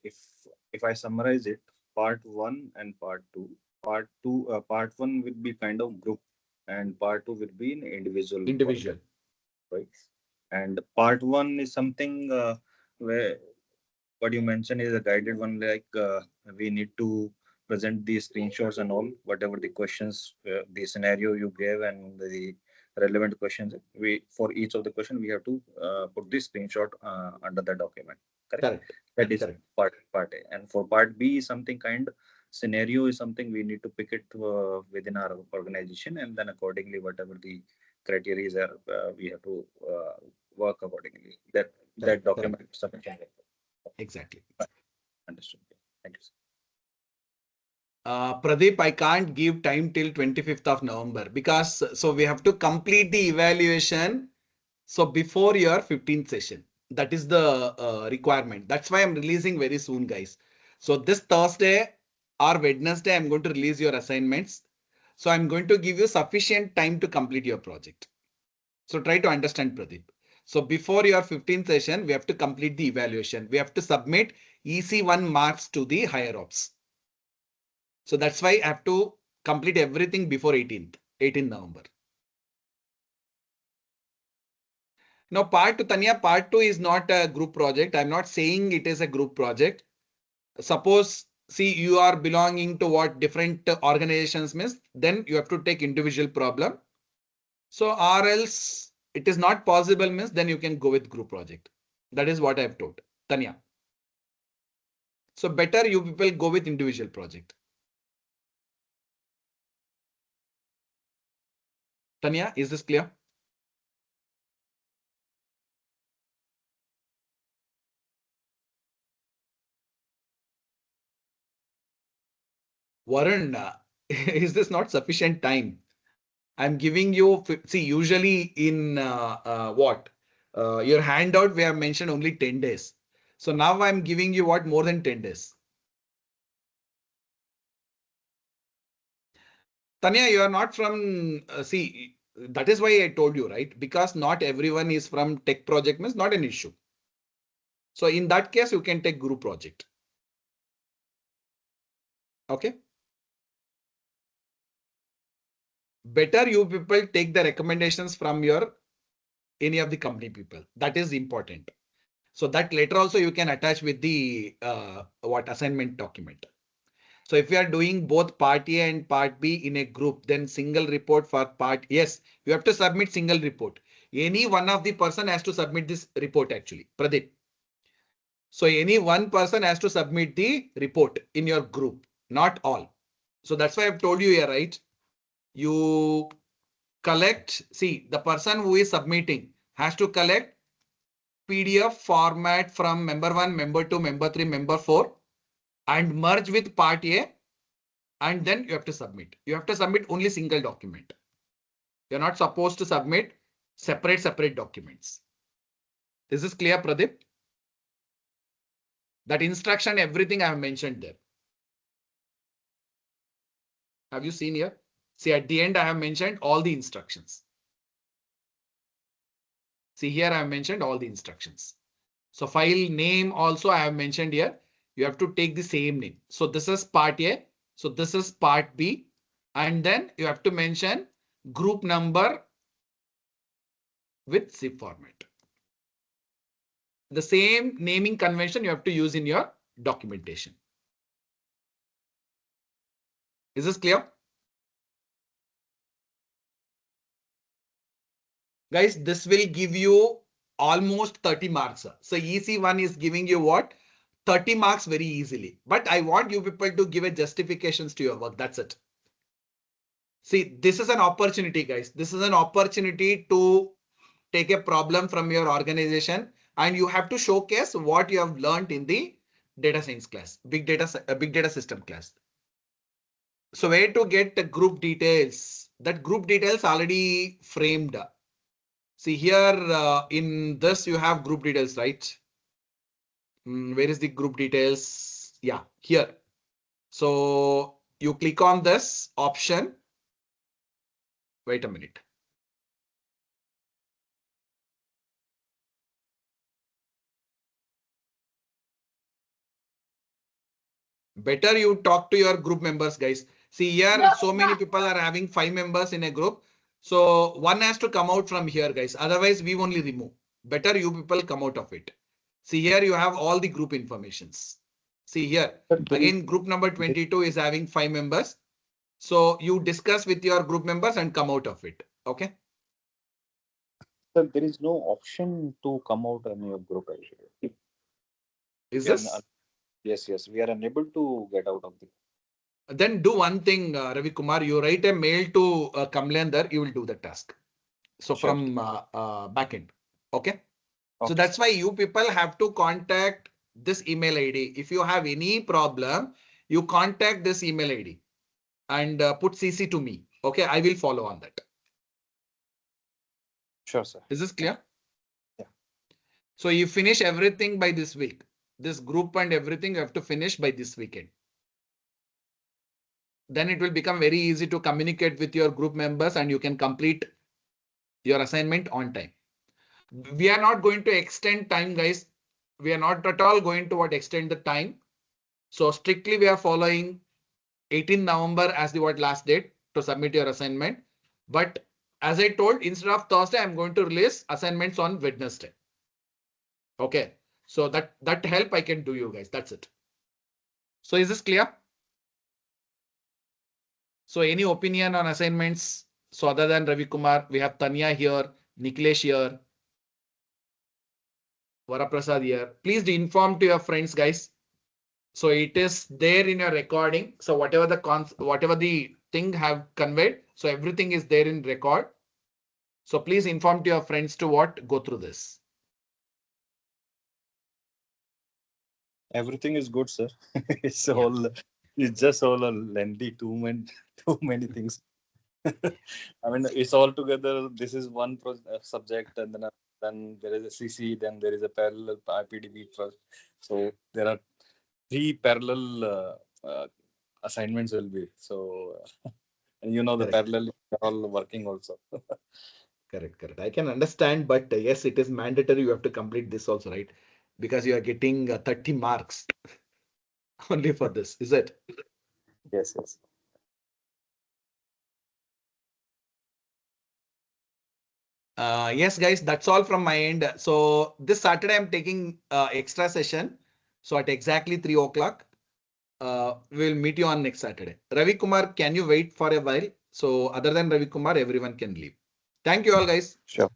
if I summarize it, part one and part two. Part one will be kind of group, and part two will be in individual Individual. project, right? And part one is something where what you mentioned is a guided one, like we need to present the screenshots and all, whatever the questions, the scenario you gave and the relevant questions. We for each of the question we have to put the screenshot under the document. Correct. Correct. That is Correct. part A. And for part B, something kind scenario is something we need to pick it within our organization, and then accordingly, whatever the criteria is, we have to work accordingly. That document submission. Exactly. Understood. Thank you, sir. Pradeep, I can't give time till 25th of November because so we have to complete the evaluation. So before your 15th session, that is the requirement. That's why I'm releasing very soon, guys. So this Thursday or Wednesday, I'm going to release your assignments. So I'm going to give you sufficient time to complete your project. So try to understand, Pradeep. So before your 15th session, we have to complete the evaluation. We have to submit EC1 marks to the higher ups. So that's why I have to complete everything before 18th November. Now, part 2, Tanya, part 2 is not a group project. I'm not saying it is a group project. Suppose, see, you are belonging to what different organizations means, then you have to take individual problem. So, or else it is not possible means, then you can go with group project. That is what I've told, Tanya. So better you people go with individual project. Tanya, is this clear? Varun, is this not sufficient time? I'm giving you, see, usually in what? Your handout, we have mentioned only 10 days. So now I'm giving you what? More than 10 days. Tanya, you are not from, see, that is why I told you, right? Because not everyone is from tech project means not an issue. So in that case, you can take group project. Okay. Better you people take the recommendations from your any of the company people. That is important. So that later also you can attach with the what assignment document. So if you are doing both part A and part B in a group, then single report for part, yes, you have to submit single report. Any one of the person has to submit this report actually, Pradeep. So any one person has to submit the report in your group, not all. So that's why I've told you here, right? You collect, see, the person who is submitting has to collect PDF format from member 1, member 2, member 3, member 4 and merge with part A, and then you have to submit. You have to submit only single document. You're not supposed to submit separate documents. This is clear, Pradeep? That instruction, everything I have mentioned there. Have you seen here? See, at the end, I have mentioned all the instructions. See, here I have mentioned all the instructions. So file name also I have mentioned here. You have to take the same name. So this is part A. So this is part B. And then you have to mention group number with zip format. The same naming convention you have to use in your documentation. Is this clear? Guys, this will give you almost 30 marks. So EC1 is giving you what? 30 marks very easily. But I want you people to give a justifications to your work. That's it. See, this is an opportunity, guys. This is an opportunity to take a problem from your organization and you have to showcase what you have learned in the data science class, big data system class. So where to get the group details? That group details already framed. See here in this you have group details, right? Where is the group details? Yeah, here. So you click on this option. Wait a minute. Better you talk to your group members, guys. See here, so many people are having 5 members in a group. So one has to come out from here, guys. Otherwise, we only remove. Better you people come out of it. See here, you have all the group informations. See here, again, group number 22 is having 5 members. So you discuss with your group members and come out of it. Okay. Sir, there is no option to come out on your group actually. Is We are this? yes, yes, we are unable to get out of the. Then do one thing, Ravi Kumar, you write a mail to Kamlender, you will do the task. So Sure. from backend. Okay. So Okay. that's why you people have to contact this email ID. If you have any problem, you contact this email ID and put CC to me. Okay. I will follow on that. Sure, sir. Is this clear? Yeah. So you finish everything by this week. This group and everything you have to finish by this weekend. Then it will become very easy to communicate with your group members and you can complete your assignment on time. We are not going to extend time, guys. We are not at all going to what extend the time. So strictly we are following 18 November as the what last date to submit your assignment. But as I told, instead of Thursday, I'm going to release assignments on Wednesday. Okay. So that help I can do you guys. That's it. So is this clear? So any opinion on assignments? So other than Ravi Kumar, we have Tanya here, Niklesh here, Varaprasad here. Please inform to your friends, guys. So it is there in your recording. So whatever the thing have conveyed, so everything is there in record. So please inform to your friends to what go through this. Everything is good, sir. It's Yeah, all, it's just all a lengthy, too many, too many things. I mean, it's all together. This is one subject, and then there is a CC, then there is a parallel IPDB first. So there are three parallel assignments will be. So and you know the correct, parallel are all working also. correct. I can understand, but yes, it is mandatory. You have to complete this also, right? Because you are getting 30 marks only for this, is it? Yes, yes. Yes, guys, that's all from my end. So this Saturday, I'm taking extra session. So at exactly 3 o'clock, we'll meet you on next Saturday. Ravi Kumar, can you wait for a while? So other than Ravi Kumar, everyone can leave. Thank you all, guys. Sure.